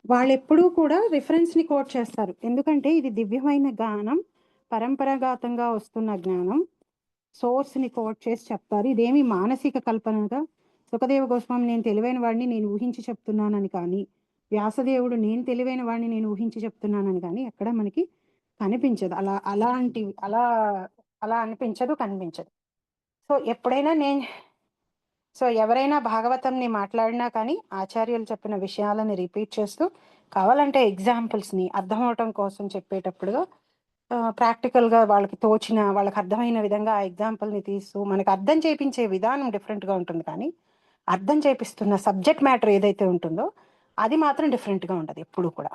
వాళ్ళెప్పుడూ కూడా రిఫరెన్స్‌ని కోట్ చేస్తారు. ఎందుకంటే ఇది దివ్యమైన గానం, పరంపరాగతంగా వస్తున్న జ్ఞానం. సోర్స్‌ని కోట్ చేసి చెప్తారు. ఇదేమి మానసిక కల్పనగా సుఖదేవ గోస్వామి నేను తెలివైన వాడిని నేను ఊహించి చెప్తున్నానని కానీ, వ్యాసదేవుడు నేను తెలివైన వాడిని నేను ఊహించి చెప్తున్నానని కానీ ఎక్కడ మనకి కనిపించదు. అలా అనిపించదు, కనిపించదు. సో, ఎప్పుడైనా ఎవరైనా భాగవతంని మాట్లాడినా కానీ ఆచార్యులు చెప్పిన విషయాలని రిపీట్ చేస్తూ, కావాలంటే ఎగ్జాంపుల్స్‌ని అర్థమవటం కోసం చెప్పేటప్పుడుగా ప్రాక్టికల్‌గా వాళ్ళకి తోచిన, వాళ్ళకి అర్థమైన విధంగా ఆ ఎగ్జాంపుల్‌ని తీస్తూ, మనకు అర్థం చేపించే విధానం డిఫరెంట్‌గా ఉంటుంది కానీ, అర్థం చేపిస్తున్న సబ్జెక్ట్ మ్యాటర్ ఏదైతే ఉంటుందో, అది మాత్రం డిఫరెంట్‌గా ఉండదు ఎప్పుడూ కూడా.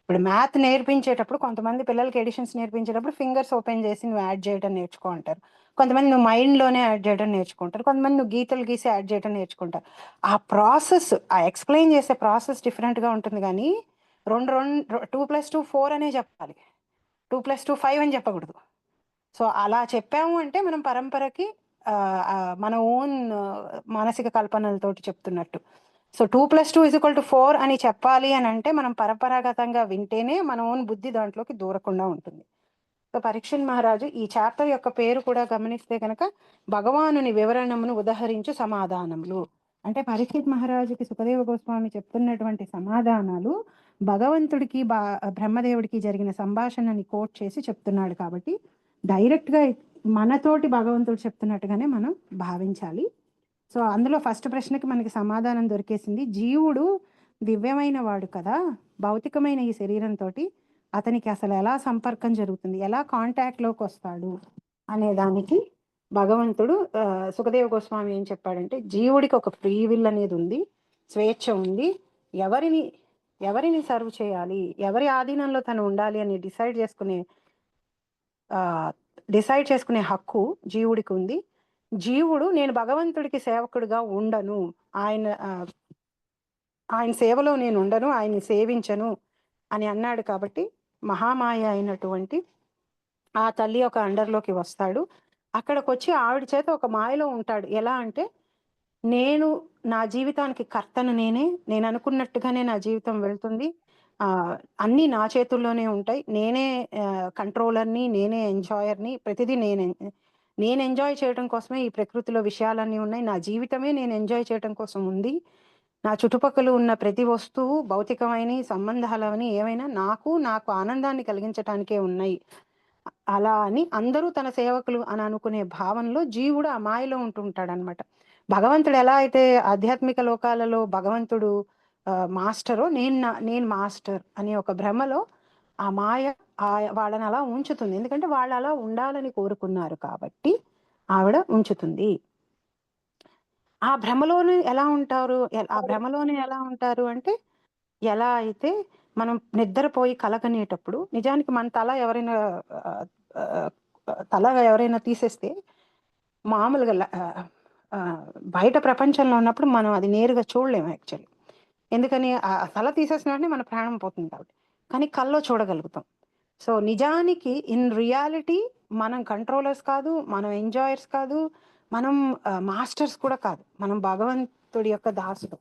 ఇప్పుడు మ్యాథ్ నేర్పించేటప్పుడు కొంతమంది పిల్లలకి ఎడిషన్స్ నేర్పించేటప్పుడు ఫింగర్స్ ఓపెన్ చేసి నువ్వు యాడ్ చేయడం నేర్చుకో అంటారు. కొంతమంది నువ్వు మైండ్‌లోనే యాడ్ చేయడం నేర్చుకుంటారు. కొంతమంది నువ్వు గీతలు గీసి యాడ్ చేయడం నేర్చుకుంటారు. ఆ ప్రాసెస్, ఆ ఎక్స్‌ప్లెయిన్ చేసే ప్రాసెస్ డిఫరెంట్‌గా ఉంటుంది గానీ, 2 + 2 4 అనే చెప్పాలి. 2 + 2 5 అని చెప్పకూడదు. సో, అలా చెప్పాము అంటే మనం పరంపరకి మన ఓన్ మానసిక కల్పనలతోటి చెప్తున్నట్టు. సో, 2 + 2 = 4 అని చెప్పాలి అనంటే మనం పరంపరాగతంగా వింటేనే మన ఓన్ బుద్ధి దాంట్లోకి దూరకుండా ఉంటుంది. సో, పరీక్షిత్ మహారాజు ఈ చాప్టర్ యొక్క పేరు కూడా గమనిస్తే గనక భగవానుని వివరణమును ఉదహరించు సమాధానములు. అంటే పరీక్షిత్ మహారాజుకి సుఖదేవ గోస్వామి చెప్తున్నటువంటి సమాధానాలు భగవంతుడికి బ్రహ్మదేవుడికి జరిగిన సంభాషణని కోట్ చేసి చెప్తున్నాడు కాబట్టి డైరెక్ట్‌గా మనతోటి భగవంతుడు చెప్తున్నట్టుగానే మనం భావించాలి. సో, అందులో ఫస్ట్ ప్రశ్నకి మనకి సమాధానం దొరికేసింది. జీవుడు దివ్యమైన వాడు కదా! భౌతికమైన ఈ శరీరంతోటి అతనికి అసలు ఎలా సంపర్కం జరుగుతుంది? ఎలా కాంటాక్ట్‌లోకొస్తాడు? అనే దానికి భగవంతుడు సుఖదేవ గోస్వామి ఏం చెప్పాడంటే, జీవుడికి ఒక ఫ్రీ విల్ అనేది ఉంది. స్వేచ్ఛ ఉంది. ఎవరిని ఎవరిని సర్వ్ చేయాలి? ఎవరి ఆధీనంలో తను ఉండాలి అని డిసైడ్ చేసుకునే హక్కు జీవుడికి ఉంది. జీవుడు నేను భగవంతుడికి సేవకుడిగా ఉండను. ఆయన ఆయన సేవలో నేను ఉండను. ఆయన్ని సేవించను అని అన్నాడు కాబట్టి మహామాయ అయినటువంటి ఆ తల్లి యొక్క అండర్‌లోకి వస్తాడు. అక్కడికొచ్చి ఆవిడ చేత ఒక మాయలో ఉంటాడు. ఎలా అంటే నేను నా జీవితానికి కర్తను నేనే. నేను అనుకున్నట్టుగానే నా జీవితం వెళ్తుంది. అన్నీ నా చేతుల్లోనే ఉంటాయి. నేనే కంట్రోలర్‌ని, నేనే ఎంజాయర్‌ని. ప్రతిదీ నేనే. నేను ఎంజాయ్ చేయడం కోసమే ఈ ప్రకృతిలో విషయాలన్నీ ఉన్నాయి. నా జీవితమే నేను ఎంజాయ్ చేయటం కోసం ఉంది. నా చుట్టుపక్కల ఉన్న ప్రతి వస్తువు భౌతికమైనయి, సంబంధాలవని ఏవైనా నాకు ఆనందాన్ని కలిగించటానికే ఉన్నాయి. అలా అని అందరూ తన సేవకులు అని అనుకునే భావనలో జీవుడు ఆ మాయలో ఉంటుంటాడనమాట. భగవంతుడు ఎలా అయితే ఆధ్యాత్మిక లోకాలలో భగవంతుడు మాస్టరో నేను మాస్టర్ అనే ఒక భ్రమలో ఆ మాయ వాళ్ళని అలా ఉంచుతుంది. ఎందుకంటే వాళ్ళు అలా ఉండాలని కోరుకున్నారు కాబట్టి ఆవిడ ఉంచుతుంది. ఆ భ్రమలోనే ఎలా ఉంటారు? భ్రమలోనే ఎలా ఉంటారు అంటే, ఎలా అయితే మనం నిద్రపోయి కలగనేటప్పుడు నిజానికి మన ఆహ్, ఆహ్, తల ఎవరైనా తీసేస్తే మామూలుగా బయట ప్రపంచంలో ఉన్నప్పుడు మనం అది నేరుగా చూడలేము యాక్చువల్లీ. ఎందుకని తల తీసేసిన వెంటనే మన ప్రాణం పోతుంది కాబట్టి. కానీ కల్లో చూడగలుగుతాం. సో, నిజానికి ఇన్ రియాలిటీ మనం కంట్రోలర్స్ కాదు, మనం ఎంజాయర్స్ కాదు, మనం మాస్టర్స్ కూడా కాదు. మనం భగవంతుడి యొక్క దాసులం.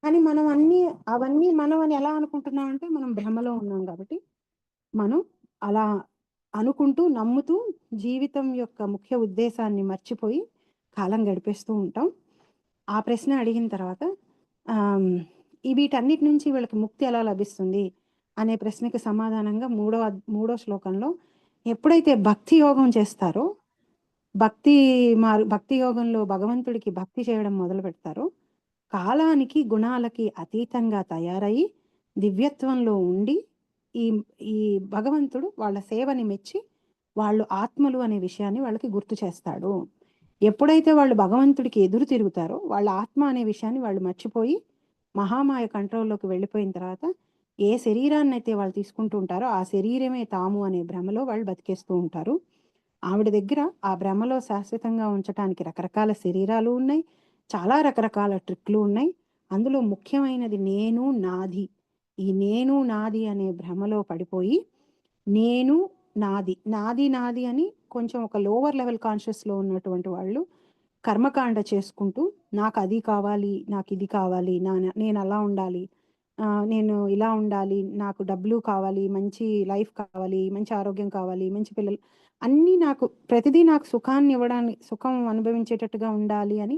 కానీ అవన్నీ మనం అని ఎలా అనుకుంటున్నామంటే మనం భ్రమలో ఉన్నాం కాబట్టి, మనం అలా అనుకుంటూ, నమ్ముతూ జీవితం యొక్క ముఖ్య ఉద్దేశాన్ని మర్చిపోయి కాలం గడిపేస్తూ ఉంటాం. ఆ ప్రశ్న అడిగిన తర్వాత ఆహ్, వీటన్నిటి నుంచి వీళ్ళకి ముక్తి ఎలా లభిస్తుంది అనే ప్రశ్నకి సమాధానంగా మూడో శ్లోకంలో ఎప్పుడైతే భక్తి యోగం చేస్తారో, భక్తి యోగంలో భగవంతుడికి భక్తి చేయడం మొదలుపెడతారో, కాలానికి, గుణాలకి అతీతంగా తయారయ్యి, దివ్యత్వంలో ఉండి, ఈ ఈ భగవంతుడు వాళ్ళ సేవని మెచ్చి, వాళ్ళు ఆత్మలు అనే విషయాన్ని వాళ్ళకి గుర్తు చేస్తాడు. ఎప్పుడైతే వాళ్ళు భగవంతుడికి ఎదురు తిరుగుతారో, వాళ్ళ ఆత్మ అనే విషయాన్ని వాళ్ళు మర్చిపోయి, మహామాయ కంట్రోల్‌లోకి వెళ్ళిపోయిన తర్వాత, ఏ శరీరాన్నయితే వాళ్ళు తీసుకుంటూ ఉంటారో, ఆ శరీరమే తాము అనే భ్రమలో వాళ్ళు బతికేస్తూ ఉంటారు. ఆవిడ దగ్గర ఆ భ్రమలో శాశ్వతంగా ఉంచటానికి రకరకాల శరీరాలు ఉన్నాయి. చాలా రకరకాల ట్రిక్‌లు ఉన్నాయి. అందులో ముఖ్యమైనది నేను, నాది. ఈ నేను, నాది అనే భ్రమలో పడిపోయి, నేను, నాది అని కొంచెం ఒక లోవర్ లెవెల్ కాన్షియస్‌లో ఉన్నటువంటి వాళ్ళు కర్మకాండ చేసుకుంటూ నాకు అది కావాలి, నాకు ఇది కావాలి, నేను అలా ఉండాలి, నేను ఇలా ఉండాలి, నాకు డబ్బులు కావాలి, మంచి లైఫ్ కావాలి, మంచి ఆరోగ్యం కావాలి, మంచి పిల్లలు, అన్నీ నాకు ప్రతిదీ నాకు సుఖాన్ని ఇవ్వడానికి, సుఖం అనుభవించేటట్టుగా ఉండాలి అని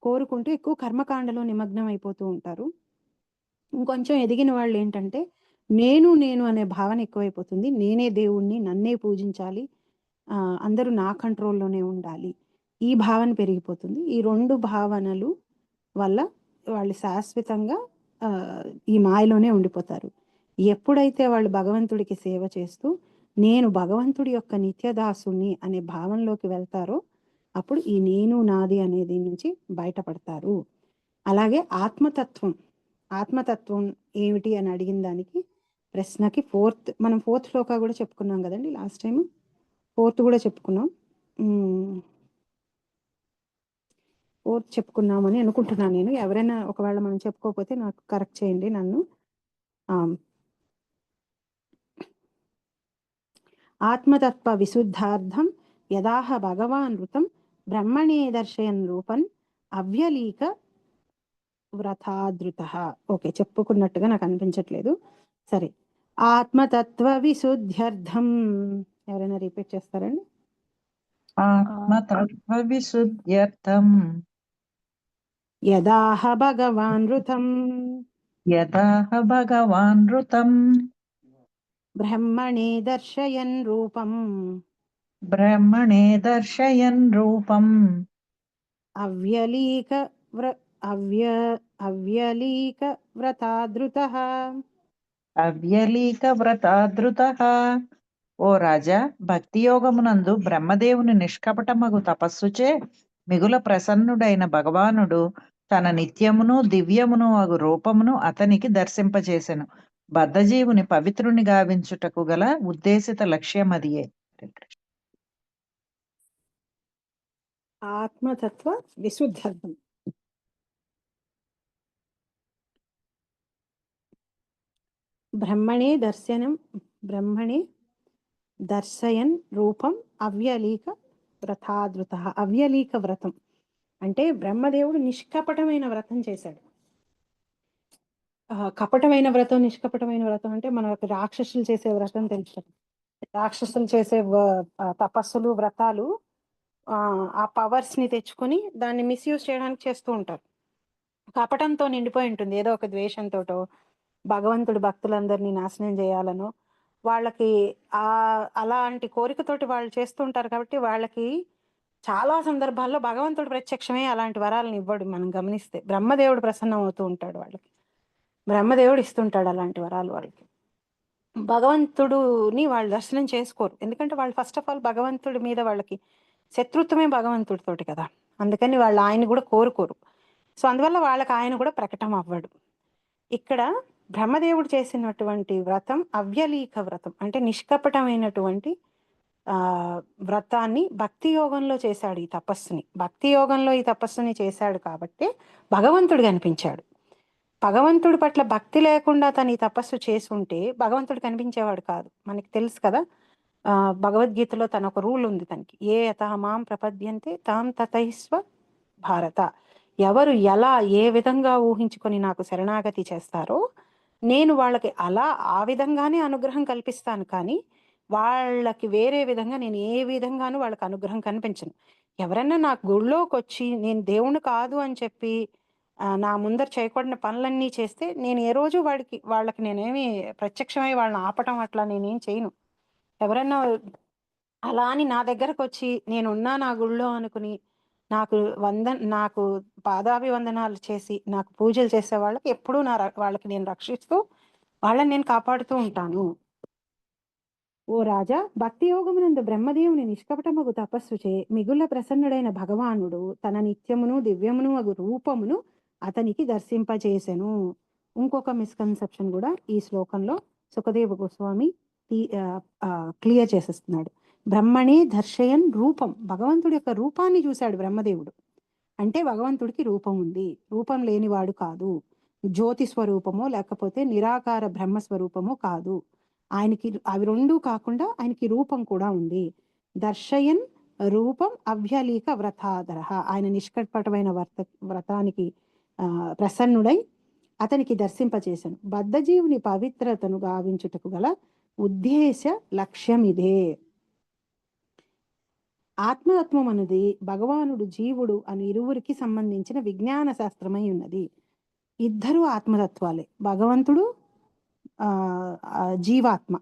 కోరుకుంటూ ఎక్కువ కర్మకాండలో నిమగ్నం అయిపోతూ ఉంటారు. ఇంకొంచెం ఎదిగిన వాళ్ళు ఏంటంటే నేను అనే భావన ఎక్కువైపోతుంది. నేనే దేవుణ్ణి, నన్నే పూజించాలి, అందరూ నా కంట్రోల్లోనే ఉండాలి, ఈ భావన పెరిగిపోతుంది. ఈ 2 భావనలు వల్ల వాళ్ళు శాశ్వతంగా ఈ మాయలోనే ఉండిపోతారు. ఎప్పుడైతే వాళ్ళు భగవంతుడికి సేవ చేస్తూ నేను భగవంతుడి యొక్క నిత్యదాసుని అనే భావనలోకి వెళ్తారో అప్పుడు ఈ నేను నాది అనేది నుంచి బయటపడతారు. అలాగే ఆత్మతత్వం ఏమిటి అని అడిగిన దానికి ప్రశ్నకి మనం ఫోర్త్ శ్లోక కూడా చెప్పుకున్నాం కదండి లాస్ట్ టైం. ఫోర్త్ కూడా చెప్పుకున్నాం. ఫోర్త్ చెప్పుకున్నామని అనుకుంటున్నాను నేను. ఎవరైనా ఒకవేళ మనం చెప్పుకోకపోతే నాకు కరెక్ట్ చేయండి నన్ను. ఆత్మతత్వ విశుద్ధార్థం యదాహ భగవాన్ ఋతం బ్రహ్మణే దర్శయన్ రూపన్ అవ్యలీక వ్రతాదృత. ఓకే, చెప్పుకున్నట్టుగా నాకు అనిపించట్లేదు. సరే, ఆత్మతత్వ విశుద్ధ్యర్థం ఎవరైనా రిపీట్ చేస్తారండి? ఆత్మతత్వ విశుద్ధ్యర్థం యదాహ భగవాన్ ఋతం బ్రహ్మణే దర్శయన్ రూపం అవ్యలీక వ్రతాదృతః. ఓ రాజా, భక్తి యోగమునందు బ్రహ్మదేవుని నిష్కపటమగు తపస్సుచే మిగుల ప్రసన్నుడైన భగవానుడు తన నిత్యమును దివ్యమును అగు రూపమును అతనికి దర్శింపచేసెను. బద్ధజీవుని పవిత్రుని గావించుటకు గల ఉద్దేశిత లక్ష్యమదియే. ఆత్మతత్వ విశుద్ధార్థం. బ్రహ్మణే దర్శయన్ రూపం అవ్యలీక వ్రతాదృత. అవ్యలీక వ్రతం అంటే బ్రహ్మదేవుడు నిష్కపటమైన వ్రతం చేశాడు. కపటమైన వ్రతం, నిష్కపటమైన వ్రతం అంటే మనకు రాక్షసులు చేసే వ్రతం తెలుసు. రాక్షసులు చేసే తపస్సులు, వ్రతాలు ఆ పవర్స్ ని తెచ్చుకొని దాన్ని మిస్యూజ్ చేయడానికి చేస్తూ ఉంటారు. కపటంతో నిండిపోయి ఉంటుంది. ఏదో ఒక ద్వేషంతోటో, భగవంతుడు భక్తులందరినీ నాశనం చేయాలనో, వాళ్ళకి అలాంటి కోరికతోటి వాళ్ళు చేస్తుంటారు. కాబట్టి వాళ్ళకి చాలా సందర్భాల్లో భగవంతుడు ప్రత్యక్షమే అలాంటి వరాలను ఇవ్వడు. మనం గమనిస్తే బ్రహ్మదేవుడు ప్రసన్నం అవుతూ ఉంటాడు వాళ్ళకి. బ్రహ్మదేవుడు ఇస్తుంటాడు అలాంటి వరాలు వాళ్ళకి. భగవంతుడుని వాళ్ళు దర్శనం చేసుకోరు. ఎందుకంటే వాళ్ళు ఫస్ట్ ఆఫ్ ఆల్ భగవంతుడి మీద వాళ్ళకి శత్రుత్వమే భగవంతుడితోటి కదా. అందుకని వాళ్ళు ఆయన కూడా కోరుకోరు. సో అందువల్ల వాళ్ళకి ఆయన కూడా ప్రకటన అవ్వడు. ఇక్కడ బ్రహ్మదేవుడు చేసినటువంటి వ్రతం అవ్యలీక వ్రతం అంటే నిష్కపటమైనటువంటి వ్రతాన్ని భక్తి యోగంలో చేశాడు. ఈ తపస్సుని భక్తి యోగంలో ఈ తపస్సుని చేశాడు కాబట్టి భగవంతుడు కనిపించాడు. భగవంతుడి పట్ల భక్తి లేకుండా తను ఈ తపస్సు చేసుంటే భగవంతుడు కనిపించేవాడు కాదు. మనకి తెలుసు కదా, భగవద్గీతలో తన ఒక రూల్ ఉంది తనకి, ఏ యతః మాం ప్రపద్యంతే తాం తతైస్వ భారత. ఎవరు ఎలా ఏ విధంగా ఊహించుకొని నాకు శరణాగతి చేస్తారో నేను వాళ్ళకి ఆ విధంగానే అనుగ్రహం కల్పిస్తాను. కానీ వాళ్ళకి వేరే విధంగా నేను ఏ విధంగానూ వాళ్ళకి అనుగ్రహం కనిపించను. ఎవరైనా నా గుళ్ళోకి వచ్చి నేను దేవుణ్ణి కాదు అని చెప్పి నా ముందర చేయకూడని పనులన్నీ చేస్తే నేను ఏ రోజు వాళ్ళకి నేనేమి ప్రత్యక్షమై వాళ్ళని ఆపటం అట్లా నేనేం చేయను. ఎవరైనా అలా అని నా దగ్గరకు వచ్చి నేనున్నా నా గుళ్ళో అనుకుని నాకు పాదాభివందనాలు చేసి నాకు పూజలు చేసే వాళ్ళకి ఎప్పుడూ వాళ్ళకి నేను రక్షిస్తూ వాళ్ళని నేను కాపాడుతూ ఉంటాను. ఓ రాజా, భక్తి యోగమునందు బ్రహ్మదేవుని నిష్కపటమగు తపస్సుచే మిగుల ప్రసన్నుడైన భగవానుడు తన నిత్యమును దివ్యమును అగు రూపమును అతనికి దర్శింపజేసెను. ఇంకొక మిస్కన్సెప్షన్ కూడా ఈ శ్లోకంలో సుఖదేవ గోస్వామి క్లియర్ చేసేస్తున్నాడు. బ్రహ్మణే దర్శయన్ రూపం, భగవంతుడి యొక్క రూపాన్ని చూశాడు బ్రహ్మదేవుడు. అంటే భగవంతుడికి రూపం ఉంది, రూపం లేనివాడు కాదు. జ్యోతి స్వరూపమో లేకపోతే నిరాకార బ్రహ్మ స్వరూపమో కాదు. ఆయనకి అవి రెండూ కాకుండా ఆయనకి రూపం కూడా ఉంది. దర్శయన్ రూపం అవ్యలీక వ్రతాధర. ఆయన నిష్కపటమైన వ్రతానికి ప్రసన్నుడై అతనికి దర్శింపచేశాను. బద్ధజీవుని పవిత్రతను గావించుటకు గల ఉద్దేశ లక్ష్యం ఇదే. ఆత్మతత్వం అన్నది భగవానుడు జీవుడు అని ఇరువురికి సంబంధించిన విజ్ఞాన శాస్త్రమై ఉన్నది. ఇద్దరు ఆత్మతత్వాలే, భగవంతుడు జీవాత్మ.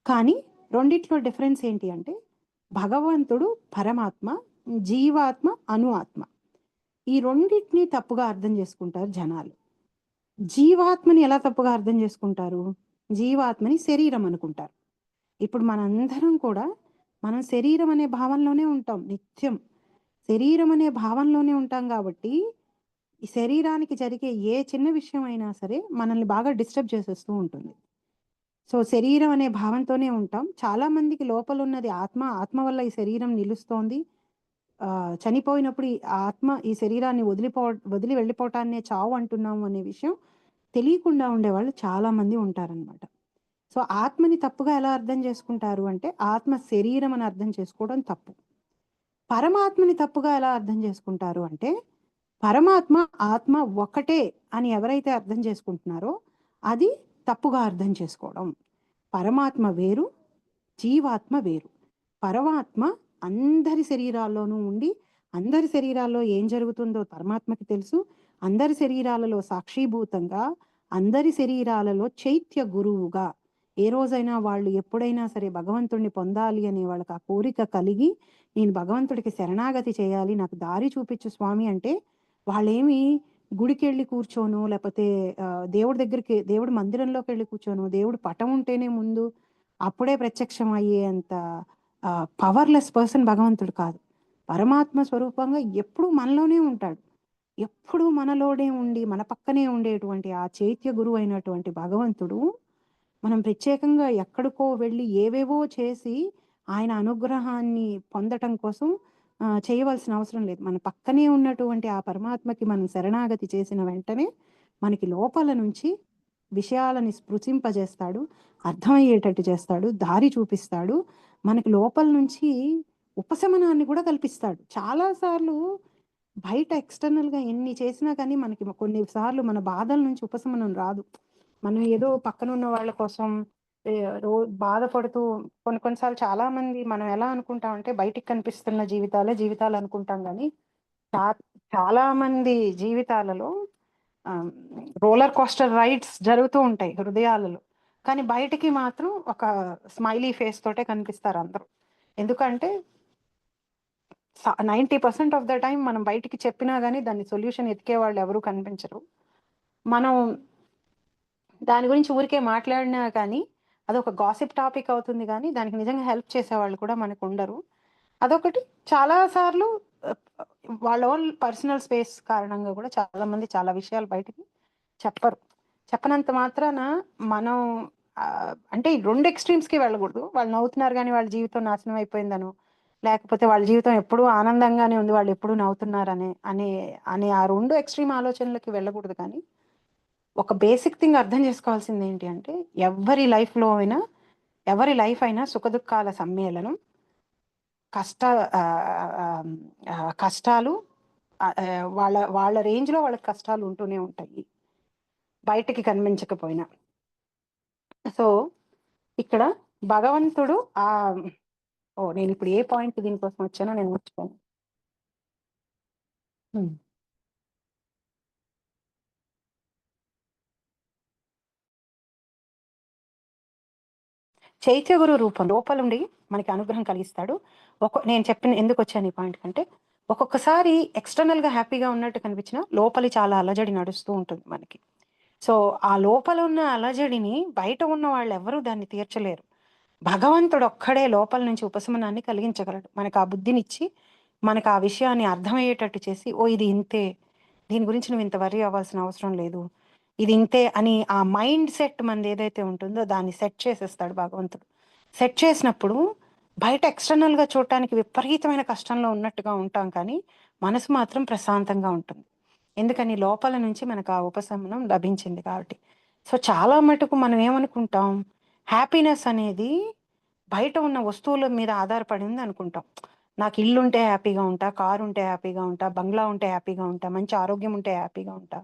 కానీ రెండిట్లో డిఫరెన్స్ ఏంటి అంటే భగవంతుడు పరమాత్మ, జీవాత్మ అణు ఆత్మ. ఈ రెండింటిని తప్పుగా అర్థం చేసుకుంటారు జనాలు. జీవాత్మని ఎలా తప్పుగా అర్థం చేసుకుంటారు? జీవాత్మని శరీరం అనుకుంటారు. ఇప్పుడు మనందరం కూడా మనం శరీరం అనే భావంలోనే ఉంటాం నిత్యం. శరీరం అనే భావంలోనే ఉంటాం కాబట్టి ఈ శరీరానికి జరిగే ఏ చిన్న విషయం అయినా సరే మనల్ని బాగా డిస్టర్బ్ చేసేస్తూ ఉంటుంది. సో శరీరం అనే భావంతోనే ఉంటాం. చాలా మందికి లోపల ఉన్నది ఆత్మ. ఆత్మ వల్ల ఈ శరీరం నిలుస్తోంది. చనిపోయినప్పుడు ఈ ఆత్మ ఈ శరీరాన్ని వదిలి వెళ్ళిపోవటాన్నే చావు అంటున్నాము అనే విషయం తెలియకుండా ఉండేవాళ్ళు చాలా మంది ఉంటారనమాట. సో ఆత్మని తప్పుగా ఎలా అర్థం చేసుకుంటారు అంటే ఆత్మ శరీరం అని అర్థం చేసుకోవడం తప్పు. పరమాత్మని తప్పుగా ఎలా అర్థం చేసుకుంటారు అంటే పరమాత్మ ఆత్మ ఒకటే అని ఎవరైతే అర్థం చేసుకుంటున్నారో అది తప్పుగా అర్థం చేసుకోవడం. పరమాత్మ వేరు, జీవాత్మ వేరు. పరమాత్మ అందరి శరీరాల్లోనూ ఉండి అందరి శరీరాల్లో ఏం జరుగుతుందో పరమాత్మకి తెలుసు. అందరి శరీరాలలో సాక్షిభూతంగా, అందరి శరీరాలలో చైత్య గురువుగా, ఏ రోజైనా వాళ్ళు ఎప్పుడైనా సరే భగవంతుడిని పొందాలి అనే వాళ్ళకి ఆ కోరిక కలిగి నేను భగవంతుడికి శరణాగతి చేయాలి, నాకు దారి చూపించు స్వామి అంటే వాళ్ళేమి గుడికి వెళ్ళి కూర్చోను, లేకపోతే దేవుడి దగ్గరికి దేవుడి మందిరంలోకి వెళ్ళి కూర్చోను, దేవుడు పటం ఉంటేనే ముందు అప్పుడే ప్రత్యక్షం అయ్యేంత పవర్లెస్ పర్సన్ భగవంతుడు కాదు. పరమాత్మ స్వరూపంగా ఎప్పుడూ మనలోనే ఉంటాడు. ఎప్పుడూ మనలోనే ఉండి మన పక్కనే ఉండేటువంటి ఆ చైత్య గురువు అయినటువంటి భగవంతుడు మనం ప్రత్యేకంగా ఎక్కడికో వెళ్ళి ఏవేవో చేసి ఆయన అనుగ్రహాన్ని పొందటం కోసం చేయవలసిన అవసరం లేదు. మన పక్కనే ఉన్నటువంటి ఆ పరమాత్మకి మనం శరణాగతి చేసిన వెంటనే మనకి లోపల నుంచి విషయాలని స్పృశింపజేస్తాడు, అర్థమయ్యేటట్టు చేస్తాడు, దారి చూపిస్తాడు. మనకి లోపల నుంచి ఉపశమనాన్ని కూడా కల్పిస్తాడు. చాలాసార్లు బయట ఎక్స్టర్నల్గా ఎన్ని చేసినా కానీ మనకి కొన్నిసార్లు మన బాధల నుంచి ఉపశమనం రాదు. మనం ఏదో పక్కన ఉన్న వాళ్ళ కోసం బాధపడుతూ కొన్నిసార్లు చాలా మంది మనం ఎలా అనుకుంటామంటే బయటికి కనిపిస్తున్న జీవితాలు అనుకుంటాం. కానీ చాలా మంది జీవితాలలో రోలర్ కోస్టర్ రైడ్స్ జరుగుతూ ఉంటాయి హృదయాలలో. కానీ బయటికి మాత్రం ఒక స్మైలీ ఫేస్ తోటే కనిపిస్తారు అందరూ. ఎందుకంటే 90% ఆఫ్ ద టైం మనం బయటికి చెప్పినా కానీ దాన్ని సొల్యూషన్ ఎతికే వాళ్ళు ఎవరు కనిపించరు. మనం దాని గురించి ఊరికే మాట్లాడినా కానీ అదొక గాసిప్ టాపిక్ అవుతుంది, కానీ దానికి నిజంగా హెల్ప్ చేసేవాళ్ళు కూడా మనకు ఉండరు. అదొకటి. చాలాసార్లు వాళ్ళ ఓన్ పర్సనల్ స్పేస్ కారణంగా కూడా చాలా మంది చాలా విషయాలు బయటికి చెప్పరు. చెప్పనంత మాత్రాన మనం అంటే ఈ 2 ఎక్స్ట్రీమ్స్కి వెళ్ళకూడదు. వాళ్ళు నవ్వుతున్నారు కానీ వాళ్ళ జీవితం నాశనం అయిపోయిందనో, లేకపోతే వాళ్ళ జీవితం ఎప్పుడూ ఆనందంగానే ఉంది వాళ్ళు ఎప్పుడూ నవ్వుతున్నారనే అనే అనే ఆ 2 ఎక్స్ట్రీమ్ ఆలోచనలకి వెళ్ళకూడదు. కానీ ఒక బేసిక్ థింగ్ అర్థం చేసుకోవాల్సింది ఏంటి అంటే ఎవరి లైఫ్ అయినా సుఖదుఖాల సమ్మేళనం. కష్టాలు వాళ్ళ వాళ్ళ రేంజ్లో వాళ్ళకి కష్టాలు ఉంటూనే ఉంటాయి, బయటకి కనిపించకపోయినా. సో ఇక్కడ భగవంతుడు నేను ఇప్పుడు ఏ పాయింట్ దీనికోసం వచ్చానో నేను మర్చిపోయాను. చైత్య గురు రూపం లోపలుండి మనకి అనుగ్రహం కలిగిస్తాడు. నేను చెప్పిన ఎందుకు వచ్చాను ఈ పాయింట్ కంటే ఒక్కొక్కసారి ఎక్స్టర్నల్గా హ్యాపీగా ఉన్నట్టు కనిపించినా లోపలి చాలా అలజడి నడుస్తూ ఉంటుంది మనకి. సో ఆ లోపల ఉన్న అలజడిని బయట ఉన్న వాళ్ళు ఎవరూ దాన్ని తీర్చలేరు. భగవంతుడు ఒక్కడే లోపల నుంచి ఉపశమనాన్ని కలిగించగలడు. మనకు ఆ బుద్ధినిచ్చి మనకు ఆ విషయాన్ని అర్థమయ్యేటట్టు చేసి ఇది ఇంతే, దీని గురించి నువ్వు ఇంత వరీ అవ్వాల్సిన అవసరం లేదు, ఇది ఇంతే అని ఆ మైండ్ సెట్ మనది ఏదైతే ఉంటుందో దాన్ని సెట్ చేసేస్తాడు భగవంతుడు. సెట్ చేసినప్పుడు బయట ఎక్స్టర్నల్గా చూడటానికి విపరీతమైన కష్టంలో ఉన్నట్టుగా ఉంటాం, కానీ మనసు మాత్రం ప్రశాంతంగా ఉంటుంది. ఎందుకని లోపల నుంచి మనకు ఆ ఉపశమనం లభించింది కాబట్టి. సో చాలా మటుకు మనం ఏమనుకుంటాం, హ్యాపీనెస్ అనేది బయట ఉన్న వస్తువుల మీద ఆధారపడింది అనుకుంటాం. నాకు ఇల్లు ఉంటే హ్యాపీగా ఉంటా, కారు ఉంటే హ్యాపీగా ఉంటా, బంగ్లా ఉంటే హ్యాపీగా ఉంటా, మంచి ఆరోగ్యం ఉంటే హ్యాపీగా ఉంటా,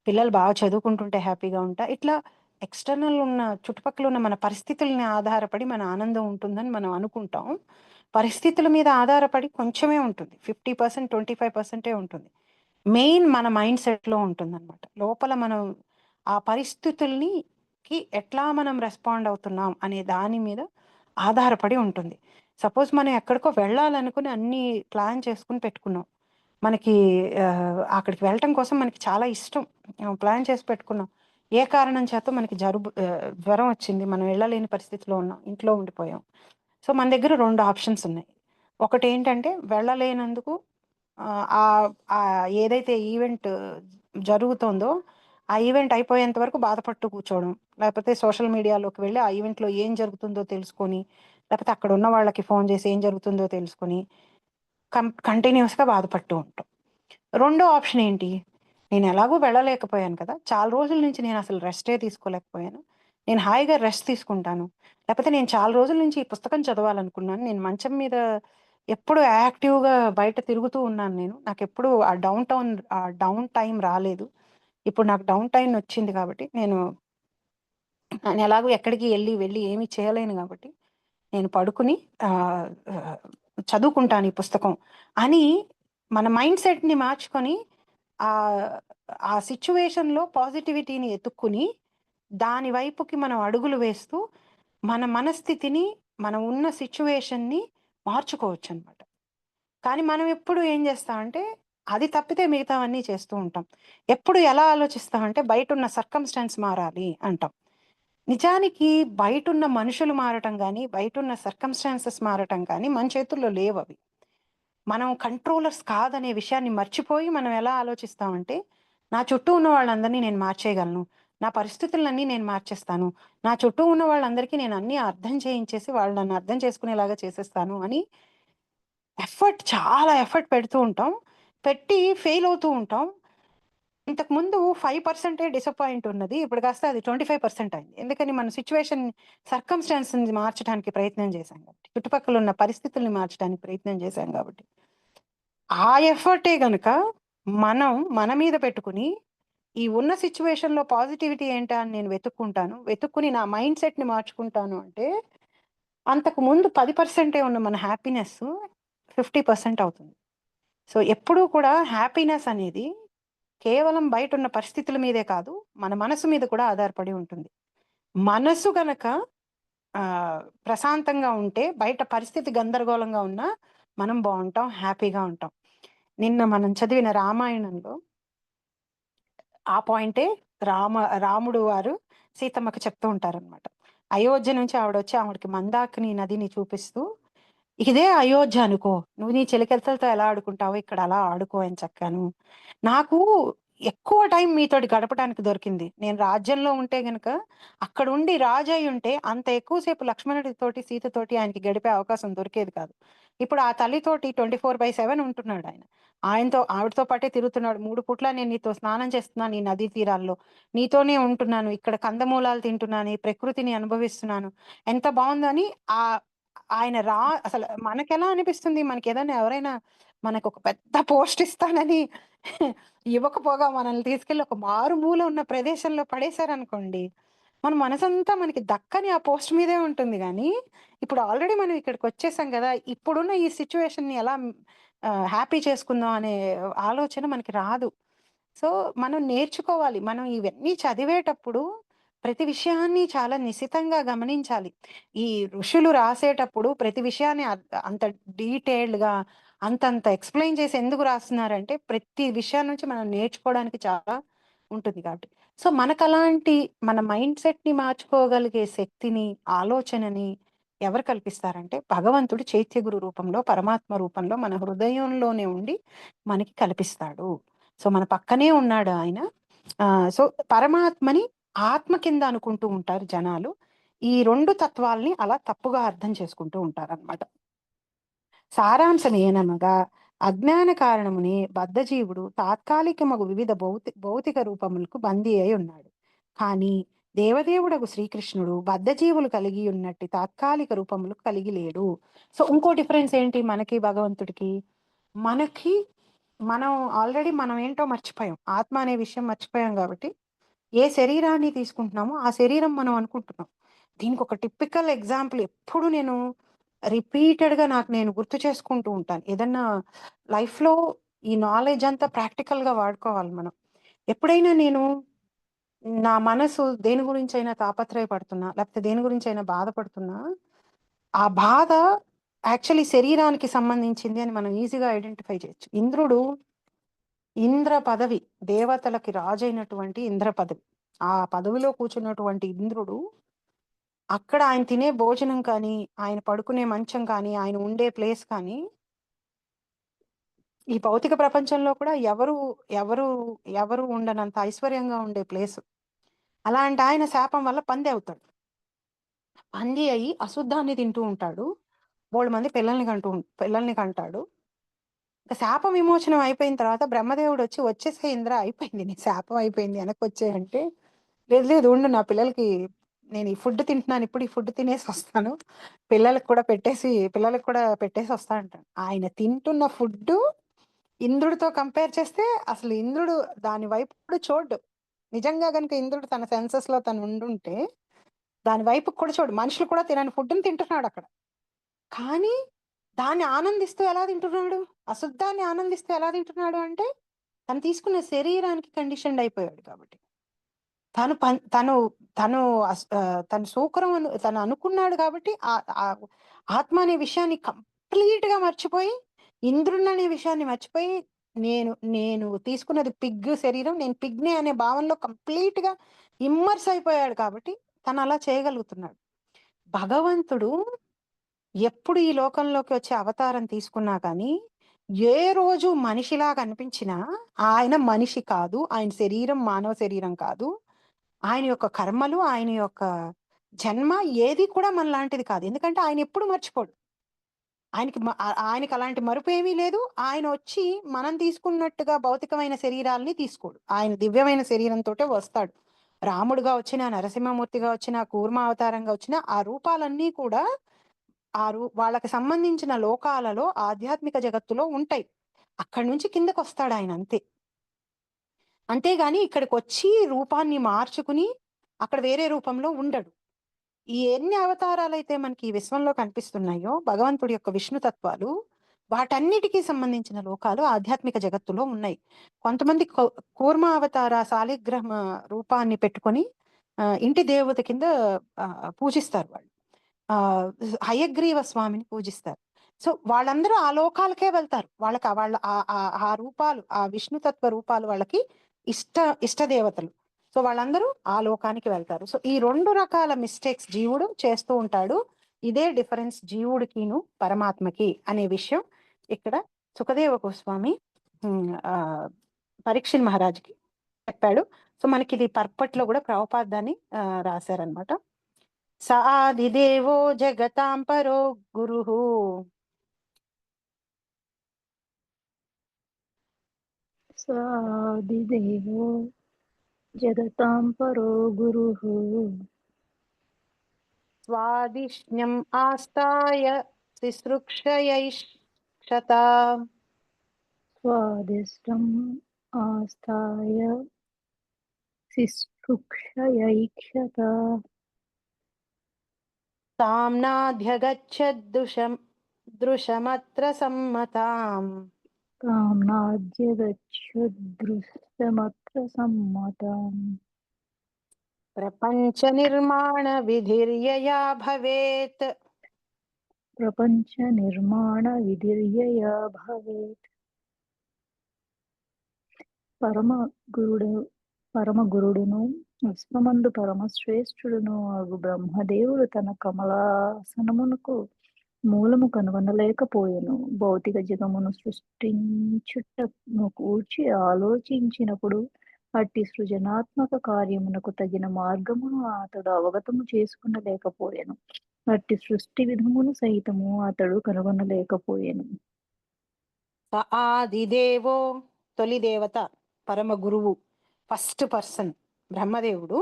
పిల్లలు బాగా చదువుకుంటుంటే హ్యాపీగా ఉంటా. ఇట్లా ఎక్స్టర్నల్ ఉన్న చుట్టుపక్కల ఉన్న మన పరిస్థితుల్ని ఆధారపడి మన ఆనందం ఉంటుందని మనం అనుకుంటాం. పరిస్థితుల మీద ఆధారపడి కొంచెమే ఉంటుంది. 50%, 25% ఉంటుంది. మెయిన్ మన మైండ్ సెట్‌లో ఉంటుందనమాట. లోపల మనం ఆ పరిస్థితుల్ని ఎట్లా మనం రెస్పాండ్ అవుతున్నాం అనే దాని మీద ఆధారపడి ఉంటుంది. సపోజ్ మనం ఎక్కడికో వెళ్ళాలనుకుని అన్నీ ప్లాన్ చేసుకొని పెట్టుకున్నాం. మనకి అక్కడికి వెళ్ళటం కోసం మనకి చాలా ఇష్టం. ప్లాన్ చేసి పెట్టుకున్నాం. ఏ కారణం చేతో మనకి జ్వరం వచ్చింది. మనం వెళ్ళలేని పరిస్థితిలో ఉన్నాం. ఇంట్లో ఉండిపోయాం. సో, మన దగ్గర 2 ఆప్షన్స్ ఉన్నాయి. ఒకటేంటంటే వెళ్ళలేనందుకు ఏదైతే ఈవెంట్ జరుగుతోందో, ఆ ఈవెంట్ అయిపోయేంత వరకు బాధపడుతూ కూర్చోవడం. లేకపోతే సోషల్ మీడియాలోకి వెళ్లి ఆ ఈవెంట్‌లో ఏం జరుగుతుందో తెలుసుకొని, లేకపోతే అక్కడ ఉన్న వాళ్ళకి ఫోను చేసి ఏం జరుగుతుందో తెలుసుకొని, కంటిన్యూయస్‌గా బాధపడుతూ ఉంటాం. రెండో ఆప్షన్ ఏంటి? నేను ఎలాగో వెళ్ళలేకపోయాను కదా! చాలా రోజుల నుంచి నేను అసలు రెస్టే తీసుకోలేకపోయాను. నేను హాయిగా రెస్ట్ తీసుకుంటాను. లేకపోతే నేను చాలా రోజుల నుంచి ఈ పుస్తకం చదవాలనుకున్నాను. నేను మంచం మీద ఎప్పుడు యాక్టివ్‌గా బయట తిరుగుతూ ఉన్నాను నేను. నాకెప్పుడు ఆ డౌన్ టైమ్ రాలేదు. ఇప్పుడు నాకు డౌన్ టైమ్ వచ్చింది కాబట్టి నేను ఎలాగో ఎక్కడికి వెళ్ళి ఏమి చేయలేను కాబట్టి నేను పడుకుని ఆహ్, ఆహ్, చదువుకుంటాను ఈ పుస్తకం అని మన మైండ్ సెట్‌ని మార్చుకొని ఆహ్, ఆ సిట్యుయేషన్‌లో పాజిటివిటీని ఎతుక్కుని, దాని వైపుకి మనం అడుగులు వేస్తూ, మన మనస్థితిని, మనం ఉన్న సిట్యుయేషన్‌ని మార్చుకోవచ్చనమాట. కానీ మనం ఎప్పుడు ఏం చేస్తామంటే, అది తప్పితే మిగతావన్నీ చేస్తూ ఉంటాం. ఎప్పుడు ఎలా ఆలోచిస్తామంటే, బయటున్న సర్కమ్‌స్టాన్స్ మారాలి అంటాం. నిజానికి బయటున్న మనుషులు మారటం గాని, బయటున్న సర్కమ్‌స్టాన్సెస్ మారటం కానీ మన చేతుల్లో లేవవి. మనం కంట్రోలర్స్ కాదనే విషయాన్ని మర్చిపోయి మనం ఎలా ఆలోచిస్తామంటే, నా చుట్టూ ఉన్న వాళ్ళందరినీ నేను మార్చేయగలను. నా పరిస్థితులన్నీ నేను మార్చేస్తాను. నా చుట్టూ ఉన్న వాళ్ళందరికీ నేను అన్నీ అర్థం చేయించేసి, వాళ్ళు నన్ను అర్థం చేసుకునేలాగా చేసేస్తాను అని చాలా ఎఫర్ట్ పెడుతూ ఉంటాం. పెట్టి ఫెయిల్ అవుతూ ఉంటాం. ఇంతకుముందు 5% డిసప్పాయింట్ ఉన్నది. ఇప్పుడు కాస్త అది 25% అయింది. ఎందుకని మన సర్కమ్‌స్టాన్స్‌ని మార్చడానికి ప్రయత్నం చేశాం కాబట్టి. చుట్టుపక్కల ఉన్న పరిస్థితుల్ని మార్చడానికి ప్రయత్నం చేశాం కాబట్టి. ఆ ఎఫర్టే గనక మనం మన మీద పెట్టుకొని, ఈ ఉన్న సిట్యుయేషన్‌లో పాజిటివిటీ ఏంటా అని నేను వెతుక్కుంటాను. వెతుక్కుని నా మైండ్ సెట్‌ని మార్చుకుంటాను అంటే, అంతకు ముందు 10% ఉన్న మన హ్యాపీనెస్సు 50% అవుతుంది. సో, ఎప్పుడూ కూడా హ్యాపీనెస్ అనేది కేవలం బయటున్న పరిస్థితుల మీదే కాదు, మన మనసు మీద కూడా ఆధారపడి ఉంటుంది. మనసు గనక ప్రశాంతంగా ఉంటే, బయట పరిస్థితి గందరగోళంగా ఉన్నా మనం బావుంటాం, హ్యాపీగా ఉంటాం. నిన్న మనం చదివిన రామాయణంలో ఆ పాయింటే రాముడు వారు సీతమ్మకి చెప్తూ ఉంటారనమాట. అయోధ్య నుంచి ఆవిడొచ్చి ఆవిడకి మందాకిని నదిని చూపిస్తూ, "ఇదే అయోధ్య అనుకో. నువ్వు నీ చెలికత్తెలతో ఎలా ఆడుకుంటావో ఇక్కడ అలా ఆడుకో ఎంచక్కాను. నాకు ఎక్కువ టైం మీతోటి గడపటానికి దొరికింది. నేను రాజ్యంలో ఉంటే గనక అక్కడుండి రాజయ్యుంటే అంత ఎక్కువ సేపు లక్ష్మణుడితోటి, సీతతోటి ఆయనకి గడిపే అవకాశం దొరికేది కాదు. ఇప్పుడు ఆ తల్లితోటి 24/7 ఉంటున్నాడాయన. ఆవిడతో పాటే తిరుగుతున్నాడు. 3 పూట్ల నేను నీతో స్నానం చేస్తున్నాను ఈ నదీ తీరాల్లో. నీతోనే ఉంటున్నాను. ఇక్కడ కందమూలాలు తింటున్నాను. ఈ ప్రకృతిని అనుభవిస్తున్నాను. ఎంత బావుందని ఆహ్, ఆయన అసలు మనకెలా అనిపిస్తుంది? మనకేదైనా ఎవరైనా మనకొక పెద్ద పోస్ట్ ఇస్తానని ఇవ్వకపోగా మనల్ని తీసుకెళ్ళి ఒక మారుమూల ఉన్న ప్రదేశంలో పడేశారనుకోండి, మన మనసంతా మనకి దక్కని ఆ పోస్ట్ మీదే ఉంటుంది గానీ, ఇప్పుడు ఆల్రెడీ మనం ఇక్కడికొచ్చేసాం గదా! ఇప్పుడున్న ఈ సిట్యుయేషన్‌ని ఎలా హ్యాపీ చేసుకుందాం అనే ఆలోచన మనకి రాదు. సో, మనం నేర్చుకోవాలి. మనం ఇవన్నీ చదివేటప్పుడు ప్రతి విషయాన్ని చాలా నిశితంగా గమనించాలి. ఈ ఋషులు రాసేటప్పుడు ప్రతి విషయాన్ని అంత డీటెయిల్డ్‌గా అంతంత ఎక్స్‌ప్లెయిన్ చేసి ఎందుకు రాస్తున్నారంటే, ప్రతి విషయం నుంచి మనం నేర్చుకోవడానికి చాలా ఉంటుంది కాబట్టి. సో, మనకలాంటి మన మైండ్ సెట్‌ని మార్చుకోగలిగే శక్తిని, ఆలోచనని ఎవరు కల్పిస్తారంటే, భగవంతుడు చైత్య గురు రూపంలో, పరమాత్మ రూపంలో మన హృదయంలోనే ఉండి మనకి కల్పిస్తాడు. సో, మన పక్కనే ఉన్నాడు ఆయన. సో, పరమాత్మని ఆత్మ కింద అనుకుంటూ ఉంటారు జనాలు. ఈ 2 తత్వాల్ని అలా తప్పుగా అర్థం చేసుకుంటూ ఉంటారనమాట. సారాంశం ఏననగా అజ్ఞాన కారణమునే బద్ధజీవుడు తాత్కాలికమగు వివిధ భౌతిక రూపములకు బందీ అయి ఉన్నాడు. కానీ దేవదేవుడగు శ్రీకృష్ణుడు బద్ధజీవులు కలిగి ఉన్నట్టు తాత్కాలిక రూపములు కలిగి లేడు. సో ఇంకో డిఫరెన్స్ ఏంటి మనకి భగవంతుడికి? మనకి మనం ఆల్రెడీ మనం ఏంటో మర్చిపోయాం. ఆత్మ అనే విషయం మర్చిపోయాం కాబట్టి ఏ శరీరాన్ని తీసుకుంటున్నామో ఆ శరీరం మనం అనుకుంటున్నాం. దీనికి ఒక టిపికల్ ఎగ్జాంపుల్ ఎప్పుడు నేను రిపీటెడ్‌గా నాకు నేను గుర్తు చేసుకుంటూ ఉంటాను. ఏదన్నా లైఫ్‌లో ఈ నాలెడ్జ్ అంతా ప్రాక్టికల్‌గా వాడుకోవాలి మనం. ఎప్పుడైనా నేను నా మనసు దేని గురించైనా తాపత్రయపడుతున్నా, లేకపోతే దేని గురించైనా బాధపడుతున్నా, ఆ బాధ యాక్చువల్లీ శరీరానికి సంబంధించింది అని మనం ఈజీగా ఐడెంటిఫై చేయొచ్చు. ఇంద్ర పదవి, దేవతలకి రాజైనటువంటి ఇంద్ర పదవి. ఆ పదవిలో కూర్చున్నటువంటి ఇంద్రుడు, అక్కడ ఆయన తినే భోజనం కానీ, ఆయన పడుకునే మంచం కానీ, ఆయన ఉండే ప్లేస్ కానీ, ఈ భౌతిక ప్రపంచంలో కూడా ఎవరు ఎవరు ఉండనంత ఐశ్వర్యంగా ఉండే ప్లేసు. అలాంటి ఆయన శాపం వల్ల పంది అవుతాడు. పంది అయి అశుద్ధాన్ని తింటూ ఉంటాడు. బోలెడుమంది పిల్లల్ని కంటాడు. ఇక శాప విమోచనం అయిపోయిన తర్వాత బ్రహ్మదేవుడొచ్చి, "వచ్చేసేయ్ ఇంద్ర అయిపోయింది. నీ శాపం అయిపోయింది. ఎనక్కొచ్చేయి" అంటే, "లేదు లేదు ఉండు, నా పిల్లలకి నేను ఈ ఫుడ్ తింటున్నాను. ఇప్పుడు ఈ ఫుడ్ తినేసొస్తాను. పిల్లలకి కూడా పెట్టేసొస్తా" అంటాడు. ఆయన తింటున్న ఫుడ్డు ఇంద్రుడితో కంపేర్ చేస్తే అసలు ఇంద్రుడు దాని వైపు కూడా చూడ్డు. నిజంగా గనుక ఇంద్రుడు తన సెన్సెస్‌లో తను ఉండుంటే, దాని వైపుకి కూడా చూడడు. మనుషులు కూడా తినని ఫుడ్‌ని తింటున్నాడక్కడ. కానీ దాన్ని ఆనందిస్తూ ఎలా తింటున్నాడు? అశుద్ధాన్ని ఆనందిస్తూ ఎలా తింటున్నాడు అంటే, తను తీసుకున్న శరీరానికి కండిషన్డ్ అయిపోయాడు కాబట్టి. తను పన్ తను తను తను సూకరం తను అనుకున్నాడు కాబట్టి ఆత్మ అనే విషయాన్ని కంప్లీట్‌గా మర్చిపోయి, ఇంద్రుడిననే విషయాన్ని మర్చిపోయి, నేను నేను తీసుకున్నది పిగ్ శరీరం. నేను పిగ్‌నే అనే భావనలో కంప్లీట్‌గా ఇమ్మర్స్ అయిపోయాడు కాబట్టి, తను అలా చేయగలుగుతున్నాడు. భగవంతుడు ఎప్పుడు ఈ లోకంలోకి వచ్చి అవతారం తీసుకున్నా కానీ, ఏ రోజు మనిషిలా కనిపించినా, ఆయన మనిషి కాదు. ఆయన శరీరం మానవ శరీరం కాదు. ఆయన యొక్క కర్మలు, ఆయన యొక్క జన్మ ఏది కూడా మనలాంటిది కాదు. ఎందుకంటే ఆయన ఎప్పుడు మర్చిపోడు. ఆయనకి అలాంటి మరుపేమీ లేదు. ఆయన వచ్చి మనం తీసుకున్నట్టుగా భౌతికమైన శరీరాల్ని తీసుకోడు. ఆయన దివ్యమైన శరీరంతోటే వస్తాడు. రాముడుగా వచ్చినా, నరసింహమూర్తిగా వచ్చినా, కూర్మ అవతారంగా వచ్చినా, ఆ రూపాలన్నీ కూడా వాళ్ళకి సంబంధించిన లోకాలలో ఆధ్యాత్మిక జగత్తులో ఉంటాయి. అక్కడి నుంచి కిందకొస్తాడాయన అంతే. అంతేగాని ఇక్కడికొచ్చి రూపాన్ని మార్చుకుని అక్కడ వేరే రూపంలో ఉండడు. ఈ ఎన్ని అవతారాలైతే మనకి ఈ విశ్వంలో కనిపిస్తున్నాయో భగవంతుడి యొక్క విష్ణు తత్వాలు, వాటన్నిటికీ సంబంధించిన లోకాలు ఆధ్యాత్మిక జగత్తులో ఉన్నాయి. కొంతమంది కూర్మ అవతార శాలిగ్రామ రూపాన్ని పెట్టుకొని ఇంటి దేవత కింద పూజిస్తారు వాళ్ళు. హయగ్రీవ స్వామిని పూజిస్తారు. సో వాళ్ళందరూ ఆ లోకాలకే వెళ్తారు. వాళ్ళకి ఆ రూపాలు, ఆ విష్ణుతత్వ రూపాలు వాళ్ళకి ఇష్ట దేవతలు. సో వాళ్ళందరూ ఆ లోకానికి వెళ్తారు. సో ఈ 2 రకాల మిస్టేక్స్ జీవుడు చేస్తూ ఉంటాడు. ఇదే డిఫరెన్స్ జీవుడికిను, పరమాత్మకి అనే విషయం ఇక్కడ సుఖదేవ గోస్వామి పరీక్షిత్ మహారాజ్‌కి చెప్పాడు. సో మనకి ఇది పర్పట్లో కూడా ప్రభుపాద దాన్ని రాశారనమాట. స ఆదిదేవో జగతాం పరో గురుః సాదిదేవో జగతాం పరో గురుః స్వాదిష్ణ్యం ఆస్తాయ శుశ్రూషయైషత స్వాదిష్టం ఆస్థాయ శుశ్రూషయైక్షత దృశమత్ర సమ్మతాం కామ్నాద్యగచ్చదృశ్యమత్ర సమ్మతాం ప్రపంచ నిర్మాణ విధిర్యయా భవేత్. ప్రపంచ నిర్మాణ విధిర్యయా భవేత్. పరమ గురుడును విశ్వమందు పరమశ్రేష్ఠుడును అగు బ్రహ్మదేవుడు తన కమలాసనమునకు మూలము కనుగొనలేకపోయెను. భౌతిక జగమును సృష్టించుటను కూర్చి ఆలోచించినప్పుడు అట్టి సృజనాత్మక కార్యమునకు తగిన మార్గమును అతడు అవగతము చేసుకునలేకపోయెను. అట్టి సృష్టి విధమును సైతము అతడు కనుగొనలేకపోయెను. ఆదిదేవో తొలి దేవత, పరమ గురువు, ఫస్ట్ పర్సన్ బ్రహ్మదేవుడు.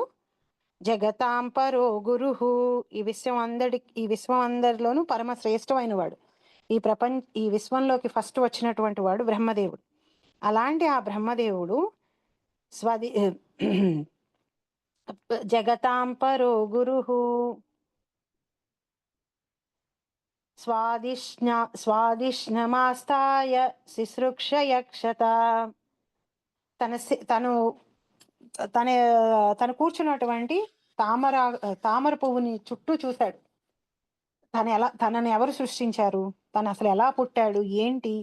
జగతాం పరో గురుహు. ఈ విశ్వం అందరిలోనూ పరమ శ్రేష్టమైన వాడు. ఈ విశ్వంలోకి ఫస్ట్ వచ్చినటువంటి వాడు బ్రహ్మదేవుడు. అలాంటి ఆ బ్రహ్మదేవుడు స్వది జగతాం పరో గురుహు స్వాదిష్ణమాస్తాయ శుశ్రూక్ష యక్షత. తను తన తను కూర్చున్నటువంటి తామర పువ్వుని చుట్టూ చూశాడు. తనని ఎవరు సృష్టించారు, తను అసలు ఎలా పుట్టాడు, ఏంటి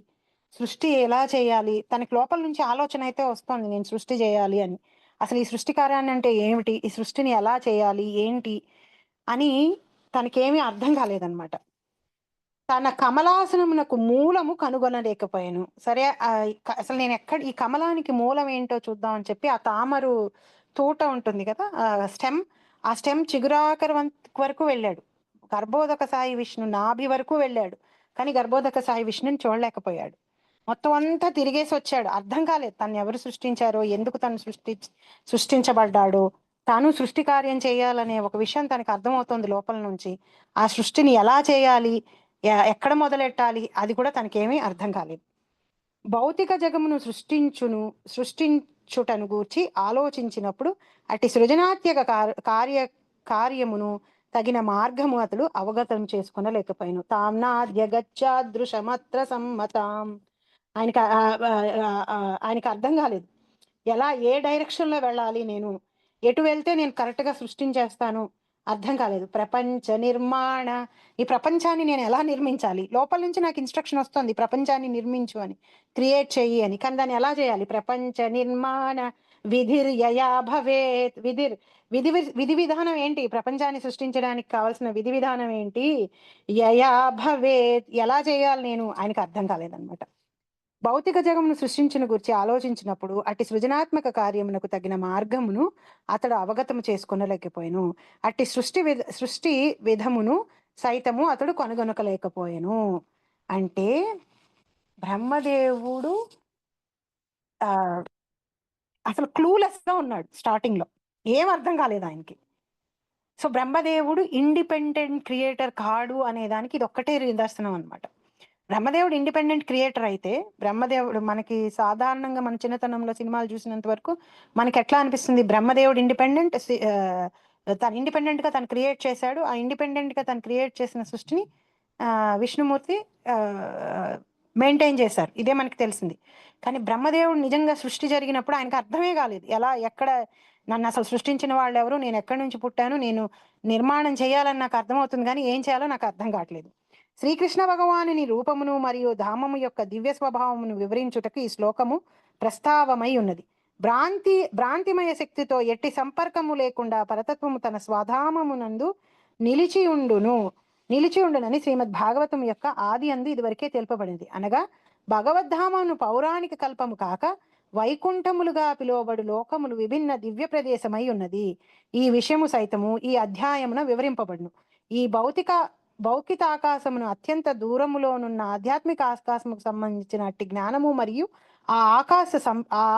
సృష్టి ఎలా చేయాలి, తనకి లోపల నుంచి ఆలోచన అయితే వస్తుంది నేను సృష్టి చేయాలి అని. అసలు ఈ సృష్టి కార్యాన్ని అంటే ఏమిటి, ఈ సృష్టిని ఎలా చేయాలి ఏంటి అని తనకేమీ అర్థం కాలేదన్నమాట. తన కమలాసనమునకు మూలము కనుగొనలేకపోయాను. సరే, అసలు నేను ఈ కమలానికి మూలం ఏంటో చూద్దాం అని చెప్పి ఆ తామరు తోట ఉంటుంది కదా, ఆ స్టెమ్ చిగురాకర వరకు వెళ్ళాడు. గర్భోదక సాయి విష్ణు నాభి వరకు వెళ్ళాడు, కానీ గర్భోదక సాయి విష్ణుని చూడలేకపోయాడు. మొత్తం అంతా తిరిగేసి వచ్చాడు. అర్థం కాలేదు తను ఎవరు సృష్టించారో, ఎందుకు తను సృష్టించబడ్డాడో, తాను సృష్టి కార్యం చేయాలనే ఒక విషయం తనకు అర్థమవుతుంది లోపల నుంచి. ఆ సృష్టిని ఎలా చేయాలి, ఎక్కడ మొదలెట్టాలి, అది కూడా తనకేమీ అర్థం కాలేదు. భౌతిక జగమును సృష్టించుటను గూర్చి ఆలోచించినప్పుడు అట్టి సృజనాత్మక కార్యమును తగిన మార్గము అతడు అవగతం చేసుకునలేకపోయాను. తామ్నాద్యగచ్చాదృశమత్ర సమ్మతాం. ఆయనకి అర్థం కాలేదు ఏ డైరెక్షన్ లో వెళ్ళాలి, నేను ఎటు వెళ్తే నేను కరెక్ట్ గా సృష్టించేస్తాను, అర్థం కాలేదు. ప్రపంచ నిర్మాణ, ఈ ప్రపంచాన్ని నేను ఎలా నిర్మించాలి, లోపల నుంచి నాకు ఇన్స్ట్రక్షన్ వస్తుంది ప్రపంచాన్ని నిర్మించు అని, క్రియేట్ చెయ్యి అని, కానీ దాన్ని ఎలా చేయాలి. ప్రపంచ నిర్మాణ విధిర్యయా భవేత్. విధి విధానం ఏంటి, ప్రపంచాన్ని సృష్టించడానికి కావాల్సిన విధి విధానం ఏంటి, యయా భవేత్, ఎలా చేయాలి నేను, ఆయనకు అర్థం కాలేదన్నమాట. భౌతిక జగమును సృష్టించిన గురించి ఆలోచించినప్పుడు అట్టి సృజనాత్మక కార్యమునకు తగిన మార్గమును అతడు అవగతము చేసుకునలేకపోయాను. అట్టి సృష్టి విధమును సైతము అతడు కనుగొనకలేకపోయాను. అంటే బ్రహ్మదేవుడు అసలు క్లూలెస్ గా ఉన్నాడు స్టార్టింగ్ లో, ఏం అర్థం కాలేదు ఆయనకి. సో బ్రహ్మదేవుడు ఇండిపెండెంట్ క్రియేటర్ కాడు అనే దానికి ఇది ఒక్కటే నిదర్శనం అనమాట. బ్రహ్మదేవుడు ఇండిపెండెంట్ క్రియేటర్ అయితే, బ్రహ్మదేవుడు మనకి సాధారణంగా మన చిన్నతనంలో సినిమాలు చూసినంత వరకు మనకి ఎట్లా అనిపిస్తుంది, బ్రహ్మదేవుడు ఇండిపెండెంట్, తను ఇండిపెండెంట్ గా తను క్రియేట్ చేశాడు. ఆ ఇండిపెండెంట్ గా తను క్రియేట్ చేసిన సృష్టిని విష్ణుమూర్తి మెయింటైన్ చేశారు, ఇదే మనకి తెలిసింది. కానీ బ్రహ్మదేవుడు నిజంగా సృష్టి జరిగినప్పుడు ఆయనకు అర్థమే కాలేదు, ఎక్కడ నన్ను అసలు సృష్టించిన వాళ్ళు ఎవరు, నేను ఎక్కడి నుంచి పుట్టాను, నేను నిర్మాణం చేయాలని నాకు అర్థమవుతుంది కానీ ఏం చేయాలో నాకు అర్థం కావట్లేదు. శ్రీకృష్ణ భగవానుని రూపమును మరియు ధామము యొక్క దివ్య స్వభావమును వివరించుటకు ఈ శ్లోకము ప్రస్తావమై ఉన్నది. భ్రాంతిమయ శక్తితో ఎట్టి సంపర్కము లేకుండా పరతత్వము తన స్వధామమునందు నిలిచియుండునని శ్రీమద్ భాగవతం యొక్క ఆది అందు ఇదివరకే తెలుపబడింది. అనగా భగవద్ధామను పౌరాణిక కల్పము కాక వైకుంఠములుగా పిలువబడు లోకములు విభిన్న దివ్య ప్రదేశమై ఉన్నది. ఈ విషయము సైతము ఈ అధ్యాయమున వివరింపబడును. ఈ భౌతిక ఆకాశమును అత్యంత దూరములోనున్న ఆధ్యాత్మిక ఆకాశముకు సంబంధించిన అట్టి జ్ఞానము మరియు ఆ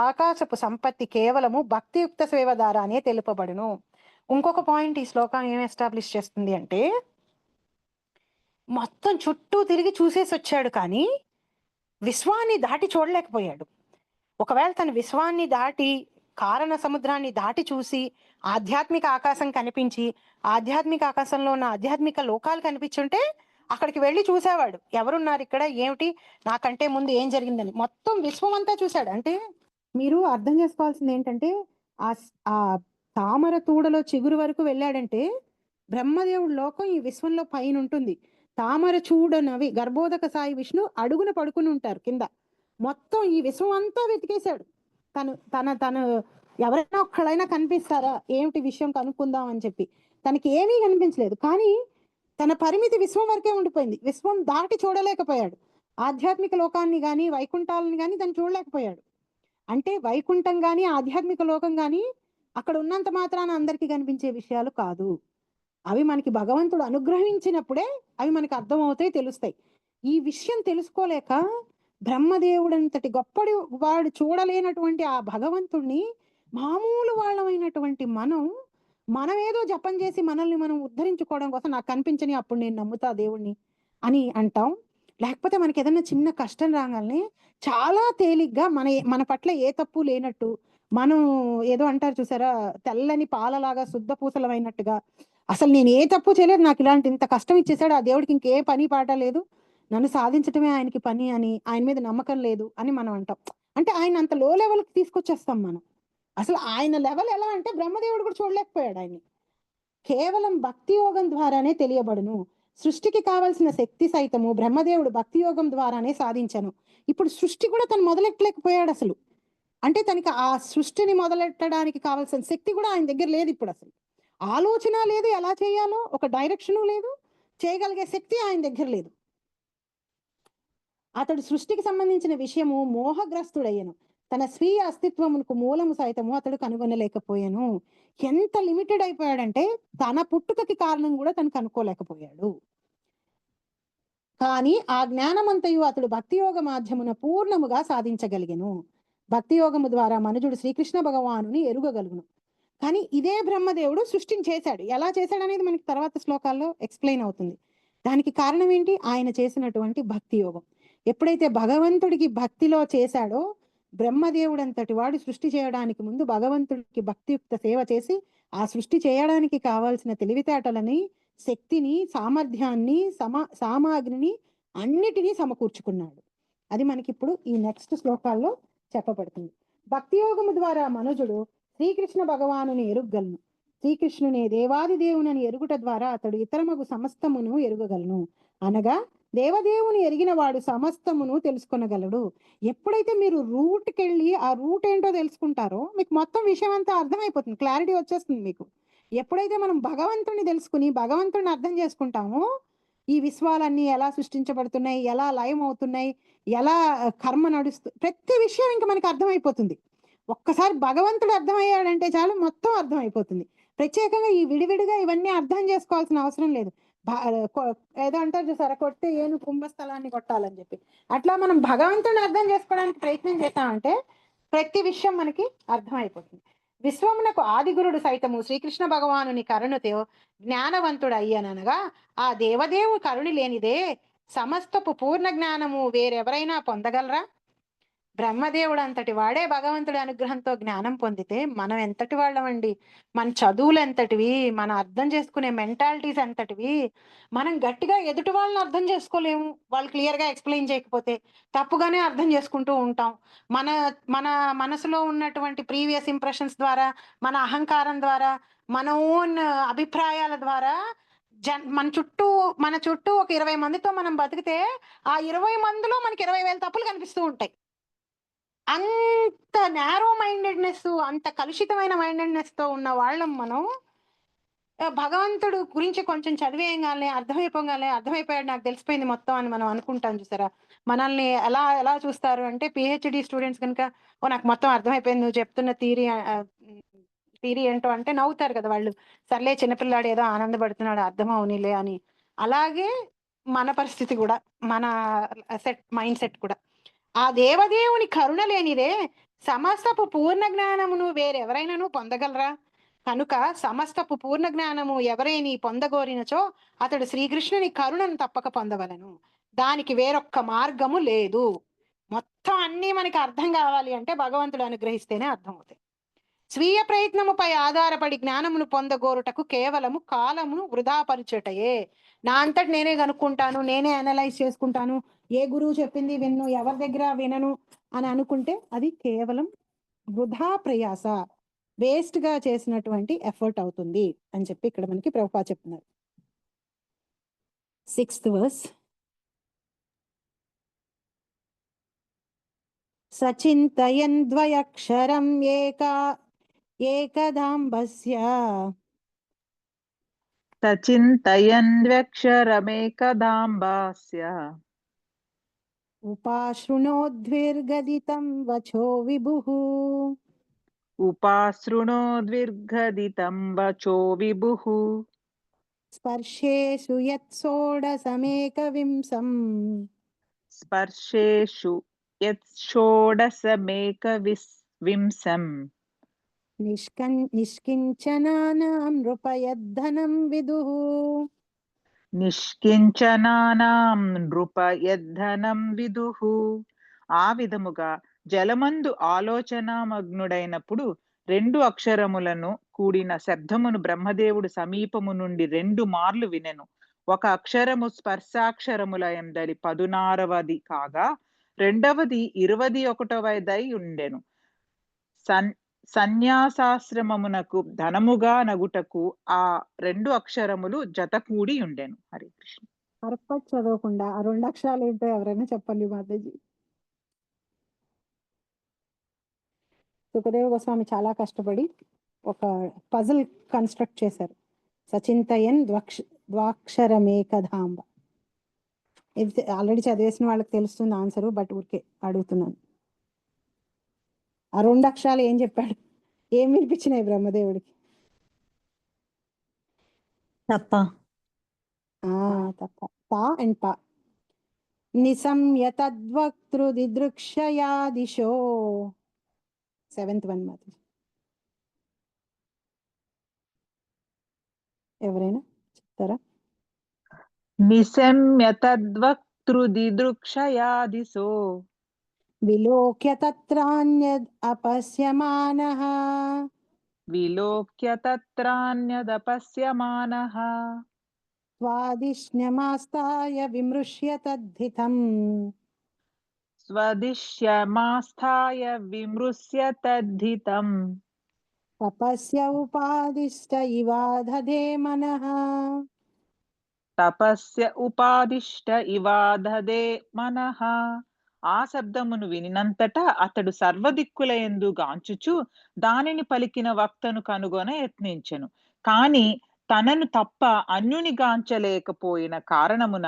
ఆకాశపు సంపత్తి కేవలము భక్తియుక్త సేవ ద్వారానే తెలుపబడును. ఇంకొక పాయింట్ ఈ శ్లోకం ఏం ఎస్టాబ్లిష్ చేస్తుంది అంటే, మొత్తం చుట్టూ తిరిగి చూసేసి వచ్చాడు కానీ విశ్వాన్ని దాటి చూడలేకపోయాడు. ఒకవేళ తన విశ్వాన్ని దాటి కారణ సముద్రాన్ని దాటి చూసి ఆధ్యాత్మిక ఆకాశం కనిపించి ఆధ్యాత్మిక ఆకాశంలో ఉన్న ఆధ్యాత్మిక లోకాలు కనిపించుంటే అక్కడికి వెళ్ళి చూసేవాడు, ఎవరున్నారు ఇక్కడ, ఏమిటి, నాకంటే ముందు ఏం జరిగిందని. మొత్తం విశ్వం అంతా చూశాడు. అంటే మీరు అర్థం చేసుకోవాల్సింది ఏంటంటే, ఆ తామర తూడలో చిగురు వరకు వెళ్ళాడంటే బ్రహ్మదేవుడి లోకం ఈ విశ్వంలో పైన ఉంటుంది. తామర చూడనవి గర్భోదక సాయి విష్ణు అడుగున పడుకుని ఉంటారు కింద. మొత్తం ఈ విశ్వం అంతా వెతికేశాడు. తను ఎవరైనా ఒక్కడైనా కనిపిస్తారా, ఏమిటి విషయం కనుక్కుందాం అని చెప్పి, తనకి ఏమీ కనిపించలేదు. కానీ తన పరిమితి విశ్వం వరకే ఉండిపోయింది. విశ్వం దాటి చూడలేకపోయాడు. ఆధ్యాత్మిక లోకాన్ని గాని వైకుంఠాలని గాని తను చూడలేకపోయాడు. అంటే వైకుంఠం గాని ఆధ్యాత్మిక లోకం గాని అక్కడ ఉన్నంత మాత్రాన అందరికీ కనిపించే విషయాలు కాదు. అవి మనకి భగవంతుడు అనుగ్రహించినప్పుడే అవి మనకి అర్థమవుతాయి, తెలుస్తాయి. ఈ విషయం తెలుసుకోలేక బ్రహ్మదేవుడంతటి గొప్పడి వాడు చూడలేనటువంటి ఆ భగవంతుణ్ణి మామూలు వాళ్ళమైనటువంటి మనం మనం ఏదో జపం చేసి మనల్ని మనం ఉద్ధరించుకోవడం కోసం నాకు కనిపించని అప్పుడు నేను నమ్ముతా దేవుణ్ణి అని అంటాం. లేకపోతే మనకి ఏదైనా చిన్న కష్టం రాగానే చాలా తేలిగ్గా మన పట్ల ఏ తప్పు లేనట్టు, మనం ఏదో అంటారు చూసారా, తెల్లని పాలలాగా శుద్ధ పూసలమైనట్టుగా, అసలు నేను ఏ తప్పు చేయలేదు, నాకు ఇలాంటి ఇంత కష్టం ఇచ్చేసాడు ఆ దేవుడికి, ఇంకే పని పాట లేదు, నన్ను సాధించటమే ఆయనకి పని అని, ఆయన మీద నమ్మకం లేదు అని మనం అంటాం. అంటే ఆయన అంత లో లెవెల్కి తీసుకొచ్చేస్తాం మనం. అసలు ఆయన లెవెల్ ఎలా అంటే బ్రహ్మదేవుడు కూడా చూడలేకపోయాడు ఆయన్ని. కేవలం భక్తి యోగం ద్వారానే తెలియబడును. సృష్టికి కావలసిన శక్తి సైతము బ్రహ్మదేవుడు భక్తి యోగం ద్వారానే సాధించను. ఇప్పుడు సృష్టి కూడా తను మొదలెట్టలేకపోయాడు అసలు. అంటే తనకి ఆ సృష్టిని మొదలెట్టడానికి కావాల్సిన శక్తి కూడా ఆయన దగ్గర లేదు. ఇప్పుడు అసలు ఆలోచన లేదు, ఎలా చేయాలో ఒక డైరెక్షను లేదు, చేయగలిగే శక్తి ఆయన దగ్గర లేదు. అతడు సృష్టికి సంబంధించిన విషయము మోహగ్రస్తుడయ్యను. తన స్వీయ అస్తిత్వమునకు మూలము సైతము అతడు కనుగొనలేకపోయాను. ఎంత లిమిటెడ్ అయిపోయాడంటే తన పుట్టుకకి కారణం కూడా తను కనుక్కోలేకపోయాడు. కానీ ఆ జ్ఞానమంతయు అతడు భక్తి యోగ మాధ్యమున పూర్ణముగా సాధించగలిగెను. భక్తి యోగము ద్వారా మనుజుడు శ్రీకృష్ణ భగవానుని ఎరుగగలుగును. కానీ ఇదే బ్రహ్మదేవుడు సృష్టిని చేశాడు. ఎలా చేశాడు అనేది మనకి తర్వాత శ్లోకాల్లో ఎక్స్ప్లెయిన్ అవుతుంది. దానికి కారణం ఏంటి? ఆయన చేసినటువంటి భక్తి యోగం. ఎప్పుడైతే భగవంతుడికి భక్తిలో చేశాడో, బ్రహ్మదేవుడంతటి వాడు సృష్టి చేయడానికి ముందు భగవంతుడికి భక్తియుక్త సేవ చేసి ఆ సృష్టి చేయడానికి కావాల్సిన తెలివితేటలని, శక్తిని, సామర్థ్యాన్ని, సామాగ్రిని అన్నిటినీ సమకూర్చుకున్నాడు. అది మనకిప్పుడు ఈ నెక్స్ట్ శ్లోకాల్లో చెప్పబడుతుంది. భక్తి యోగము ద్వారా మనుజుడు శ్రీకృష్ణ భగవానుని ఎరుగగలను. శ్రీకృష్ణుని దేవాది దేవునని ఎరుగుట ద్వారా అతడు ఇతరమగు సమస్తమును ఎరుగగలను. అనగా దేవదేవుని ఎరిగిన వాడు సమస్తమును తెలుసుకొనగలడు. ఎప్పుడైతే మీరు రూట్కి వెళ్ళి ఆ రూట్ ఏంటో తెలుసుకుంటారో మీకు మొత్తం విషయం అంతా అర్థమైపోతుంది, క్లారిటీ వచ్చేస్తుంది మీకు. ఎప్పుడైతే మనం భగవంతుని తెలుసుకుని భగవంతుని అర్థం చేసుకుంటామో, ఈ విశ్వాలన్నీ ఎలా సృష్టించబడుతున్నాయి, ఎలా లయం అవుతున్నాయి, ఎలా కర్మ నడుస్తుంది, ప్రతి విషయం ఇంకా మనకి అర్థమైపోతుంది. ఒక్కసారి భగవంతుడు అర్థమయ్యాడంటే చాలు మొత్తం అర్థమైపోతుంది. ప్రత్యేకంగా ఈ విడివిడిగా ఇవన్నీ అర్థం చేసుకోవాల్సిన అవసరం లేదు. ఏదో అంటారు చూసారా, కొడితే ఏను కుంభస్థలాన్ని కొట్టాలని చెప్పి, అట్లా మనం భగవంతుని అర్థం చేసుకోవడానికి ప్రయత్నం చేస్తామంటే ప్రతి విషయం మనకి అర్థమైపోతుంది. విశ్వమునకు ఆదిగురుడు సైతము శ్రీకృష్ణ భగవానుని కరుణతో జ్ఞానవంతుడు అయ్యనగా ఆ దేవదేవు కరుణ లేనిదే సమస్తపు పూర్ణ జ్ఞానము వేరెవరైనా పొందగలరా? బ్రహ్మదేవుడు అంతటి వాడే భగవంతుడి అనుగ్రహంతో జ్ఞానం పొందితే మనం ఎంతటి వాళ్ళమండి? మన చదువులు ఎంతటివి, మన అర్థం చేసుకునే మెంటాలిటీస్ ఎంతటివి. మనం గట్టిగా ఎదుటి వాళ్ళని అర్థం చేసుకోలేము, వాళ్ళు క్లియర్గా ఎక్స్ప్లెయిన్ చేయకపోతే తప్పుగానే అర్థం చేసుకుంటూ ఉంటాం. మన మన మనసులో ఉన్నటువంటి ప్రీవియస్ ఇంప్రెషన్స్ ద్వారా, మన అహంకారం ద్వారా, మన ఓన్ అభిప్రాయాల ద్వారా మన చుట్టూ ఒక 20 మందితో మనం బతికితే ఆ 20 మందిలో మనకి 20,000 తప్పులు కనిపిస్తూ ఉంటాయి. అంత నారో మైండెడ్నెస్, అంత కలుషితమైన మైండెడ్నెస్ తో ఉన్న వాళ్ళం మనం. భగవంతుడు గురించి కొంచెం చదివేయగానే అర్థమైపోయాడు, నాకు తెలిసిపోయింది మొత్తం అని మనం అనుకుంటాం చూసారా. మనల్ని ఎలా ఎలా చూస్తారు అంటే, పిహెచ్డి స్టూడెంట్స్ కనుక ఓ నాకు మొత్తం అర్థమైపోయింది నువ్వు చెప్తున్న థీరీ ఏంటో అంటే నవ్వుతారు కదా వాళ్ళు. సర్లే చిన్నపిల్లాడు ఏదో ఆనందపడుతున్నాడు, అర్థం అవునిలే అని. అలాగే మన పరిస్థితి కూడా, మన మైండ్ సెట్ కూడా. ఆ దేవదేవుని కరుణ లేనిదే సమస్తపు పూర్ణ జ్ఞానమును వేరెవరైనాను పొందగలరా? కనుక సమస్తపు పూర్ణ జ్ఞానము ఎవరైనా పొందగోరినచో అతడు శ్రీకృష్ణుని కరుణను తప్పక పొందవలను. దానికి వేరొక్క మార్గము లేదు. మొత్తం అన్నీ మనకి అర్థం కావాలి అంటే భగవంతుడు అనుగ్రహిస్తేనే అర్థం అవుతాయి. స్వీయ ప్రయత్నముపై ఆధారపడి జ్ఞానమును పొందగోరుటకు కేవలము కాలమును వృధాపరచుటయే. నా అంతటి నేనే కనుక్కుంటాను, నేనే అనలైజ్ చేసుకుంటాను, ఏ గురువు చెప్పింది విన్ను, ఎవరి దగ్గర వినను అని అనుకుంటే అది కేవలం వృధా ప్రయాస, వేస్ట్ గా చేసినటువంటి ఎఫర్ట్ అవుతుంది అని చెప్పి ఇక్కడ మనకి ప్రభుపాద చెప్తున్నారు. 6th verse. సచింతయన్ ద్వయక్షరం ఏకదాంబస్య సచింతయన్వక్షరమేకదాంబాస్య ఉపాశృణోద్విర్గదితం వచో విభుః ఉపాశృణోద్విర్గదితం వచో విభుః స్పర్శేషు యత్సోడసమేకవింశం స్పర్శేషు యత్షోడశమేకవింశం నిష్కించనానాం నృపయద్ధనం విదుః. నిష్కించనానాం నృప యద్ధనం విదుః. ఆ విధముగా జలమందు ఆలోచనామగ్నుడైనప్పుడు 2 అక్షరములను కూడిన శబ్దమును బ్రహ్మదేవుడు సమీపము నుండి 2 మార్లు వినెను. ఒక అక్షరము స్పర్శాక్షరముల ఎందలి 16వది కాగా రెండవది 21వదై ఉండెను. సన్యాసాశ్రమమునకు ధనముగా నగుటకు ఆ 2 అక్షరములు జత కూడి ఉండెను. హరే కృష్ణ. పర్పస్ చదవకుండా ఆ 2 అక్షరాలు ఏంటో ఎవరైనా చెప్పండి మాతాజీ. సుఖదేవ గోస్వామి చాలా కష్టపడి ఒక పజిల్ కన్స్ట్రక్ట్ చేశారు. సచింతయన్ ద్వాక్షరమేకధాంబ. ఇది ఆల్రెడీ చదివేసిన వాళ్ళకి తెలుస్తుంది ఆన్సరు, బట్ ఊరికే అడుగుతున్నాను. ఆ 2 అక్షరాలు ఏం చెప్పాడు? ఏం వినిపించినాయి బ్రహ్మదేవుడికి? తప్ప. తప్ప. పా అండ్ పా. నిసంయతద్వక్తృదిదృక్షయా దిశో. 7th వన్ మాత్రం ఎవరైనా చెప్తారా? నిశమ్యతద్వక్తృదిదృక్షయా దిశో విలోక్య తత్రాన్యద్ అపశ్యమానః. విలోక్య తత్రాన్యదపశ్యమానః. స్వాదిష్ణ్యమాస్తాయ విమృశ్య తద్ధితం. స్వదిశ్యమాస్థాయ విమృశ్య తద్ధితం. తపస్య ఉపాదిష్ట ఇవాధదే మనః. తపస్య ఉపాదిష్ట ఇవాధదే మనః. ఆ శబ్దమును వినినంతటా అతడు సర్వదిక్కులయందు గాంచుచు దానిని పలికిన వక్తను కనుగొన యత్నించెను. కాని తనను తప్ప అన్యుని గాంచలేకపోయిన కారణమున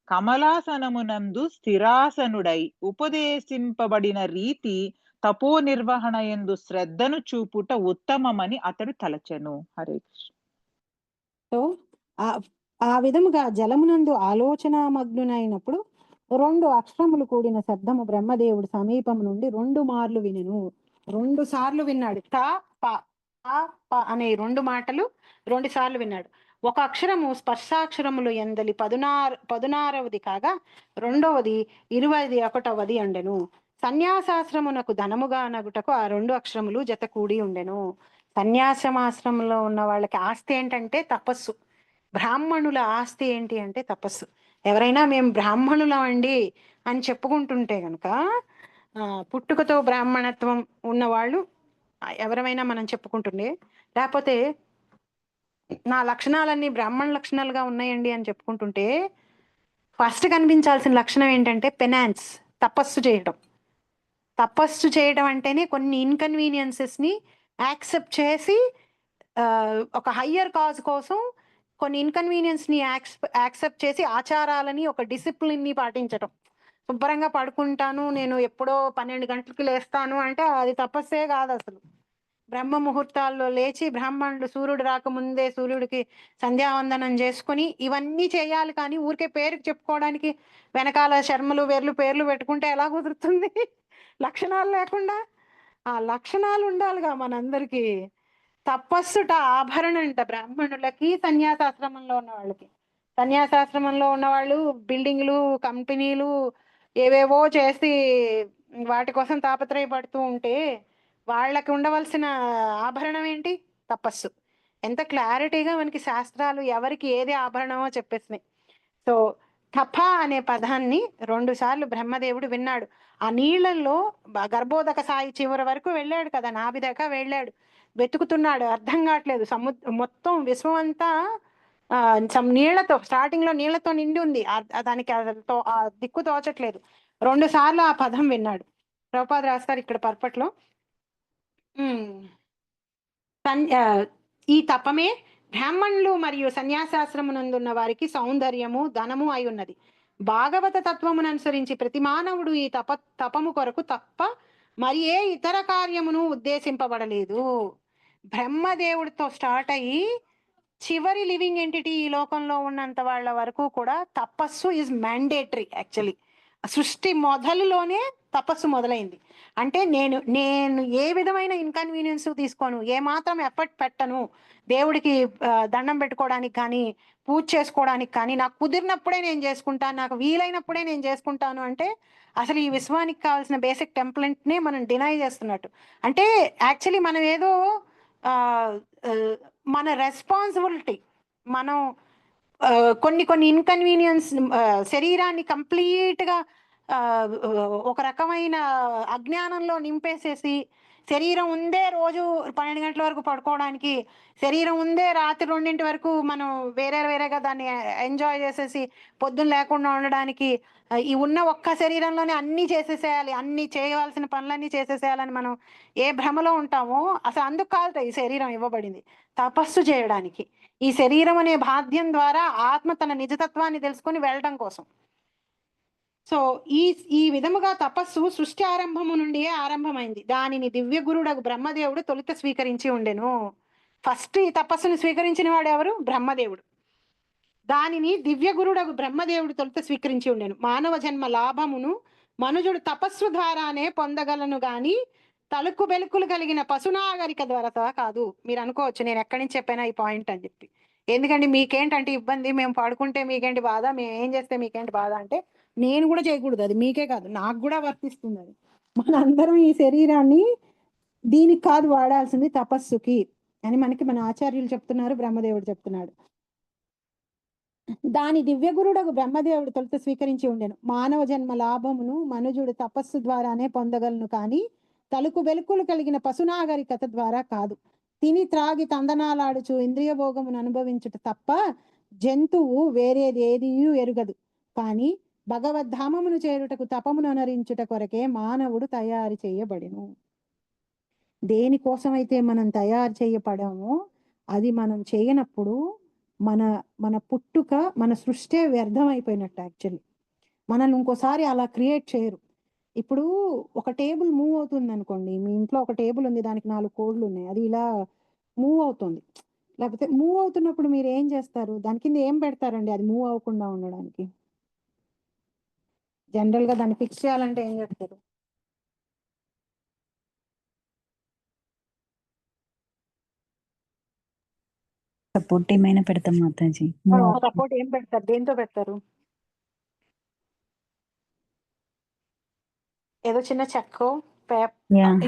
కమలాసనమునందు స్థిరాసనుడై ఉపదేశింపబడిన రీతి తపో నిర్వహణ యందు శ్రద్ధను చూపుట ఉత్తమమని అతడు తలచెను. హరే కృష్ణ. సో ఆ విధముగా జలమునందు ఆలోచనామగ్నునైనప్పుడు 2 అక్షరములు కూడిన శబ్దము బ్రహ్మదేవుడు సమీపం నుండి 2 మార్లు వినెను. 2 సార్లు విన్నాడు. త ప అనే 2 మాటలు 2 సార్లు విన్నాడు. ఒక అక్షరము స్పర్శాక్షరములు ఎందలి 16వది కాగా రెండవది 21వది ఉండెను. సన్యాసాశ్రమునకు ధనముగా నగుటకు ఆ 2 అక్షరములు జత కూడి ఉండెను. సన్యాసమాశ్రమంలో ఉన్న వాళ్ళకి ఆస్తి ఏంటంటే తపస్సు. బ్రాహ్మణుల ఆస్తి ఏంటి అంటే తపస్సు. ఎవరైనా మేము బ్రాహ్మణులం అండి అని చెప్పుకుంటుంటే కనుక పుట్టుకతో బ్రాహ్మణత్వం ఉన్నవాళ్ళు ఎవరైనా మనం చెప్పుకుంటుండే, లేకపోతే నా లక్షణాలన్నీ బ్రాహ్మణ లక్షణాలుగా ఉన్నాయండి అని చెప్పుకుంటుంటే ఫస్ట్ కనిపించాల్సిన లక్షణం ఏంటంటే పెనాన్స్, తపస్సు చేయడం. తపస్సు చేయడం అంటేనే కొన్ని ఇన్కన్వీనియన్సెస్ని యాక్సెప్ట్ చేసి ఒక హయ్యర్ కాజ్ కోసం కొన్ని ఇన్కన్వీనియన్స్ని యాక్సెప్ట్ చేసి ఆచారాలని ఒక డిసిప్లిన్ని పాటించడం. శుభ్రంగా పడుకుంటాను, నేను ఎప్పుడో 12 గంటలకు లేస్తాను అంటే అది తపస్సే కాదు అసలు. బ్రహ్మ ముహూర్తాల్లో లేచి బ్రాహ్మణుడు సూర్యుడు రాకముందే సూర్యుడికి సంధ్యావందనం చేసుకుని ఇవన్నీ చేయాలి. కానీ ఊరికే పేరుకి చెప్పుకోవడానికి వెనకాల శర్మలు వేర్లు పేర్లు పెట్టుకుంటే ఎలా కుదురుతుంది? లక్షణాలు లేకుండా. ఆ లక్షణాలు ఉండాలిగా మనందరికీ. తపస్సుట ఆభరణంట బ్రాహ్మణులకి, సన్యాసాశ్రమంలో ఉన్న వాళ్ళకి. సన్యాసాశ్రమంలో ఉన్నవాళ్ళు బిల్డింగ్లు, కంపెనీలు ఏవేవో చేసి వాటి కోసం తాపత్రయపడుతూ ఉంటే వాళ్ళకి ఉండవలసిన ఆభరణం ఏంటి? తపస్సు. ఎంత క్లారిటీగా మనకి శాస్త్రాలు ఎవరికి ఏది ఆభరణమో చెప్పేసినాయి. సో తప అనే పదాన్ని 2 సార్లు బ్రహ్మదేవుడు విన్నాడు. ఆ నీళ్లలో గర్భోదక సాయి చివరి వరకు వెళ్ళాడు కదా, నాభి దాకా వెళ్ళాడు, వెతుకుతున్నాడు, అర్థం కావట్లేదు. మొత్తం విశ్వం అంతా నీళ్లతో, స్టార్టింగ్ లో నీళ్లతో నిండి ఉంది, దానికి ఆ దిక్కు తోచట్లేదు. 2 సార్లు ఆ పదం విన్నాడు. ప్రభుపాద రాస్తారు ఇక్కడ పర్పట్లో, ఈ తపమే బ్రాహ్మణులు మరియు సన్యాసాశ్రమునందున్న వారికి సౌందర్యము, ధనము అయి ఉన్నది. భాగవత తత్వమును అనుసరించి ప్రతి మానవుడు ఈ తపము కొరకు తప్ప మరి ఏ ఇతర కార్యమును ఉద్దేశింపబడలేదు. బ్రహ్మదేవుడితో స్టార్ట్ అయ్యి చివరి లివింగ్ ఎంటిటీ ఈ లోకంలో ఉన్నంత వాళ్ళ వరకు కూడా తపస్సు ఈజ్ మ్యాండేటరీ. యాక్చువల్లీ సృష్టి మొదలులోనే తపస్సు మొదలైంది. అంటే నేను నేను ఏ విధమైన ఇన్కన్వీనియన్స్ తీసుకోను, ఏమాత్రం ఎఫర్ట్ పెట్టను దేవుడికి దండం పెట్టుకోవడానికి కానీ, పూజ చేసుకోవడానికి కానీ. నాకు కుదిరినప్పుడే నేను చేసుకుంటాను, నాకు వీలైనప్పుడే నేను చేసుకుంటాను అంటే అసలు ఈ విశ్వానికి కావాల్సిన బేసిక్ టెంప్లెట్నే మనం డినై చేస్తున్నట్టు. అంటే యాక్చువల్లీ మనం ఏదో ఆ, ఆ, మన రెస్పాన్సిబిలిటీ, మనం కొన్ని కొన్ని ఇన్కన్వీనియన్స్, శరీరాన్ని కంప్లీట్గా ఒక రకమైన అజ్ఞానంలో నింపేసేసి, శరీరం ఉందే రోజు 12 గంటల వరకు పడుకోవడానికి, శరీరం ఉందే రాత్రి 2 వరకు మనం వేరే వేరేగా దాన్ని ఎంజాయ్ చేసేసి పొద్దున్న లేకుండా ఉండడానికి, ఈ ఉన్న ఒక్క శరీరంలోనే అన్నీ చేసేసేయాలి, అన్ని చేయవలసిన పనులన్నీ చేసేసేయాలని మనం ఏ భ్రమలో ఉంటామో, అసలు అందుకు కాదు ఈ శరీరం ఇవ్వబడింది, తపస్సు చేయడానికి. ఈ శరీరం అనే భాగ్యం ద్వారా ఆత్మ తన నిజతత్వాన్ని తెలుసుకొని వెళ్ళడం కోసం. సో ఈ ఈ విధముగా తపస్సు సృష్టి ఆరంభము నుండియే ఆరంభమైంది. దానిని దివ్య గురుడగు బ్రహ్మదేవుడు తొలుత స్వీకరించి ఉండెను. ఫస్ట్ ఈ తపస్సును స్వీకరించిన వాడు ఎవరు? బ్రహ్మదేవుడు. దానిని దివ్య గురుడగు బ్రహ్మదేవుడు తొలుత స్వీకరించి ఉండెను. మానవ జన్మ లాభమును మనుజుడు తపస్సు ద్వారానే పొందగలను గాని తలుకు బెలుకులు కలిగిన పశునాగరిక ద్వారా కాదు. మీరు అనుకోవచ్చు నేను ఎక్కడి నుంచి చెప్పానా ఈ పాయింట్ అని చెప్పి. ఎందుకంటే మీకేంటంటే ఇబ్బంది, మేము పడుకుంటే మీకేంటి బాధ, మేము ఏం చేస్తే మీకేంటి బాధ అంటే, నేను కూడా చేయకూడదు, అది మీకే కాదు నాకు కూడా వర్తిస్తుంది. అది మనందరం ఈ శరీరాన్ని దీనికి కాదు వాడాల్సింది, తపస్సుకి అని మనకి మన ఆచార్యులు చెప్తున్నారు, బ్రహ్మదేవుడు చెప్తున్నాడు. దాని దివ్యగురుడకు బ్రహ్మదేవుడు తొలుత స్వీకరించి ఉండెను. మానవ జన్మ లాభమును మనుజుడు తపస్సు ద్వారానే పొందగలను కానీ తలుకు వెలుకులు కలిగిన పశునాగరికత ద్వారా కాదు. తిని త్రాగి తందనాలాడుచు ఇంద్రియ భోగమును అనుభవించుట తప్ప జంతువు వేరేది ఏదియూ ఎరుగదు. కానీ భగవద్ధామమును చేరుటకు తపమును అనరించుట కొరకే మానవుడు తయారు చేయబడెను. దేనికోసమైతే మనం తయారు చేయబడామో అది మనం చేయనప్పుడు మన మన పుట్టుక, మన సృష్టి వ్యర్థం అయిపోయినట్టు. యాక్చువల్లీ మనల్ని ఇంకోసారి అలా క్రియేట్ చేయరు. ఇప్పుడు ఒక టేబుల్ మూవ్ అవుతుంది అనుకోండి, మీ ఇంట్లో ఒక టేబుల్ ఉంది, దానికి 4 కోడ్లు ఉన్నాయి, అది ఇలా మూవ్ అవుతుంది. లేకపోతే మూవ్ అవుతున్నప్పుడు మీరు ఏం చేస్తారు? దాని కింద ఏం పెడతారండి అది మూవ్ అవ్వకుండా ఉండడానికి? జనరల్ గా దాన్ని ఫిక్స్ చేయాలంటే ఏం చేస్తారు? సపోర్ట్ ఏమైనా పెడతాం మాతాజీ. సపోర్ట్ ఏం పెడతారు? దేంతో పెడతారు? ఏదో చిన్న చెక్కో,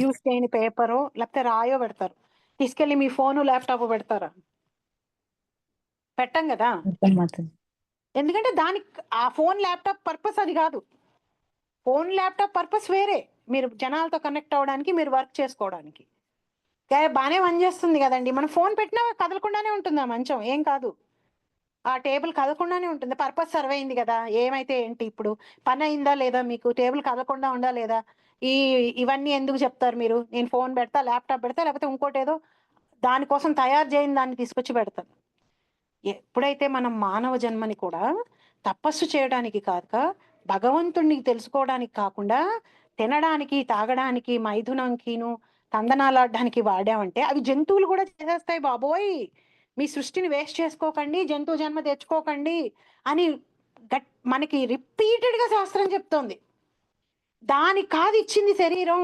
యూస్ చేయని పేపరో, లేకపోతే రాయో పెడతారు. తీసుకెళ్లి మీ ఫోను ల్యాప్టాప్ పెడతారా? పెట్టం కదా. ఎందుకంటే దానికి ఆ ఫోన్ ల్యాప్టాప్ పర్పస్ అది కాదు. ఫోన్ ల్యాప్టాప్ పర్పస్ వేరే, మీరు జనాలతో కనెక్ట్ అవ్వడానికి, మీరు వర్క్ చేసుకోవడానికి. బాగానే పనిచేస్తుంది కదండి. మనం ఫోన్ పెట్టినా కదలకుండానే ఉంటుంది ఆ మంచం, ఏం కాదు. ఆ టేబుల్ కదలకుండానే ఉంటుంది, పర్పస్ సర్వ్ అయింది కదా. ఏమైతే ఏంటి, ఇప్పుడు పని అయిందా లేదా, మీకు టేబుల్ కదలకుండా ఉందా లేదా, ఇవన్నీ ఎందుకు చెప్తారు మీరు? నేను ఫోన్ పెడతా, ల్యాప్టాప్ పెడతా, లేకపోతే ఇంకోటి ఏదో దానికోసం తయారు చేయని దాన్ని తీసుకొచ్చి పెడతాను. ఎప్పుడైతే మనం మానవ జన్మని కూడా తపస్సు చేయడానికి కాక భగవంతుడిని తెలుసుకోవడానికి కాకుండా తినడానికి, తాగడానికి, మైథునంకిను తందనాలాడడానికి వాడామంటే అవి జంతువులు కూడా చేసేస్తాయి. బాబోయ్, మీ సృష్టిని వేస్ట్ చేసుకోకండి, జంతువు జన్మ తెచ్చుకోకండి అని మనకి రిపీటెడ్ గా శాస్త్రం చెప్తోంది. దానికి కాదు ఇచ్చింది శరీరం,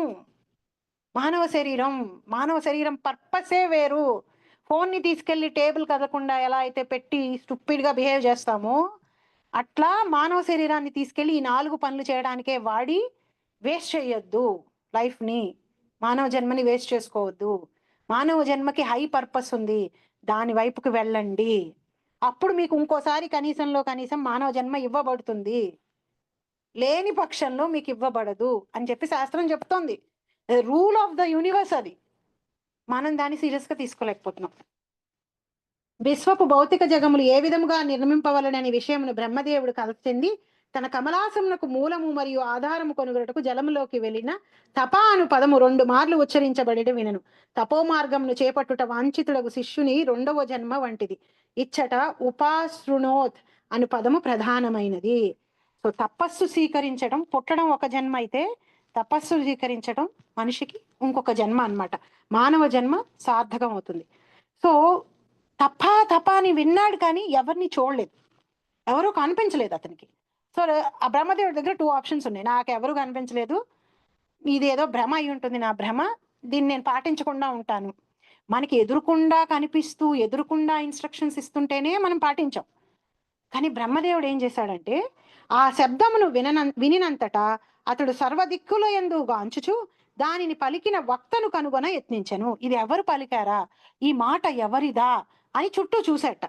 మానవ శరీరం. మానవ శరీరం పర్పసే వేరు. ఫోన్ని తీసుకెళ్లి టేబుల్ కదలకుండా ఎలా అయితే పెట్టి స్టూపిడ్ గా బిహేవ్ చేస్తామో, అట్లా మానవ శరీరాన్ని తీసుకెళ్లి ఈ 4 పనులు చేయడానికే వాడి వేస్ట్ చేయొద్దు లైఫ్ని. మానవ జన్మని వేస్ట్ చేసుకోవద్దు. మానవ జన్మకి హై పర్పస్ ఉంది, దాని వైపుకి వెళ్ళండి. అప్పుడు మీకు ఇంకోసారి కనీసంలో కనీసం మానవ జన్మ ఇవ్వబడుతుంది, లేని పక్షంలో మీకు ఇవ్వబడదు అని చెప్పి శాస్త్రం చెప్తోంది. రూల్ ఆఫ్ ద యూనివర్స్ అది. మనం దాన్ని సీరియస్ గా తీసుకోలేకపోతున్నాం. విశ్వపు భౌతిక జగములు ఏ విధముగా నిర్మింపవలనని విషయమును బ్రహ్మదేవుడు కలచెంది తన కమలాసమునకు మూలము మరియు ఆధారము కొనుగొనుటకు జలములోకి వెళ్ళిన తప అను పదము 2 మార్లు ఉచ్చరించబడి వినను. తపో మార్గమును చేపట్టుట వాంఛితుడకు శిష్యుని 2వ జన్మ వంటిది. ఇచ్చట ఉపాశృణోత్ అను పదము ప్రధానమైనది. సో తపస్సు స్వీకరించడం, పుట్టడం ఒక జన్మ అయితే తపస్సు స్వీకరించడం మనిషికి ఇంకొక జన్మ అన్నమాట. మానవ జన్మ సార్థకం అవుతుంది. సో తప అని విన్నాడు కానీ ఎవరిని చూడలేదు, ఎవరూ కనిపించలేదు అతనికి. సో ఆ బ్రహ్మదేవుడి దగ్గర 2 ఆప్షన్స్ ఉన్నాయి. నాకు ఎవరు కనిపించలేదు, ఇదేదో భ్రమ అయి ఉంటుంది, నా భ్రమ, దీన్ని నేను పాటించకుండా ఉంటాను. మనకి ఎదురుకుండా కనిపిస్తూ ఎదురుకుండా ఇన్స్ట్రక్షన్స్ ఇస్తుంటేనే మనం పాటించాం. కానీ బ్రహ్మదేవుడు ఏం చేశాడంటే ఆ శబ్దమును వినినంతటా అతడు సర్వదిక్కుల యందు గాంచుచు దానిని పలికిన వక్తను కనుగొన యత్నించెను. ఇది ఎవరు పలికారా, ఈ మాట ఎవరిదా అని చుట్టూ చూసేట.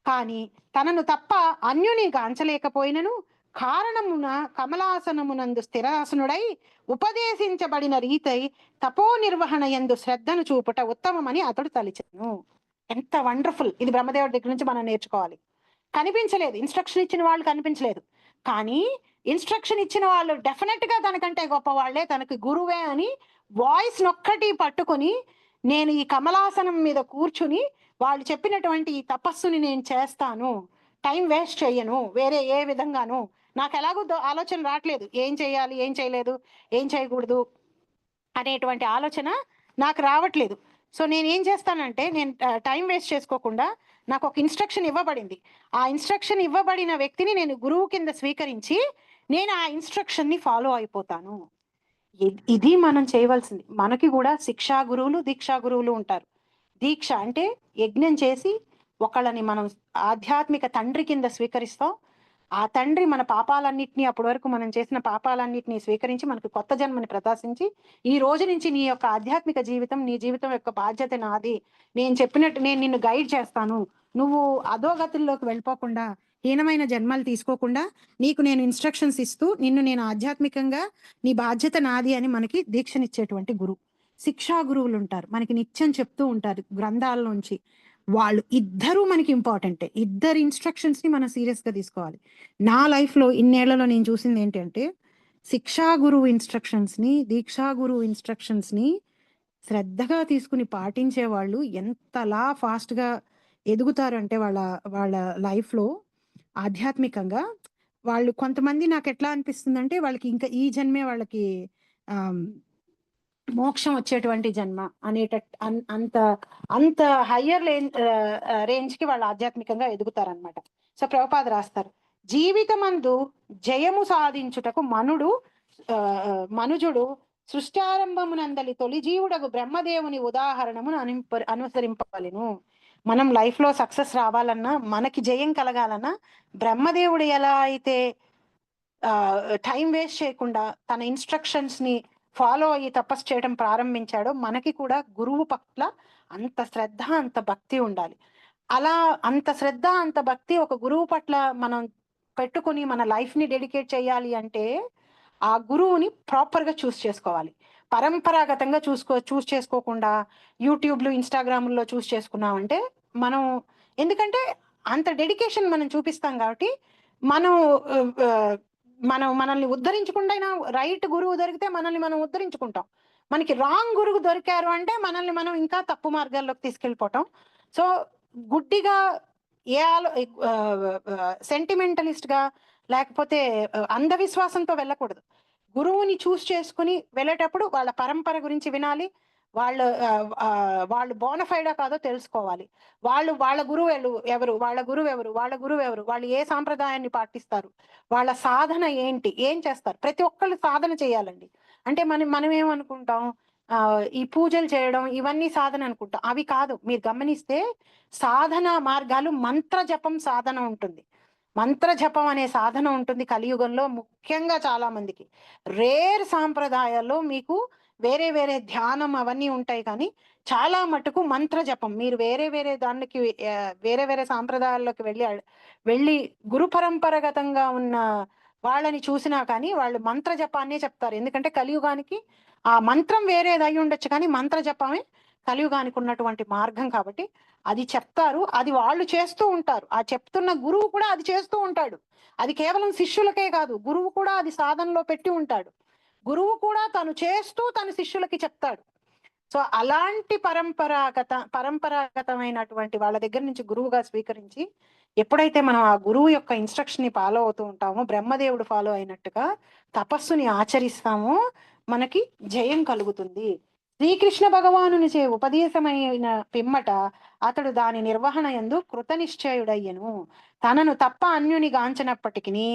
కానీ తనను తప్ప అన్యుని గాంచలేకపోయినను కారణమున కమలాసనమునందు స్థిరాసనుడై ఉపదేశించబడిన రీతై తపో నిర్వహణ యందు శ్రద్ధను చూపుట ఉత్తమమని అతడు తలిచెను. ఎంత వండర్ఫుల్! ఇది బ్రహ్మదేవుడి దగ్గర నుంచి మనం నేర్చుకోవాలి. కనిపించలేదు, ఇన్స్ట్రక్షన్ ఇచ్చిన వాళ్ళు కనిపించలేదు, కానీ ఇన్స్ట్రక్షన్ ఇచ్చిన వాళ్ళు డెఫినెట్ గా తనకంటే గొప్ప వాళ్ళే, తనకి గురువే అని వాయిస్ నొక్కటి పట్టుకొని నేను ఈ కమలాసనం మీద కూర్చుని వాళ్ళు చెప్పినటువంటి ఈ తపస్సుని నేను చేస్తాను, టైం వేస్ట్ చెయ్యను వేరే ఏ విధంగాను, నాకు ఎలాగో ఆలోచన రావట్లేదు, ఏం చేయాలి ఏం చేయలేదు ఏం చేయకూడదు అనేటువంటి ఆలోచన నాకు రావట్లేదు. సో నేనేం చేస్తానంటే నేను టైం వేస్ట్ చేసుకోకుండా నాకు ఒక ఇన్స్ట్రక్షన్ ఇవ్వబడింది, ఆ ఇన్స్ట్రక్షన్ ఇవ్వబడిన వ్యక్తిని నేను గురువు కింద స్వీకరించి నేను ఆ ఇన్స్ట్రక్షన్ ని ఫాలో అయిపోతాను. ఇది మనం చేయవలసింది. మనకి కూడా శిక్షా గురువులు దీక్షా గురువులు ఉంటారు. దీక్ష అంటే యజ్ఞం చేసి ఒకళ్ళని మనం ఆధ్యాత్మిక తండ్రి కింద స్వీకరిస్తాం. ఆ తండ్రి మన పాపాలన్నింటినీ, అప్పటి వరకు మనం చేసిన పాపాలన్నింటినీ స్వీకరించి మనకు కొత్త జన్మని ప్రదర్శించి ఈ రోజు నుంచి నీ యొక్క ఆధ్యాత్మిక జీవితం, నీ జీవితం యొక్క బాధ్యత నాది, నేను చెప్పినట్టు నేను నిన్ను గైడ్ చేస్తాను, నువ్వు అధోగతుల్లోకి వెళ్ళిపోకుండా హీనమైన జన్మలు తీసుకోకుండా నీకు నేను ఇన్స్ట్రక్షన్స్ ఇస్తూ నిన్ను నేను ఆధ్యాత్మికంగా నీ బాధ్యత నాది అని మనకి దీక్షనిచ్చేటువంటి గురువు. శిక్షా గురువులు ఉంటారు, మనకి నిత్యం చెప్తూ ఉంటారు గ్రంథాల నుంచి. వాళ్ళు ఇద్దరూ మనకి ఇంపార్టెంటే. ఇద్దరు ఇన్స్ట్రక్షన్స్ ని మనం సీరియస్ గా తీసుకోవాలి. నా లైఫ్ లో ఇన్నేళ్లలో నేను చూసింది ఏంటంటే శిక్షా గురువు ఇన్స్ట్రక్షన్స్ ని, దీక్షా గురువు ఇన్స్ట్రక్షన్స్ ని శ్రద్ధగా తీసుకుని పాటించే వాళ్ళు ఎంతలా ఫాస్ట్ గా ఎదుగుతారు అంటే వాళ్ళ వాళ్ళ లైఫ్ లో ఆధ్యాత్మికంగా. వాళ్ళు కొంతమంది నాకు ఎట్లా అనిపిస్తుందంటే వాళ్ళకి ఇంకా ఈ జన్మే వాళ్ళకి మోక్షం వచ్చేటువంటి జన్మ అంత అంత హయ్యర్ రేంజ్ కి వాళ్ళు ఆధ్యాత్మికంగా ఎదుగుతారనమాట. సో ప్రభుపాద రాస్తారు, జీవితమందు జయము సాధించుటకు మనుజుడు సృష్టారంభమునందలి తొలి జీవుడకు బ్రహ్మదేవుని ఉదాహరణమును అనుసరింపవలెను. మనం లైఫ్ లో సక్సెస్ రావాలన్నా, మనకి జయం కలగాలన్నా బ్రహ్మదేవుడు ఎలా అయితే టైం వేస్ట్ చేయకుండా తన ఇన్స్ట్రక్షన్స్ ని ఫాలో అయ్యి తపస్సు చేయడం ప్రారంభించాడో మనకి కూడా గురువు పట్ల అంత శ్రద్ధ అంత భక్తి ఉండాలి. అలా అంత శ్రద్ధ అంత భక్తి ఒక గురువు పట్ల మనం పెట్టుకుని మన లైఫ్ ని డెడికేట్ చేయాలి అంటే ఆ గురువుని ప్రాపర్ గా చూస్ చేసుకోవాలి. పరంపరాగతంగా చూస్ చేసుకోకుండా యూట్యూబ్లు ఇన్స్టాగ్రామ్లో చూస్ చేసుకున్నామంటే మనం, ఎందుకంటే అంత డెడికేషన్ మనం చూపిస్తాం కాబట్టి మనల్ని ఉద్ధరించకుండా రైట్ గురువు దొరికితే మనల్ని మనం ఉద్ధరించుకుంటాం. మనకి రాంగ్ గురువు దొరికారు అంటే మనల్ని మనం ఇంకా తప్పు మార్గాల్లోకి తీసుకెళ్ళిపోవటం. సో గుడ్డిగా సెంటిమెంటలిస్ట్ గా లేకపోతే అంధవిశ్వాసంతో వెళ్ళకూడదు. గురువుని చూస్ చేసుకుని వెళ్ళేటప్పుడు వాళ్ళ పరంపర గురించి వినాలి, వాళ్ళు బోనఫైడా కాదో తెలుసుకోవాలి, వాళ్ళ గురువు ఎవరు, వాళ్ళు ఏ సాంప్రదాయాన్ని పాటిస్తారు, వాళ్ళ సాధన ఏంటి, ఏం చేస్తారు. ప్రతి ఒక్కళ్ళు సాధన చేయాలండి. అంటే మనం ఏమనుకుంటాం, ఈ పూజలు చేయడం ఇవన్నీ సాధన అనుకుంటాం. అవి కాదు. మీరు గమనిస్తే సాధన మార్గాలు మంత్ర జపం సాధన ఉంటుంది. మంత్ర జపం అనే సాధన ఉంటుంది కలియుగంలో ముఖ్యంగా చాలా మందికి. రేర్ సాంప్రదాయాల్లో మీకు వేరే వేరే ధ్యానం అవన్నీ ఉంటాయి, కానీ చాలా మటుకు మంత్ర జపం. మీరు వేరే వేరే సాంప్రదాయాల్లోకి వెళ్ళి గురు పరంపరగతంగా ఉన్న వాళ్ళని చూసినా కానీ వాళ్ళు మంత్ర జపాన్నే చెప్తారు. ఎందుకంటే కలియుగానికి ఆ మంత్రం వేరేది అయి ఉండొచ్చు, కానీ మంత్ర జపమే కలియుగానికి ఉన్నటువంటి మార్గం కాబట్టి అది చెప్తారు, అది వాళ్ళు చేస్తూ ఉంటారు. ఆ చెప్తున్న గురువు కూడా అది చేస్తూ ఉంటాడు. అది కేవలం శిష్యులకే కాదు, గురువు కూడా అది సాధనలో పెట్టి ఉంటాడు. గురువు కూడా తను చేస్తూ తన శిష్యులకి చెప్తాడు. సో అలాంటి పరంపరాగతమైనటువంటి వాళ్ళ దగ్గర నుంచి గురువుగా స్వీకరించి ఎప్పుడైతే మనం ఆ గురువు యొక్క ఇన్స్ట్రక్షన్ ని ఫాలో అవుతూ ఉంటామో, బ్రహ్మదేవుడు ఫాలో అయినట్టుగా తపస్సుని ఆచరిస్తామో మనకి జయం కలుగుతుంది. శ్రీకృష్ణ భగవానునిచే ఉపదేశమైన పిమ్మట అతడు దాని నిర్వహణ యందు కృతనిశ్చయుడయ్యను. తనను తప్ప అన్యుని గాంచినప్పటికీ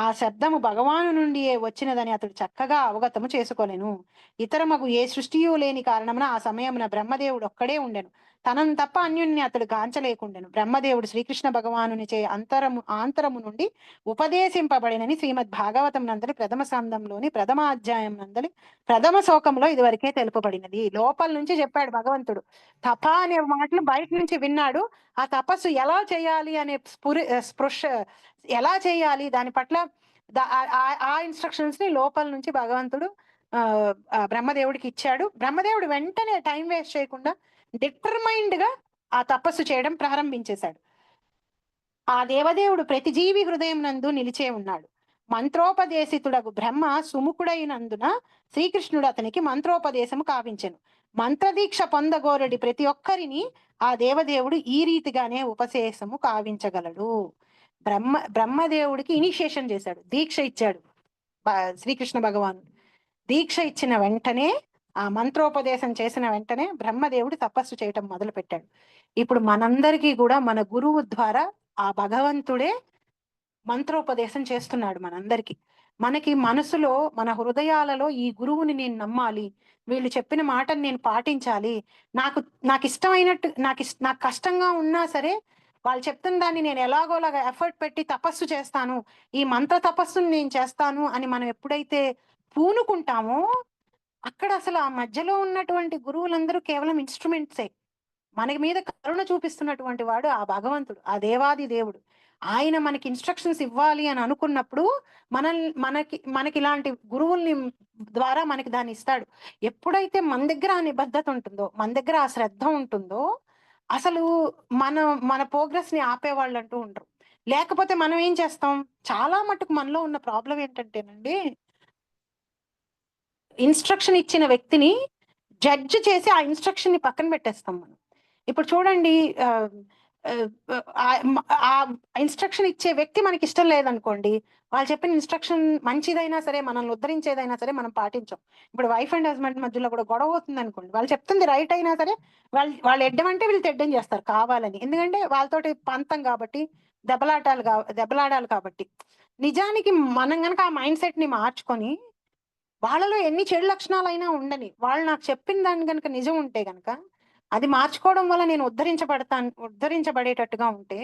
ఆ శబ్దము భగవాను నుండియే వచ్చినదని అతడు చక్కగా అవగతము చేసుకోలేను. ఇతరమగు ఏ సృష్టియు లేని కారణమున ఆ సమయమున బ్రహ్మదేవుడు ఒక్కడే ఉండెను. తనను తప్ప అన్యుని అతడు గాంచలేకుండెను. బ్రహ్మదేవుడు శ్రీకృష్ణ భగవానునిచే ఆంతరము నుండి ఉపదేశింపబడినని శ్రీమద్ భాగవతం నందలి ప్రథమ స్కందంలోని ప్రథమ అధ్యాయం నందలి ప్రథమ శ్లోకంలో ఇది వరకే తెలుపబడినది. లోపల నుంచి చెప్పాడు భగవంతుడు. తప అనే మాటలు బయట నుంచి విన్నాడు. ఆ తపస్సు ఎలా చేయాలి అనే స్పృశ ఎలా చేయాలి దాని పట్ల ఆ ఇన్స్ట్రక్షన్స్ ని లోపల నుంచి భగవంతుడు బ్రహ్మదేవుడికి ఇచ్చాడు. బ్రహ్మదేవుడు వెంటనే టైం వేస్ట్ చేయకుండా డిటర్మైండ్ గా ఆ తపస్సు చేయడం ప్రారంభించేశాడు. ఆ దేవదేవుడు ప్రతి జీవి హృదయం నందు నిలిచే ఉన్నాడు. మంత్రోపదేశితుడగు బ్రహ్మ సుముఖుడైనందున శ్రీకృష్ణుడు అతనికి మంత్రోపదేశము కావించెను. మంత్రదీక్ష పొందగోరడి ప్రతి ఒక్కరిని ఆ దేవదేవుడు ఈ రీతిగానే ఉపదేశము కావించగలడు. బ్రహ్మదేవుడికి ఇనిషియేషన్ చేశాడు, దీక్ష ఇచ్చాడు శ్రీకృష్ణ భగవాను. దీక్ష ఇచ్చిన వెంటనే, ఆ మంత్రోపదేశం చేసిన వెంటనే బ్రహ్మదేవుడు తపస్సు చేయటం మొదలు పెట్టాడు. ఇప్పుడు మనందరికీ కూడా మన గురువు ద్వారా ఆ భగవంతుడే మంత్రోపదేశం చేస్తున్నాడు మనందరికి. మనకి మనసులో, మన హృదయాలలో ఈ గురువుని నేను నమ్మాలి, వీళ్ళు చెప్పిన మాటను నేను పాటించాలి, నాకు ఇష్టమైనట్టు, నాకు కష్టంగా ఉన్నా సరే వాళ్ళు చెప్తున్న దాన్ని నేను ఎలాగోలాగా ఎఫర్ట్ పెట్టి తపస్సు చేస్తాను, ఈ మంత్ర తపస్సును నేను చేస్తాను అని మనం ఎప్పుడైతే పూనుకుంటామో అక్కడ అసలు ఆ మధ్యలో ఉన్నటువంటి గురువులందరూ కేవలం ఇన్స్ట్రుమెంట్సే. మనకి మీద కరుణ చూపిస్తున్నటువంటి వాడు ఆ భగవంతుడు, ఆ దేవాది దేవుడు. ఆయన మనకి ఇన్స్ట్రక్షన్స్ ఇవ్వాలి అని అనుకున్నప్పుడు మనకి ఇలాంటి గురువుల్ని ద్వారా మనకి దాన్ని ఇస్తాడు. ఎప్పుడైతే మన దగ్గర ఆ నిబద్ధత ఉంటుందో, మన దగ్గర ఆ శ్రద్ధ ఉంటుందో, అసలు మన ప్రోగ్రెస్ ని ఆపేవాళ్ళు అంటూ ఉండరు. లేకపోతే మనం ఏం చేస్తాం, చాలా మటుకు మనలో ఉన్న ప్రాబ్లం ఏంటంటేనండి, ఇన్స్ట్రక్షన్ ఇచ్చిన వ్యక్తిని జడ్జ్ చేసి ఆ ఇన్స్ట్రక్షన్ ని పక్కన పెట్టేస్తాం మనం. ఇప్పుడు చూడండి, ఆ ఇన్స్ట్రక్షన్ ఇచ్చే వ్యక్తి మనకి ఇష్టం లేదనుకోండి, వాళ్ళు చెప్పిన ఇన్స్ట్రక్షన్ మంచిదైనా సరే, మనల్ని ఉద్ధరించేదైనా సరే మనం పాటించాం. ఇప్పుడు వైఫ్ అండ్ హస్బెండ్ మధ్యలో కూడా గొడవ అవుతుంది అనుకోండి, వాళ్ళు చెప్తుంది రైట్ అయినా సరే వాళ్ళు ఎడ్డమంటే వీళ్ళు తెడ్డం చేస్తారు కావాలని. ఎందుకంటే వాళ్ళతోటి పంతం కాబట్టి, దెబ్బలాడాలి కాబట్టి. నిజానికి మనం గనక ఆ మైండ్ సెట్ ని మార్చుకొని, వాళ్ళలో ఎన్ని చెడు లక్షణాలైనా ఉండని, వాళ్ళు నాకు చెప్పిన దాన్ని కనుక నిజం ఉంటే గనక అది మార్చుకోవడం వల్ల నేను ఉద్ధరించబడేటట్టుగా ఉంటే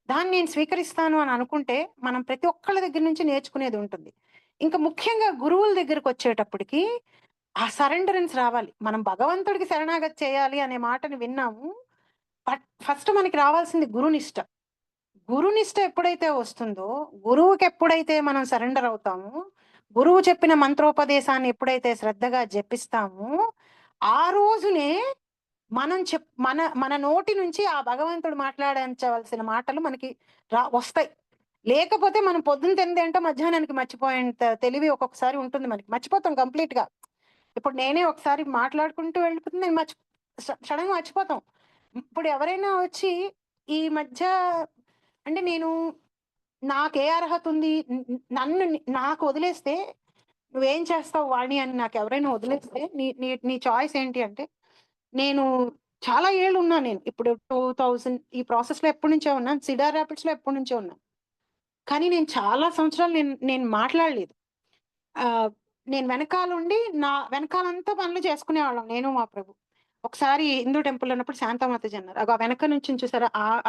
దాన్ని నేను స్వీకరిస్తాను అని అనుకుంటే మనం ప్రతి ఒక్కళ్ళ దగ్గర నుంచి నేర్చుకునేది ఉంటుంది. ఇంకా ముఖ్యంగా గురువుల దగ్గరకు వచ్చేటప్పటికి ఆ సరెండరెన్స్ రావాలి. మనం భగవంతుడికి శరణాగతి చేయాలి అనే మాటని విన్నాము, బట్ ఫస్ట్ మనకి రావాల్సింది గురునిష్ట. గురునిష్ట ఎప్పుడైతే వస్తుందో, గురువుకి ఎప్పుడైతే మనం సరెండర్ అవుతామో, గురువు చెప్పిన మంత్రోపదేశాన్ని ఎప్పుడైతే శ్రద్ధగా జపిస్తామో, ఆ రోజునే మన నోటి నుంచి ఆ భగవంతుడు మాట్లాడించవలసిన మాటలు మనకి వస్తాయి. లేకపోతే మనం పొద్దున్న తిన్నది ఏంటో మధ్యాహ్నానికి మర్చిపోయేంత తెలివి ఒక్కొక్కసారి ఉంటుంది మనకి, మర్చిపోతాం కంప్లీట్ గా. ఇప్పుడు నేనే ఒకసారి మాట్లాడుకుంటూ వెళ్ళిపోతుంది, నేను సడన్ గా మర్చిపోతాం. ఇప్పుడు ఎవరైనా వచ్చి ఈ మధ్య అంటే నాకే అర్హత ఉంది, నాకు వదిలేస్తే నువ్వేం చేస్తావు వాణి అని నాకు ఎవరైనా వదిలేస్తే నీ చాయిస్ ఏంటి అంటే, నేను చాలా ఏళ్ళు ఉన్నా, నేను ఇప్పుడు 2000 ఈ ప్రాసెస్ లో ఎప్పటి నుంచో ఉన్నాను, సిడార్ ర్యాపిడ్స్ లో ఎప్పటి నుంచో ఉన్నాను. కానీ నేను చాలా సంవత్సరాలు నేను మాట్లాడలేదు. నేను వెనకాలండి, నా వెనకాలంతా పనులు చేసుకునేవాళ్ళం నేను మా ప్రభు. ఒకసారి హిందూ టెంపుల్ ఉన్నప్పుడు శాంతామాతజీ అన్నారు, ఆ వెనక నుంచి చూసారా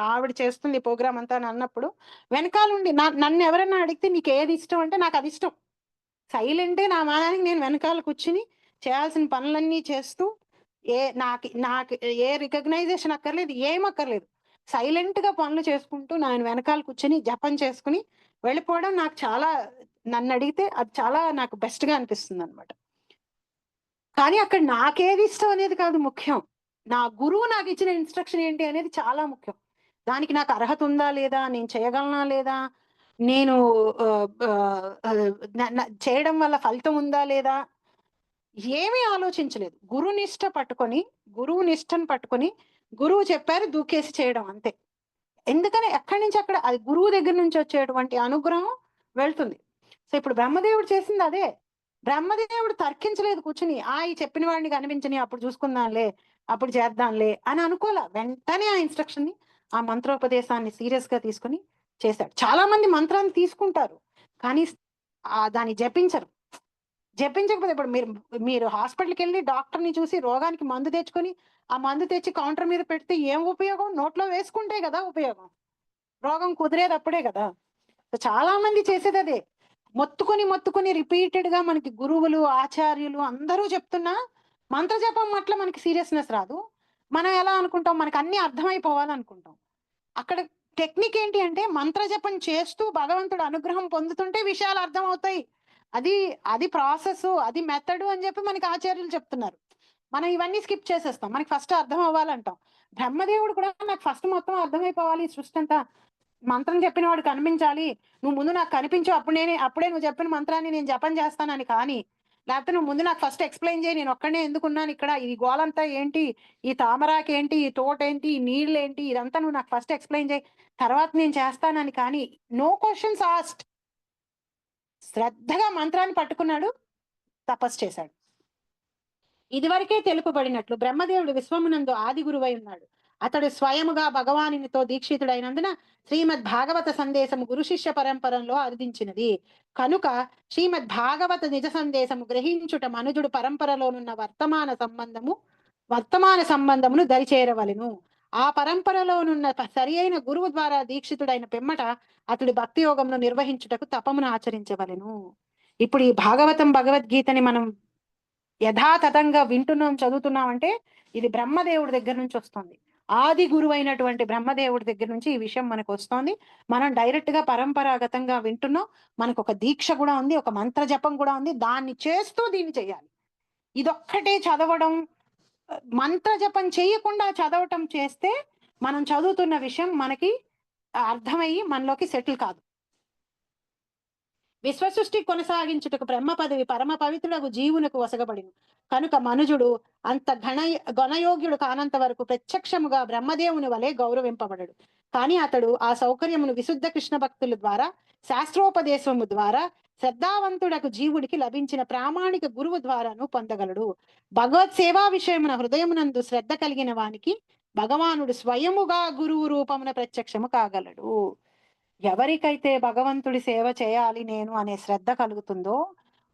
ఆవిడ చేస్తుంది ప్రోగ్రామ్ అంతా అని అన్నప్పుడు వెనకాలండి నన్ను ఎవరైనా అడిగితే నీకు ఏది ఇష్టం అంటే నాకు అది ఇష్టం. సైలెంటే నా మానానికి నేను వెనకాల కూర్చుని చేయాల్సిన పనులన్నీ చేస్తూ, నాకు ఏ రికగ్నైజేషన్ అక్కర్లేదు, ఏం అక్కర్లేదు, సైలెంట్ గా పనులు చేసుకుంటూ నేను వెనకాల కూర్చొని జపం చేసుకుని వెళ్ళిపోవడం నాకు చాలా, నన్ను అడిగితే అది చాలా నాకు బెస్ట్ గా అనిపిస్తుంది అనమాట. కానీ అక్కడ నాకేది ఇష్టం అనేది కాదు ముఖ్యం, నా గురువు నాకు ఇచ్చిన ఇన్స్ట్రక్షన్ ఏంటి అనేది చాలా ముఖ్యం. దానికి నాకు అర్హత ఉందా లేదా, నేను చేయగలనా లేదా, నేను చేయడం వల్ల ఫలితం ఉందా లేదా, ఏమీ ఆలోచించలేదు. గురువు నిష్టను పట్టుకొని గురువు చెప్పారు దూకేసి చేయడం అంతే. ఎందుకని ఎక్కడి నుంచి అక్కడ అది గురువు దగ్గర నుంచి వచ్చేటువంటి అనుగ్రహం వెళ్తుంది. సో ఇప్పుడు బ్రహ్మదేవుడు చేసింది అదే. బ్రహ్మదేవుడు తర్కించలేదు కూర్చుని, ఈ చెప్పిన వాడిని కనిపించని, అప్పుడు చూసుకుందాంలే, అప్పుడు చేద్దాంలే అని అనుకోలే. వెంటనే ఆ ఇన్స్ట్రక్షన్ ని, ఆ మంత్రోపదేశాన్ని సీరియస్ గా తీసుకుని చేశాడు. చాలా మంది మంత్రాన్ని తీసుకుంటారు కానీ దాన్ని జపించకపోతే, ఇప్పుడు మీరు హాస్పిటల్కి వెళ్ళి డాక్టర్ని చూసి రోగానికి మందు తెచ్చుకొని ఆ మందు తెచ్చి కౌంటర్ మీద పెడితే ఏం ఉపయోగం? నోట్లో వేసుకుంటే కదా ఉపయోగం. రోగం కుదిరేది అప్పుడే కదా. చాలా మంది చేసేది అదే. మొత్తుకొని రిపీటెడ్ గా మనకి గురువులు, ఆచార్యులు అందరూ చెప్తున్నా మంత్ర జపం అట్లా మనకి సీరియస్నెస్ రాదు. మనం ఎలా అనుకుంటాం, మనకి అన్ని అర్థమైపోవాలనుకుంటాం. అక్కడ టెక్నిక్ ఏంటి అంటే, మంత్ర జపం చేస్తూ భగవంతుడు అనుగ్రహం పొందుతుంటే విషయాలు అర్థం అవుతాయి. అది అది ప్రాసెస్, అది మెథడ్ అని చెప్పి మనకి ఆచార్యులు చెప్తున్నారు. మనం ఇవన్నీ స్కిప్ చేసేస్తాం. మనకి ఫస్ట్ అర్థం అవ్వాలంటాం. బ్రహ్మదేవుడు కూడా నాకు ఫస్ట్ మొత్తం అర్థమైపోవాలి, సృష్టి అంతా మంత్రం చెప్పిన వాడు కనిపించాలి, నువ్వు ముందు నాకు కనిపించు, అప్పుడే నువ్వు చెప్పిన మంత్రాన్ని నేను జపం చేస్తానని. కానీ లేకపోతే నువ్వు ముందు నాకు ఫస్ట్ ఎక్స్ప్లెయిన్ చేయి, నేను ఒక్కడే ఎందుకున్నాను ఇక్కడ, ఈ గోలంతా ఏంటి, ఈ తామరాకి ఏంటి, ఈ తోట ఏంటి, ఈ నీళ్ళు ఏంటి, ఇదంతా నువ్వు నాకు ఫస్ట్ ఎక్స్ప్లెయిన్ చేయి, తర్వాత నేను చేస్తానని. కానీ నో క్వశ్చన్స్ ఆస్క్డ్, శ్రద్ధగా మంత్రాన్ని పట్టుకున్నాడు, తపస్సు చేశాడు. ఇదివరకే తెలుపబడినట్లు బ్రహ్మదేవుడు విశ్వమునందు ఆది గురువై ఉన్నాడు. అతడు స్వయముగా భగవానునితో దీక్షితుడైనందున శ్రీమద్ భాగవత సందేశము గురు శిష్య పరంపరలో అర్థించినది. కనుక శ్రీమద్ భాగవత నిజ సందేశము గ్రహించుట మనుజుడు పరంపరలోనున్న వర్తమాన సంబంధమును దరిచేరవలెను. ఆ పరంపరలోనున్న సరి అయిన గురువు ద్వారా దీక్షితుడైన పిమ్మట అతడు భక్తి యోగమును నిర్వహించుటకు తపమును ఆచరించవలెను. ఇప్పుడు ఈ భగవద్గీతని మనం యథాతథంగా వింటున్నాం, చదువుతున్నాం అంటే ఇది బ్రహ్మదేవుడి దగ్గర నుంచి వస్తుంది. ఆది గురువు అయినటువంటి బ్రహ్మదేవుడి దగ్గర నుంచి ఈ విషయం మనకు వస్తుంది. మనం డైరెక్ట్ గా పరంపరాగతంగా వింటున్నాం. మనకు ఒక దీక్ష కూడా ఉంది, ఒక మంత్ర జపం కూడా ఉంది. దాన్ని చేస్తూ దీన్ని చేయాలి. ఇదొక్కటే చదవడం, మంత్ర జపం చేయకుండా చదవటం చేస్తే మనం చదువుతున్న విషయం మనకి అర్థమయ్యి మనలోకి సెటిల్ కాదు. విశ్వసృష్టి కొనసాగించుటకు బ్రహ్మ పదవి పరమ పవిత్రులకు జీవునకు వసగబడిను. కనుక మనుజుడు అంత గణయోగ్యుడు కానంత వరకు ప్రత్యక్షముగా బ్రహ్మదేవుని వలె గౌరవింపబడడు. కానీ అతడు ఆ సౌకర్యమును విశుద్ధ కృష్ణ భక్తుల ద్వారా, శాస్త్రోపదేశము ద్వారా, శ్రద్ధావంతుడకు జీవుడికి లభించిన ప్రామాణిక గురువు ద్వారాను పొందగలడు. భగవత్ సేవా విషయమున హృదయమునందు శ్రద్ధ కలిగిన వానికి భగవానుడు స్వయముగా గురువు రూపమున ప్రత్యక్షము కాగలడు. ఎవరికైతే భగవంతుడి సేవ చేయాలి నేను అనే శ్రద్ధ కలుగుతుందో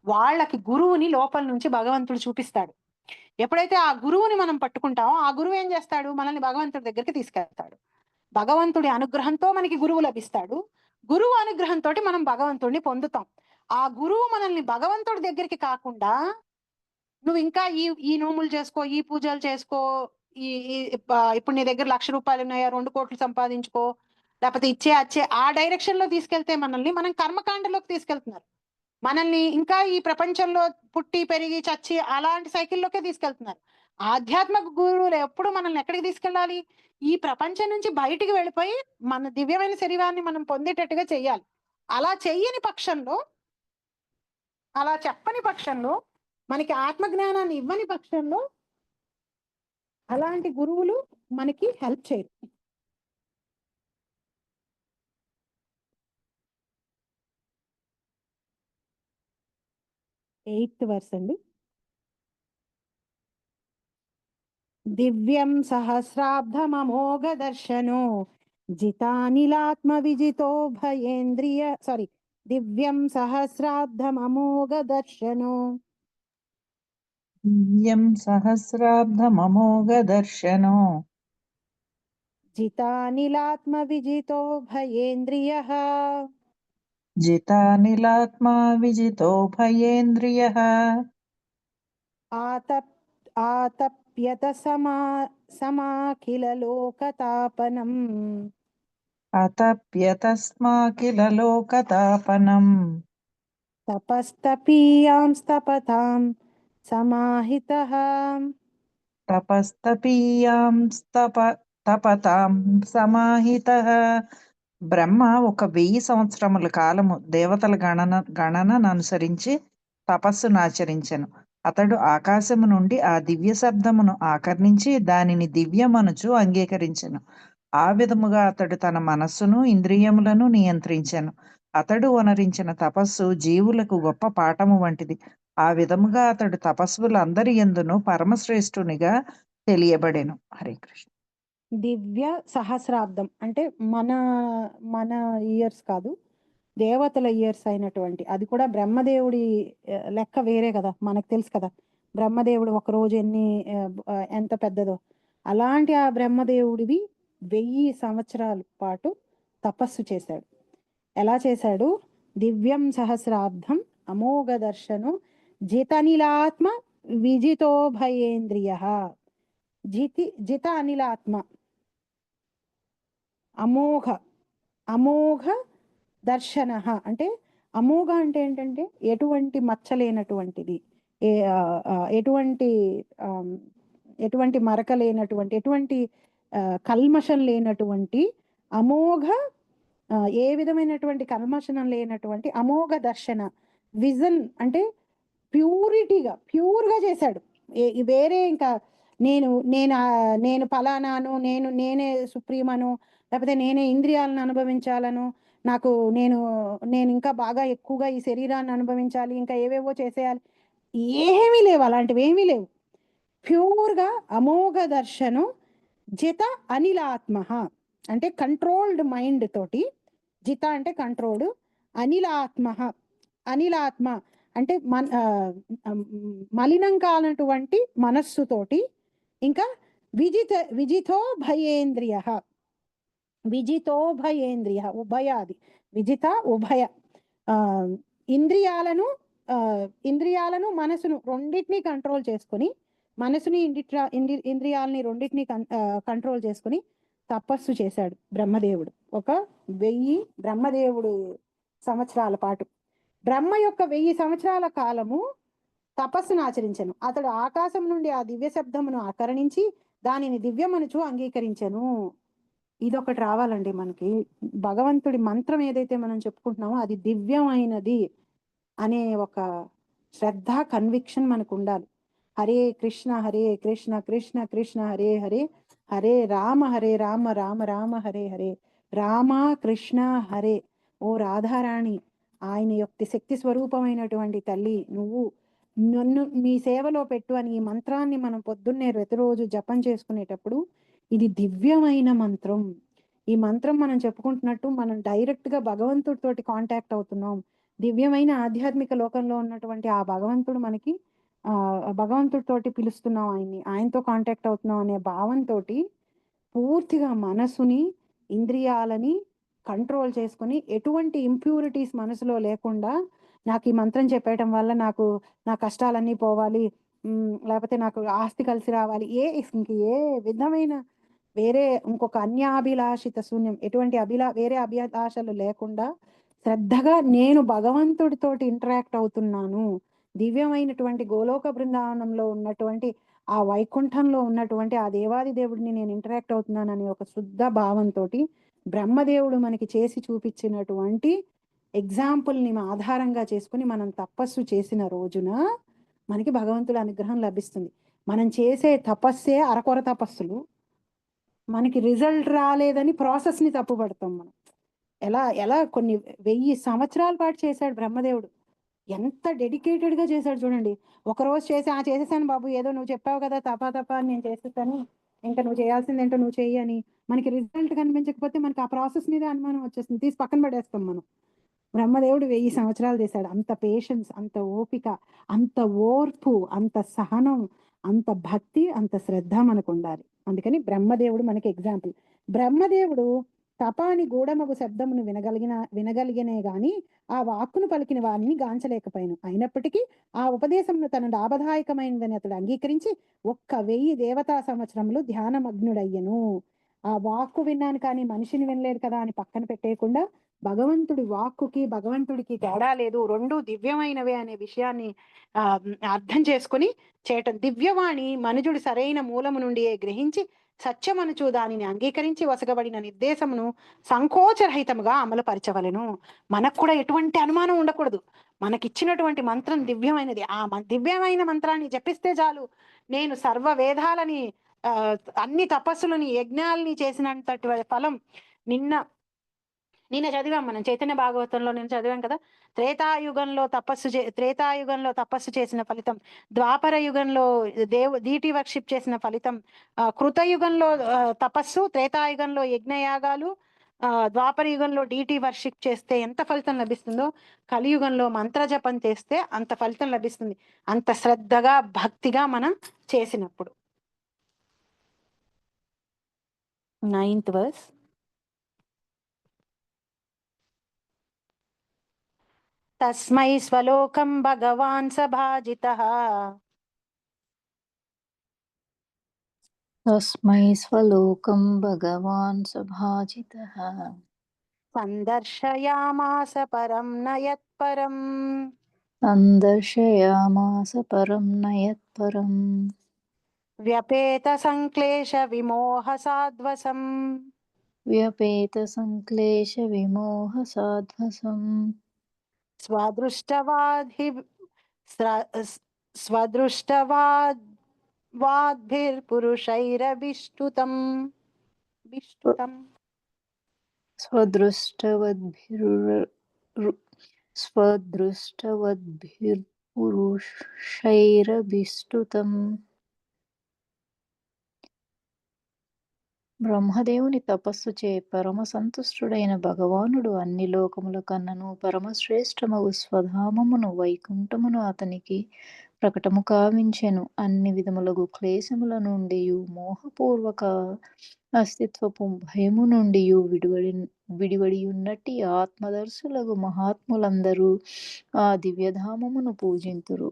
వాళ్ళకి గురువుని లోపల నుంచి భగవంతుడు చూపిస్తాడు. ఎప్పుడైతే ఆ గురువుని మనం పట్టుకుంటామో ఆ గురువు ఏం చేస్తాడు, మనల్ని భగవంతుడి దగ్గరికి తీసుకెళ్తాడు. భగవంతుడి అనుగ్రహంతో మనకి గురువు లభిస్తాడు. గురువు అనుగ్రహంతో మనం భగవంతుడిని పొందుతాం. ఆ గురువు మనల్ని భగవంతుడి దగ్గరికి కాకుండా నువ్వు ఇంకా ఈ నోములు చేసుకో, ఈ పూజలు చేసుకో, ఇప్పుడు నీ దగ్గర 1,00,000 రూపాయలు ఉన్నాయా, 2 కోట్లు సంపాదించుకో, లేకపోతే అచ్చే ఆ డైరెక్షన్ లో తీసుకెళ్తే మనల్ని మనం కర్మకాండలోకి తీసుకెళ్తున్నారు. మనల్ని ఇంకా ఈ ప్రపంచంలో పుట్టి పెరిగి చచ్చి అలాంటి సైకిల్లోకే తీసుకెళ్తున్నారు. ఆధ్యాత్మిక గురువులు ఎప్పుడు మనల్ని ఎక్కడికి తీసుకెళ్ళాలి, ఈ ప్రపంచం నుంచి బయటికి వెళ్ళిపోయి మన దివ్యమైన శరీరాన్ని మనం పొందేటట్టుగా చెయ్యాలి. అలా చెయ్యని పక్షంలో, అలా చెప్పని పక్షంలో, మనకి ఆత్మజ్ఞానాన్ని ఇవ్వని పక్షంలో అలాంటి గురువులు మనకి హెల్ప్ చేయరు. ఎయిత్ వర్స్ అండి. దివ్యం సహస్రాబ్ధమమోఘ దర్శనో జితానిలాత్మ విజితో భయేంద్రియ దివ్యం సహస్రాబ్ధమమోఘ దర్శనో దివ్యం సహస్రాబ్ధమమోఘ దర్శనో జితానిలాత్మ విజితో భయేంద్రియః జితానిలాత్మా విజితో భయేంద్రియః ఆతప్యత సమాఖిల లోకతాపనం అతప్యతస్మాకిల లోకతాపనం తపస్తపీయాంస్తపతాం సమాహితః తపతాం సమాహితః. బ్రహ్మ 1000 సంవత్సరముల కాలము దేవతల గణనను అనుసరించి తపస్సును ఆచరించెను. అతడు ఆకాశము నుండి ఆ దివ్య శబ్దమును ఆకర్ణించి దానిని దివ్యమనుచు అంగీకరించెను. ఆ విధముగా అతడు తన మనస్సును ఇంద్రియములను నియంత్రించెను. అతడు వనరించిన తపస్సు జీవులకు గొప్ప పాఠము వంటిది. ఆ విధముగా అతడు తపస్సులందరి యందును పరమశ్రేష్ఠునిగా తెలియబడెను. హరే కృష్ణ. దివ్య సహస్రాబ్దం అంటే మన మన ఇయర్స్ కాదు, దేవతల ఇయర్స్ అయినటువంటి, అది కూడా బ్రహ్మదేవుడి లెక్క వేరే కదా, మనకు తెలుసు కదా బ్రహ్మదేవుడు ఒక రోజు ఎంత పెద్దదో. అలాంటి ఆ బ్రహ్మదేవుడివి 1000 సంవత్సరాల పాటు తపస్సు చేశాడు. ఎలా చేశాడు? దివ్యం సహస్రాబ్దం అమోఘ దర్శనం జితనిలాత్మ విజితో భయేంద్రియ. జిత అనిలాత్మ అమోఘ అమోఘ దర్శన అంటే అమోఘ అంటే ఏంటంటే ఎటువంటి మచ్చలేనటువంటిది, ఎటువంటి మరక లేనటువంటి, ఎటువంటి కల్మషం లేనటువంటి అమోఘ, ఏ విధమైనటువంటి కల్మషం లేనటువంటి అమోఘ దర్శన. విజన్ అంటే ప్యూర్గా చేశాడు. వేరే ఇంకా నేను నేను నేను ఫలానాను, నేనే సుప్రీమను, లేకపోతే నేనే ఇంద్రియాలను అనుభవించాలను, నాకు నేను ఇంకా బాగా ఎక్కువగా ఈ శరీరాన్ని అనుభవించాలి, ఇంకా ఏవేవో చేసేయాలి, ఏమీ లేవు, అలాంటివి ఏమీ లేవు. ప్యూర్గా అమోఘ దర్శనం జిత అనిలాత్మ అంటే కంట్రోల్డ్ మైండ్ తోటి, జిత అంటే కంట్రోల్డ్, అనిలాత్మ అంటే మలినం కానటువంటి మనస్సుతోటి, ఇంకా విజితో భయేంద్రియ, ఉభయాది విజిత ఉభయ, ఇంద్రియాలను మనసును రెండింటినీ కంట్రోల్ చేసుకొని, మనసుని ఇంద్రియాలని రెండింటినీ కంట్రోల్ చేసుకొని తపస్సు చేశాడు బ్రహ్మదేవుడు. 1000 బ్రహ్మదేవుడు సంవత్సరాల పాటు, బ్రహ్మ యొక్క 1000 సంవత్సరాల కాలము తపస్సును ఆచరించను. అతడు ఆకాశం నుండి ఆ దివ్య శబ్దమును ఆకరణించి దానిని దివ్యమనుచు అంగీకరించను. ఇదొకటి రావాలండి మనకి. భగవంతుడి మంత్రం ఏదైతే మనం చెప్పుకుంటున్నామో అది దివ్యమైనది అనే ఒక శ్రద్ధ, కన్విక్షన్ మనకు ఉండాలి. హరే కృష్ణ కృష్ణ కృష్ణ హరే హరే, హరే రామ రామ రామ హరే హరే, రామ కృష్ణ హరే. ఓ రాధారాణి, ఆయన యొక్క శక్తి స్వరూపమైనటువంటి తల్లి, నువ్వు నన్ను మీ సేవలో పెట్టు అని ఈ మంత్రాన్ని మనం పొద్దున్నే ప్రతిరోజు జపం చేసుకునేటప్పుడు, ఇది దివ్యమైన మంత్రం. ఈ మంత్రం మనం చెప్పుకుంటున్నట్టు మనం డైరెక్ట్ గా భగవంతుడితోటి కాంటాక్ట్ అవుతున్నాం. దివ్యమైన ఆధ్యాత్మిక లోకంలో ఉన్నటువంటి ఆ భగవంతుడు మనకి భగవంతుడితోటి పిలుస్తున్నాం, ఆయనతో కాంటాక్ట్ అవుతున్నాం అనే భావంతో పూర్తిగా మనసుని, ఇంద్రియాలని కంట్రోల్ చేసుకుని, ఎటువంటి ఇంప్యూరిటీస్ మనసులో లేకుండా, నాకు ఈ మంత్రం చెప్పేయటం వల్ల నా కష్టాలన్నీ పోవాలి, లేకపోతే నాకు ఆస్తి కలిసి రావాలి, ఏ విధమైన వేరే ఇంకొక అన్యాభిలాషిత శూన్యం, ఎటువంటి వేరే అభిలాషలు లేకుండా శ్రద్ధగా నేను భగవంతుడితోటి ఇంటరాక్ట్ అవుతున్నాను, దివ్యమైనటువంటి గోలోక బృందావనంలో ఉన్నటువంటి ఆ వైకుంఠంలో ఉన్నటువంటి ఆ దేవాది దేవుడిని నేను ఇంటరాక్ట్ అవుతున్నాను అనే ఒక శుద్ధ భావంతో బ్రహ్మదేవుడు మనకి చేసి చూపించినటువంటి ఎగ్జాంపుల్ని ఆధారంగా చేసుకుని మనం తపస్సు చేసిన రోజున మనకి భగవంతుడి అనుగ్రహం లభిస్తుంది. మనం చేసే తపస్సే అరకొర తపస్సులు, మనకి రిజల్ట్ రాలేదని ప్రాసెస్ని తప్పుపడతాం మనం. ఎలా కొన్ని 1000 సంవత్సరాల పాటు చేశాడు బ్రహ్మదేవుడు. ఎంత డెడికేటెడ్గా చేశాడు చూడండి. ఒకరోజు చేసేసాను బాబు, ఏదో నువ్వు చెప్పావు కదా తప అని నేను చేసేసాను, ఇంకా నువ్వు చేయాల్సింది ఏంటో నువ్వు చెయ్యి అని మనకి రిజల్ట్ కనిపించకపోతే మనకి ఆ ప్రాసెస్ మీద అనుమానం వచ్చేస్తుంది, తీసి పక్కన పడేస్తాం మనం. బ్రహ్మదేవుడు 1000 సంవత్సరాలు చేశాడు. అంత పేషెన్స్, అంత ఓపిక, అంత ఓర్పు, అంత సహనం, అంత భక్తి, అంత శ్రద్ధ మనకు ఉండాలి. అందుకని బ్రహ్మదేవుడు మనకి ఎగ్జాంపుల్. బ్రహ్మదేవుడు తపాని గూఢమగు శబ్దమును వినగలిగినే గాని ఆ వాక్కును పలికిన వారిని గాంచలేకపోయాను. అయినప్పటికీ ఆ ఉపదేశమును తన లాభదాయకమైనదని అతడు అంగీకరించి 1000 దేవతా సంవత్సరములు ధ్యానమగ్నుడయ్యను. ఆ వాక్కు విన్నాను కానీ మనిషిని వినలేదు కదా అని పక్కన పెట్టేయకుండా, భగవంతుడి వాక్కుకి భగవంతుడికి తేడా లేదు, రెండు దివ్యమైనవే అనే విషయాన్ని అర్థం చేసుకుని చేయటం. దివ్యవాణి మనుజుడు సరైన మూలము నుండి గ్రహించి సత్యమనుచు దానిని అంగీకరించి వసగబడిన నిర్దేశమును సంకోచరహితముగా అమలుపరచవలెను. మనకు కూడా ఎటువంటి అనుమానం ఉండకూడదు. మనకిచ్చినటువంటి మంత్రం దివ్యమైనది. ఆ దివ్యమైన మంత్రాన్ని జపిస్తే చాలు, నేను సర్వ వేదాలని, అన్ని తపస్సులని, యజ్ఞాలని చేసినంతటి ఫలం. నిన్న చదివాం మనం చైతన్య భాగవతంలో నేను చదివాం కదా. త్రేతాయుగంలో తపస్సు చేసిన ఫలితం, ద్వాపర యుగంలో డీటీ వర్షిప్ చేసిన ఫలితం, కృతయుగంలో తపస్సు, త్రేతాయుగంలో యజ్ఞయాగాలు, ద్వాపర యుగంలో డీటీ వర్షిప్ చేస్తే ఎంత ఫలితం లభిస్తుందో కలియుగంలో మంత్రజపం చేస్తే అంత ఫలితం లభిస్తుంది, అంత శ్రద్ధగా భక్తిగా మనం చేసినప్పుడు. 9th verse. తస్మై స్వలోకం భగవాన్ సభాజితః తస్మై స్వలోకం భగవాన్ సభాజితః సందర్శయామాస పరం నయత్పరం సందర్శయామాస పరం నయత్పరం వ్యపేత సంక్లేశ విమోహ సాధ్వసం వ్యపేత సంక్లేశ విమోహ సాధ్వసం స్వదృష్టవాది స్వదృష్టవాద్భిర్పురుషైరభిష్టుతం విష్టుతం స్వదృష్టవద్భిర్పురుషైరభిష్టుతం. బ్రహ్మదేవుని తపస్సుచే పరమ సంతుష్టుడైన భగవానుడు అన్ని లోకముల కన్నను పరమశ్రేష్టమగు స్వధామమును వైకుంఠమును అతనికి ప్రకటము కావించెను. అన్ని విధములగు క్లేశముల నుండి మోహపూర్వక అస్తిత్వపు భయము నుండి విడివడి ఉన్నట్టి ఆత్మదర్శులగు మహాత్ములందరూ ఆ దివ్యధామమును పూజింతురు.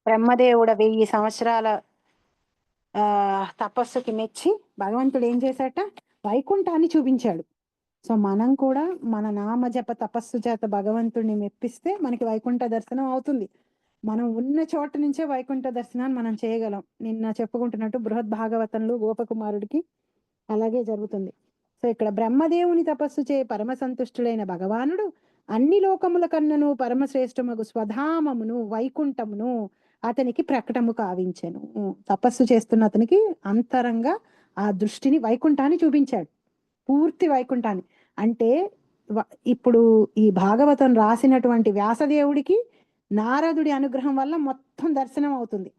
బ్రహ్మదేవుడ 1000 సంవత్సరాల తపస్సుకి మెచ్చి భగవంతుడు ఏం చేశాట, వైకుంఠాన్ని చూపించాడు. సో మనం కూడా మన నామజప తపస్సు చేత భగవంతుడిని మెప్పిస్తే మనకి వైకుంఠ దర్శనం అవుతుంది. మనం ఉన్న చోట నుంచే వైకుంఠ దర్శనాన్ని మనం చేయగలం. నిన్న చెప్పుకుంటున్నట్టు బృహద్ భాగవతంలో గోపకుమారుడికి అలాగే జరుగుతుంది. సో ఇక్కడ బ్రహ్మదేవుని తపస్సు చే పరమ సంతుష్టుడైన భగవానుడు అన్ని లోకముల కన్నను పరమశ్రేష్టమగు స్వధామమును వైకుంఠమును అతనికి ప్రకటము కావించెను. తపస్సు చేస్తున్న అతనికి అంతరంగా ఆ దృష్టిని వైకుంఠాన్ని చూపించాడు, పూర్తి వైకుంఠాన్ని. అంటే ఇప్పుడు ఈ భాగవతం రాసినటువంటి వ్యాసదేవుడికి నారదుడి అనుగ్రహం వల్ల మొత్తం దర్శనం అవుతుంది,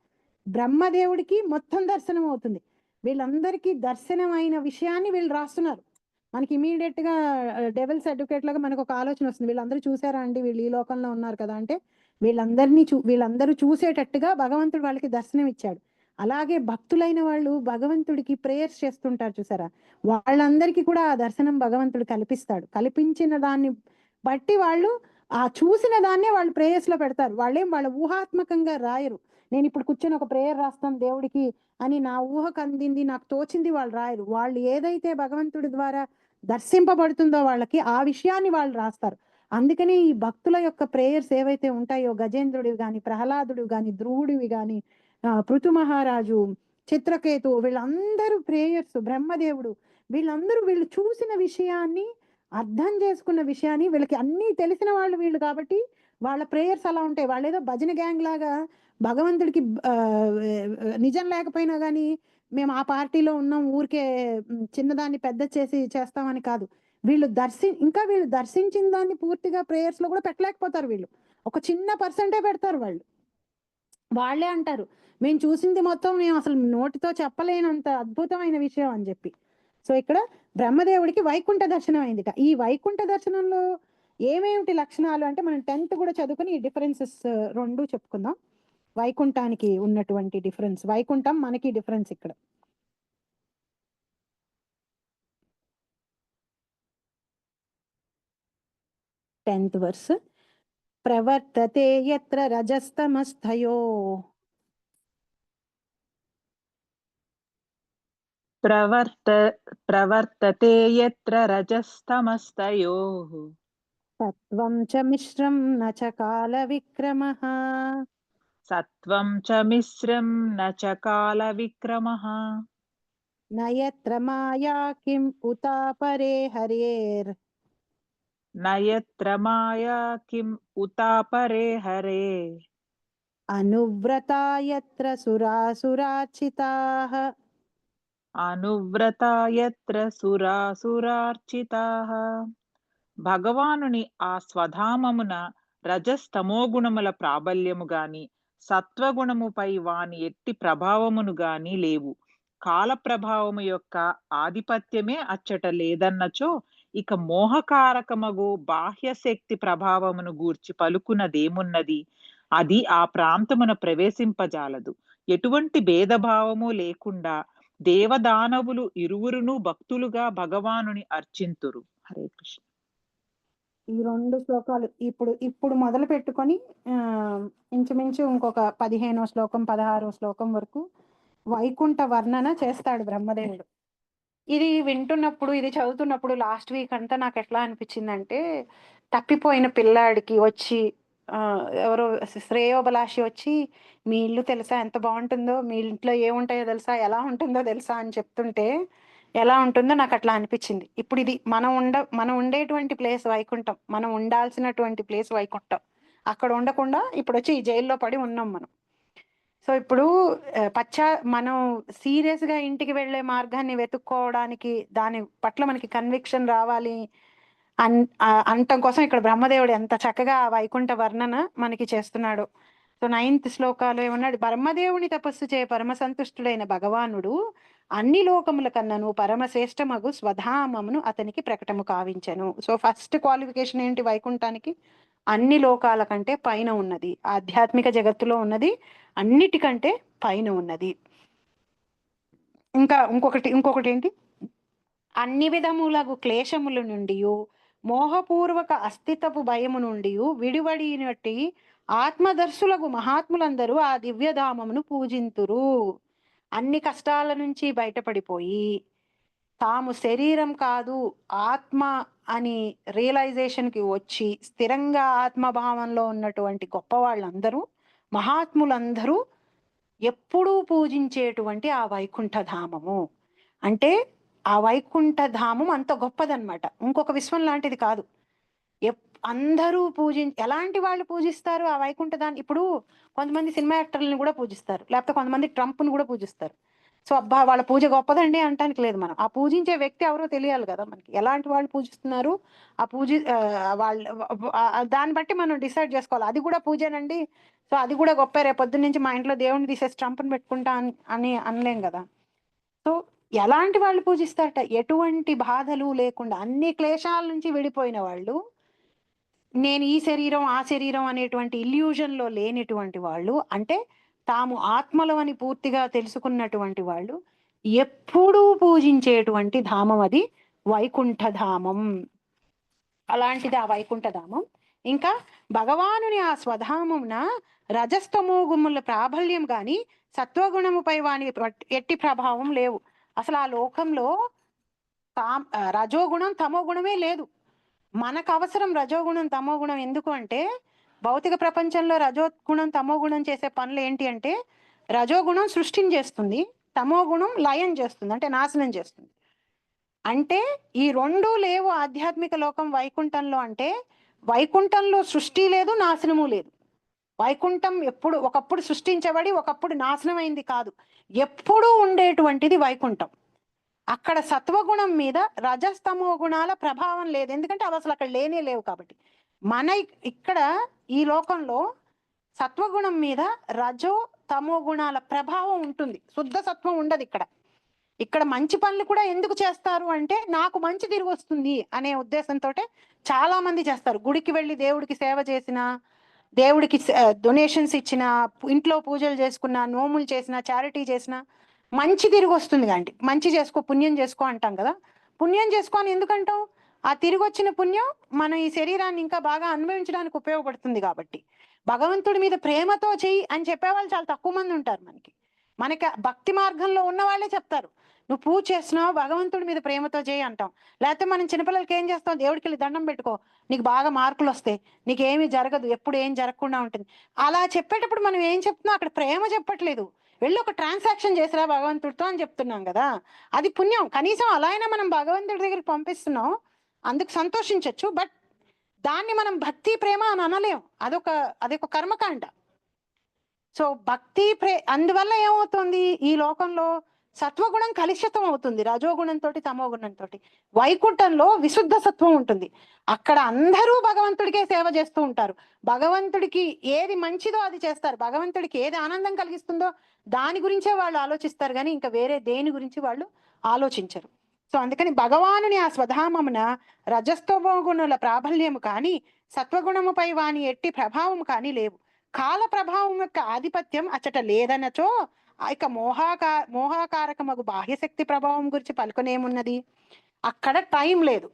బ్రహ్మదేవుడికి మొత్తం దర్శనం అవుతుంది. వీళ్ళందరికీ దర్శనం అయిన విషయాన్ని వీళ్ళు రాస్తున్నారు. మనకి ఇమీడియట్ గా డెవిల్స్ అడ్వకేట్ లాగా మనకు ఒక ఆలోచన వస్తుంది, వీళ్ళందరూ చూసారా అండి, వీళ్ళు ఈ లోకంలో ఉన్నారు కదా అంటే వీళ్ళందరూ చూసేటట్టుగా భగవంతుడు వాళ్ళకి దర్శనం ఇచ్చాడు. అలాగే భక్తులైన వాళ్ళు భగవంతుడికి ప్రేయర్స్ చేస్తుంటారు చూసారా, వాళ్ళందరికీ కూడా ఆ దర్శనం భగవంతుడు కల్పించిన దాన్ని బట్టి వాళ్ళు ఆ చూసిన దాన్నే వాళ్ళు ప్రేయర్స్ లో పెడతారు. వాళ్ళ ఊహాత్మకంగా రాయరు. నేను ఇప్పుడు కూర్చొని ఒక ప్రేయర్ రాస్తాను దేవుడికి అని నా ఊహకు అందింది నాకు తోచింది వాళ్ళు రాయరు. వాళ్ళు ఏదైతే భగవంతుడి ద్వారా దర్శింపబడుతుందో వాళ్ళకి ఆ విషయాన్ని వాళ్ళు రాస్తారు. అందుకని ఈ భక్తుల యొక్క ప్రేయర్స్ ఏవైతే ఉంటాయో, గజేంద్రుడివి గాని, ప్రహ్లాదుడివి గాని, ధ్రువుడివి గాని, పృథు మహారాజు, చిత్రకేతు, వీళ్ళందరూ ప్రేయర్స్, బ్రహ్మదేవుడు, వీళ్ళు చూసిన విషయాన్ని, అర్థం చేసుకున్న విషయాన్ని, వీళ్ళకి అన్నీ తెలిసిన వాళ్ళు వీళ్ళు కాబట్టి వాళ్ళ ప్రేయర్స్ అలా ఉంటాయి. వాళ్ళు ఏదో భజన గ్యాంగ్ లాగా భగవంతుడికి నిజం లేకపోయినా కానీ మేము ఆ పార్టీలో ఉన్నాం ఊరికే చిన్నదాన్ని పెద్ద చేసి చేస్తామని కాదు. వీళ్ళు దర్శించిన దాన్ని పూర్తిగా ప్రేయర్స్ లో కూడా పెట్టలేకపోతారు. వీళ్ళు ఒక చిన్న పర్సెంటే పెడతారు. వాళ్ళే అంటారు మేము చూసింది మొత్తం మేము అసలు నోటితో చెప్పలేనంత అద్భుతమైన విషయం అని చెప్పి. సో ఇక్కడ బ్రహ్మదేవుడికి వైకుంఠ దర్శనం అయిందిట. ఈ వైకుంఠ దర్శనంలో ఏమేమిటి లక్షణాలు అంటే మనం 10th కూడా చదువుకుని ఈ డిఫరెన్సెస్ 2 చెప్పుకుందాం. వైకుంఠానికి ఉన్నటువంటి డిఫరెన్స్, వైకుంఠం మనకి డిఫరెన్స్ ఇక్కడ. Tenth verse. ప్రవర్తతే యత్ర రజస్తమస్థయో ప్రవర్తతే యత్ర రజస్తమస్తయోః సత్వం చ మిశ్రం న చ కాల విక్రమః సత్వం చ మిశ్రం న చ కాల విక్రమః న యత్ర మాయా కిం ఉతాపరే హరేర్ న యత్ర మాయా కిం ఉతాపరే హరే అనువ్రతా యత్ర సురాసురార్చితాః అనువ్రతా యత్ర సురాసురార్చితాః. భగవానుని ఆ స్వధామమున రజస్తమో గుణముల ప్రాబల్యము గాని సత్వగుణముపై వాని ఎట్టి ప్రభావమును గాని లేవు. కాల ప్రభావము యొక్క ఆధిపత్యమే అచ్చట లేదన్నచో ఇక మోహకారకమగు బాహ్య శక్తి ప్రభావమును గూర్చి పలుకునదేమున్నది? అది ఆ ప్రాంతమున ప్రవేశింపజాలదు. ఎటువంటి భేదభావము లేకుండా దేవదానవులు ఇరువురును భక్తులుగా భగవానుని అర్చింతురు. హరే కృష్ణ. ఈ 2 శ్లోకాలు ఇప్పుడు ఇప్పుడు మొదలు పెట్టుకొని ఇంచుమించు ఇంకొక 15వ శ్లోకం 16వ శ్లోకం వరకు వైకుంఠ వర్ణన చేస్తాడు బ్రహ్మదేవుడు. ఇది వింటున్నప్పుడు, ఇది చదువుతున్నప్పుడు లాస్ట్ వీక్ అంతా నాకు ఎట్లా అనిపించిందంటే, తప్పిపోయిన పిల్లాడికి వచ్చి ఎవరో శ్రేయోభిలాషి వచ్చి, మీ ఇల్లు తెలుసా ఎంత బాగుంటుందో, మీ ఇంట్లో ఏముంటాయో తెలుసా, ఎలా ఉంటుందో తెలుసా అని చెప్తుంటే ఎలా ఉంటుందో నాకు అట్లా అనిపించింది. ఇప్పుడు ఇది మనం ఉండేటువంటి ప్లేస్ వైకుంఠం, మనం ఉండాల్సినటువంటి ప్లేస్ వైకుంఠం. అక్కడ ఉండకుండా ఇప్పుడు వచ్చి ఈ జైల్లో పడి ఉన్నాం మనం. సో ఇప్పుడు మనం సీరియస్గా ఇంటికి వెళ్ళే మార్గాన్ని వెతుక్కోవడానికి, దాని పట్ల మనకి కన్విక్షన్ రావాలి అంటం కోసం ఇక్కడ బ్రహ్మదేవుడు ఎంత చక్కగా ఆ వైకుంఠ వర్ణన మనకి చేస్తున్నాడు. సో 9th శ్లోకాలు ఏమన్నాడు, బ్రహ్మదేవుని తపస్సు చే పరమ సంతుష్టుడైన భగవానుడు అన్ని లోకముల కన్నను పరమశ్రేష్టమగు స్వధామమును అతనికి ప్రకటము కావించను. సో ఫస్ట్ క్వాలిఫికేషన్ ఏంటి వైకుంఠానికి? అన్ని లోకాల కంటే పైన ఉన్నది, ఆధ్యాత్మిక జగత్తులో ఉన్నది అన్నిటికంటే పైన ఉన్నది. ఇంకొకటి ఏంటి, అన్ని విధములగు క్లేశముల నుండి మోహపూర్వక అస్థితపు భయము నుండి విడివడినట్టి ఆత్మదర్శులకు మహాత్ములందరూ ఆ దివ్యధామమును పూజింతురు. అన్ని కష్టాల నుంచి బయటపడిపోయి తాము శరీరం కాదు ఆత్మ అని రియలైజేషన్కి వచ్చి స్థిరంగా ఆత్మభావంలో ఉన్నటువంటి గొప్ప వాళ్ళందరూ, మహాత్ములందరూ ఎప్పుడూ పూజించేటువంటి ఆ వైకుంఠ ధామము. అంటే ఆ వైకుంఠ ధామం అంత గొప్పదన్నమాట, ఇంకొక విశ్వం లాంటిది కాదు. అందరూ ఎలాంటి వాళ్ళు పూజిస్తారు ఆ వైకుంఠ దాన్ని? ఇప్పుడు కొంతమంది సినిమా యాక్టర్లను కూడా పూజిస్తారు, లేకపోతే కొంతమంది ట్రంప్ను కూడా పూజిస్తారు. సో అబ్బా వాళ్ళ పూజ గొప్పదండి అంటానికి లేదు. మనం ఆ పూజించే వ్యక్తి ఎవరో తెలియాలి కదా మనకి, ఎలాంటి వాళ్ళు పూజిస్తున్నారు ఆ వాళ్ళు దాన్ని బట్టి మనం డిసైడ్ చేసుకోవాలి. అది కూడా పూజేనండి, సో అది కూడా గొప్ప, రేపు పొద్దున్న నుంచి మా ఇంట్లో దేవుడిని తీసేసి ట్రంప్ని పెట్టుకుంటా అని అనలేం కదా. సో ఎలాంటి వాళ్ళు పూజిస్తారట? ఎటువంటి బాధలు లేకుండా అన్ని క్లేశాల నుంచి విడిపోయిన వాళ్ళు, నేను ఈ శరీరం ఆ శరీరం అనేటువంటి ఇల్యూజన్లో లేనిటువంటి వాళ్ళు, అంటే తాము ఆత్మలు అని పూర్తిగా తెలుసుకున్నటువంటి వాళ్ళు ఎప్పుడూ పూజించేటువంటి ధామం అది వైకుంఠ ధామం. అలాంటిది ఆ వైకుంఠ ధామం. ఇంకా భగవానుని ఆ స్వధామమున రజస్తమో గుణముల ప్రాబల్యం గాని సత్వగుణముపై వాని ఎట్టి ప్రభావం లేవు. అసలు ఆ లోకంలో రజోగుణం తమో గుణమే లేదు. మనకు అవసరం రజోగుణం తమో గుణం. ఎందుకు అంటే భౌతిక ప్రపంచంలో రజోగుణం తమో గుణం చేసే పనులు ఏంటి అంటే, రజోగుణం సృష్టిని చేస్తుంది, తమో గుణం లయం చేస్తుంది, అంటే నాశనం చేస్తుంది. అంటే ఈ రెండూ లేవు ఆధ్యాత్మిక లోకం వైకుంఠంలో. అంటే వైకుంఠంలో సృష్టి లేదు, నాశనము లేదు. వైకుంఠం ఒకప్పుడు సృష్టించబడి ఒకప్పుడు నాశనం అయింది కాదు, ఎప్పుడూ ఉండేటువంటిది వైకుంఠం. అక్కడ సత్వగుణం మీద రజస్తమో గుణాల ప్రభావం లేదు, ఎందుకంటే అవి అసలు అక్కడ లేనే లేవు కాబట్టి. మన ఇక్కడ ఈ లోకంలో సత్వగుణం మీద రజో తమో గుణాల ప్రభావం ఉంటుంది, శుద్ధ సత్వం ఉండదు. ఇక్కడ మంచి పనులు కూడా ఎందుకు చేస్తారు అంటే, నాకు మంచి తిరిగి వస్తుంది అనే ఉద్దేశంతో చాలా మంది చేస్తారు. గుడికి వెళ్ళి దేవుడికి సేవ చేసిన, దేవుడికి డొనేషన్స్ ఇచ్చిన, ఇంట్లో పూజలు చేసుకున్న, నోములు చేసిన, చారిటీ చేసిన మంచి తిరిగి వస్తుంది. కాండి మంచి చేసుకో, పుణ్యం చేసుకో అంటాం కదా. పుణ్యం చేసుకో అని ఎందుకంటాం? ఆ తిరిగి వచ్చిన పుణ్యం మనం ఈ శరీరాన్ని ఇంకా బాగా అనుభవించడానికి ఉపయోగపడుతుంది కాబట్టి. భగవంతుడి మీద ప్రేమతో చెయ్యి అని చెప్పేవాళ్ళు చాలా తక్కువ మంది ఉంటారు. మనకి భక్తి మార్గంలో ఉన్న వాళ్ళే చెప్తారు, నువ్వు పూజ చేస్తున్నావు భగవంతుడి మీద ప్రేమతో చేయి అంటాం. లేకపోతే మనం చిన్నపిల్లలకి ఏం చేస్తాం, దేవుడికి వెళ్ళి దండం పెట్టుకో, నీకు బాగా మార్కులు వస్తాయి, నీకు ఏమీ జరగదు, ఎప్పుడు ఏం జరగకుండా ఉంటుంది. అలా చెప్పేటప్పుడు మనం ఏం చెప్తున్నాం? అక్కడ ప్రేమ చెప్పట్లేదు, వెళ్ళి ఒక ట్రాన్సాక్షన్ చేసిరా భగవంతుడితో అని చెప్తున్నాం కదా. అది పుణ్యం. కనీసం అలా అయినా మనం భగవంతుడి దగ్గరికి పంపిస్తున్నాం, అందుకు సంతోషించవచ్చు. బట్ దాన్ని మనం భక్తి ప్రేమ అని అనలేం, అదొక కర్మకాండ. సో భక్తి అందువల్ల ఏమవుతుంది, ఈ లోకంలో సత్వగుణం కలుషితం అవుతుంది రజోగుణంతో తమో గుణంతో. వైకుంఠంలో విశుద్ధ సత్వం ఉంటుంది. అక్కడ అందరూ భగవంతుడికే సేవ చేస్తూ ఉంటారు. భగవంతుడికి ఏది మంచిదో అది చేస్తారు. భగవంతుడికి ఏది ఆనందం కలిగిస్తుందో దాని గురించే వాళ్ళు ఆలోచిస్తారు, కానీ ఇంకా వేరే దేని గురించి వాళ్ళు ఆలోచించరు. సో అందుకని భగవానుని ఆ స్వధామమున రజస్తమో గుణుల ప్రాబల్యము కానీ సత్వగుణముపై వాని ఎట్టి ప్రభావము కానీ లేవు. కాల ప్రభావం యొక్క ఆధిపత్యం అచ్చట లేదనచో ఇక మోహాకారకమగు బాహ్యశక్తి ప్రభావం గురించి పలుకునేమున్నది. అక్కడ టైం లేదు,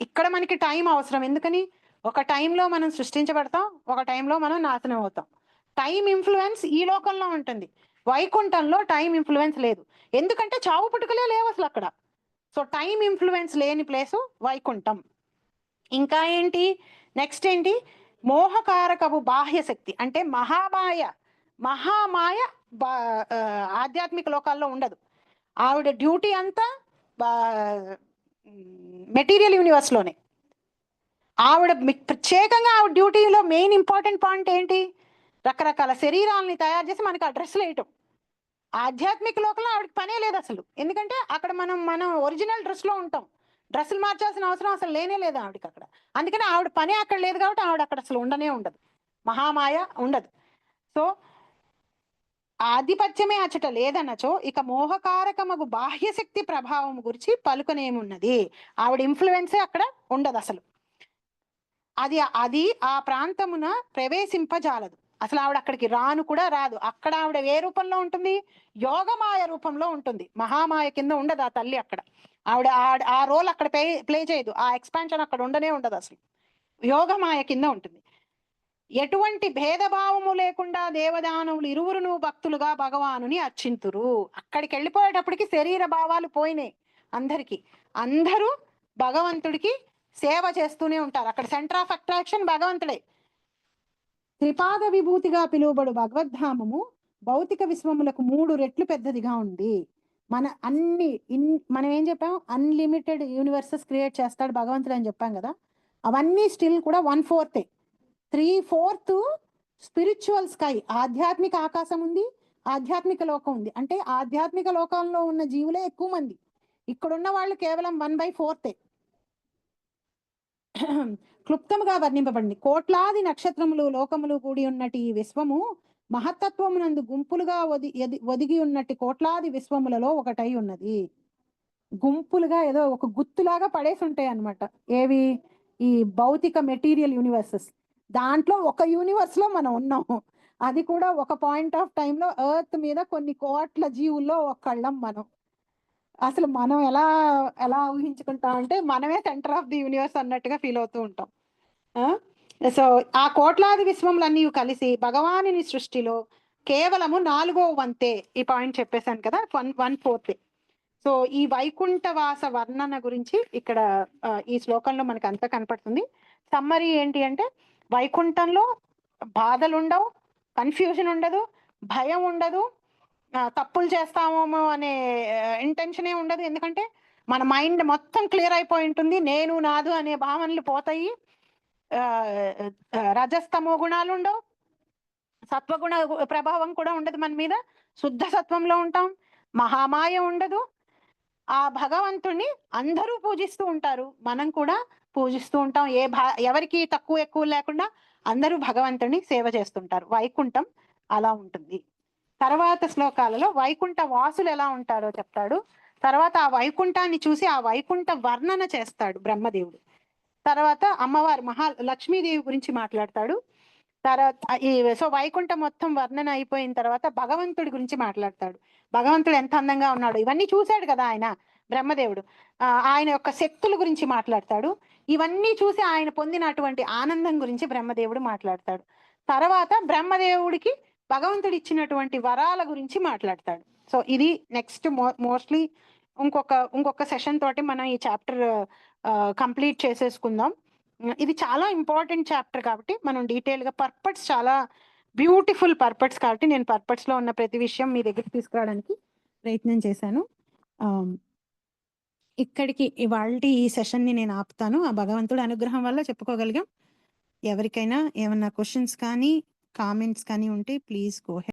ఇక్కడ మనకి టైం అవసరం. ఎందుకని? ఒక టైంలో మనం సృష్టించబడతాం, ఒక టైంలో మనం నాశనం అవుతాం. టైం ఇన్ఫ్లుయెన్స్ ఈ లోకంలో ఉంటుంది, వైకుంఠంలో టైం ఇన్ఫ్లుయెన్స్ లేదు. ఎందుకంటే చావు పుట్టుకలే లేవు అసలు అక్కడ. సో టైం ఇన్ఫ్లుయెన్స్ లేని ప్లేసు వైకుంఠం. ఇంకా ఏంటి, నెక్స్ట్ ఏంటి, మోహకారకపు బాహ్య శక్తి అంటే మహామాయ ఆధ్యాత్మిక లోకాల్లో ఉండదు. ఆవిడ డ్యూటీ అంతా మెటీరియల్ యూనివర్స్ లోనే. ఆవిడ ప్రత్యేకంగా ఆవిడ డ్యూటీలో మెయిన్ ఇంపార్టెంట్ పాయింట్ ఏంటి, రకరకాల శరీరాలని తయారు చేసి మనకి ఆ డ్రెస్సులు వేయటం. ఆధ్యాత్మిక లోకంలో ఆవిడకి పనే లేదు అసలు, ఎందుకంటే అక్కడ మనం ఒరిజినల్ డ్రెస్ లో ఉంటాం, డ్రెస్సులు మార్చాల్సిన అవసరం అసలు లేనే లేదు ఆవిడకి అక్కడ. అందుకని ఆవిడ పనే అక్కడ లేదు కాబట్టి ఆవిడ అక్కడ అసలు ఉండదు, మహామాయ ఉండదు. సో ఆధిపత్యమే అచ్చట లేదన్నచో ఇక మోహకారకమగు బాహ్యశక్తి ప్రభావం గురించి పలుకనేమున్నది. ఆవిడ ఇన్ఫ్లుయెన్సే అక్కడ ఉండదు అసలు. అది ఆ ప్రాంతమున ప్రవేశింపజాలదు. అసలు ఆవిడ అక్కడికి రాను కూడా రాదు. అక్కడ ఆవిడ ఏ రూపంలో ఉంటుంది, యోగమాయ రూపంలో ఉంటుంది, మహామాయ కింద ఉండదు ఆ తల్లి అక్కడ. ఆవిడ ఆ రోల్ అక్కడ ప్లే చేయదు, ఆ ఎక్స్పాన్షన్ అక్కడ ఉండదు అసలు, యోగమాయ కింద ఉంటుంది. ఎటువంటి భేదభావము లేకుండా దేవదానవులు ఇరువురును భక్తులుగా భగవానుని అర్చింతురు. అక్కడికి వెళ్ళిపోయేటప్పటికి శరీర భావాలు పోయినాయి అందరికీ, అందరూ భగవంతుడికి సేవ చేస్తూనే ఉంటారు. అక్కడ సెంటర్ ఆఫ్ అట్రాక్షన్ భగవంతుడే. త్రిపాద విభూతిగా పిలువబడు భగవద్ధామము భౌతిక విశ్వములకు 3 రెట్లు పెద్దదిగా ఉంది. మనం ఏం చెప్పాం, అన్లిమిటెడ్ యూనివర్సెస్ క్రియేట్ చేస్తాడు భగవంతుడు అని చెప్పాం కదా. అవన్నీ స్టిల్ కూడా 1/4. 3/4 స్పిరిచువల్ స్కై, ఆధ్యాత్మిక ఆకాశం ఉంది, ఆధ్యాత్మిక లోకం ఉంది. అంటే ఆధ్యాత్మిక లోకంలో ఉన్న జీవులే ఎక్కువ మంది, ఇక్కడున్న వాళ్ళు కేవలం 1/4. క్లుప్తముగా వర్ణింపబడింది. కోట్లాది నక్షత్రములు లోకములు కూడి ఉన్నటి ఈ విశ్వము మహత్తత్వమునందు గుంపులుగా ఒదిగి ఉన్నట్టు కోట్లాది విశ్వములలో ఒకటై ఉన్నది. గుంపులుగా ఏదో ఒక గుత్తులాగా పడేసి ఉంటాయి అన్నమాట. ఏవి? ఈ భౌతిక మెటీరియల్ యూనివర్సెస్. దాంట్లో ఒక యూనివర్స్ లో మనం ఉన్నాము. అది కూడా ఒక పాయింట్ ఆఫ్ టైంలో ఎర్త్ మీద కొన్ని కోట్ల జీవుల్లో ఒకళ్ళం మనం. అసలు మనం ఎలా ఊహించుకుంటాం అంటే మనమే సెంటర్ ఆఫ్ ది యూనివర్స్ అన్నట్టుగా ఫీల్ అవుతూ ఉంటాం. సో ఆ కోట్లాది విశ్వములన్నీ కలిసి భగవానుని సృష్టిలో కేవలము 4వ వంతే. ఈ పాయింట్ చెప్పేశాను కదా, 1/4. సో ఈ వైకుంఠవాస వర్ణన గురించి ఇక్కడ ఈ శ్లోకంలో మనకు అంతా కనపడుతుంది. సమ్మరీ ఏంటి అంటే, వైకుంఠంలో బాధలు ఉండవు, కన్ఫ్యూజన్ ఉండదు, భయం ఉండదు, తప్పులు చేస్తామేమో అనే ఇంటెన్షనే ఉండదు. ఎందుకంటే మన మైండ్ మొత్తం క్లియర్ అయిపోయి ఉంటుంది, నేను నాదు అనే భావనలు పోతాయి. రజస్తమో గుణాలు ఉండవు, సత్వగుణ ప్రభావం కూడా ఉండదు మన మీద, శుద్ధ సత్వంలో ఉంటాం, మహామాయ ఉండదు. ఆ భగవంతుణ్ణి అందరూ పూజిస్తూ ఉంటారు, మనం కూడా పూజిస్తూ ఉంటాం. ఎవరికి తక్కువ ఎక్కువ లేకుండా అందరూ భగవంతుని సేవ చేస్తుంటారు. వైకుంఠం అలా ఉంటుంది. తర్వాత శ్లోకాలలో వైకుంఠ వాసులు ఎలా ఉంటారో చెప్తాడు. తర్వాత ఆ వైకుంఠాన్ని చూసి ఆ వైకుంఠ వర్ణన చేస్తాడు బ్రహ్మదేవుడు. తర్వాత అమ్మవారు లక్ష్మీదేవి గురించి మాట్లాడతాడు. తర్వాత సో వైకుంఠం మొత్తం వర్ణన అయిపోయిన తర్వాత భగవంతుడి గురించి మాట్లాడతాడు. భగవంతుడు ఎంత అందంగా ఉన్నాడు, ఇవన్నీ చూశాడు కదా ఆయన బ్రహ్మదేవుడు. ఆయన యొక్క శక్తుల గురించి మాట్లాడతాడు. ఇవన్నీ చూసి ఆయన పొందినటువంటి ఆనందం గురించి బ్రహ్మదేవుడు మాట్లాడతాడు. తర్వాత బ్రహ్మదేవుడికి భగవంతుడు ఇచ్చినటువంటి వరాల గురించి మాట్లాడతాడు. సో ఇది నెక్స్ట్ మోస్ట్లీ ఇంకొక సెషన్ తోటి మనం ఈ చాప్టర్ కంప్లీట్ చేసేసుకుందాం. ఇది చాలా ఇంపార్టెంట్ చాప్టర్ కాబట్టి మనం డీటెయిల్ గా పర్పట్స్, చాలా బ్యూటిఫుల్ పర్పట్స్ కాబట్టి నేను పర్పట్స్ లో ఉన్న ప్రతి విషయం మీ దగ్గరికి తీసుకురావడానికి ప్రయత్నం చేశాను. ఇక్కడికి ఇవాళ ఈ సెషన్ ని నేను ఆపుతాను. ఆ భగవంతుడి అనుగ్రహం వల్ల చెప్పుకోగలిగాం. ఎవరికైనా ఏమన్నా క్వశ్చన్స్ కానీ కామెంట్స్ కానీ ఉంటే ప్లీజ్ గో హెడ్.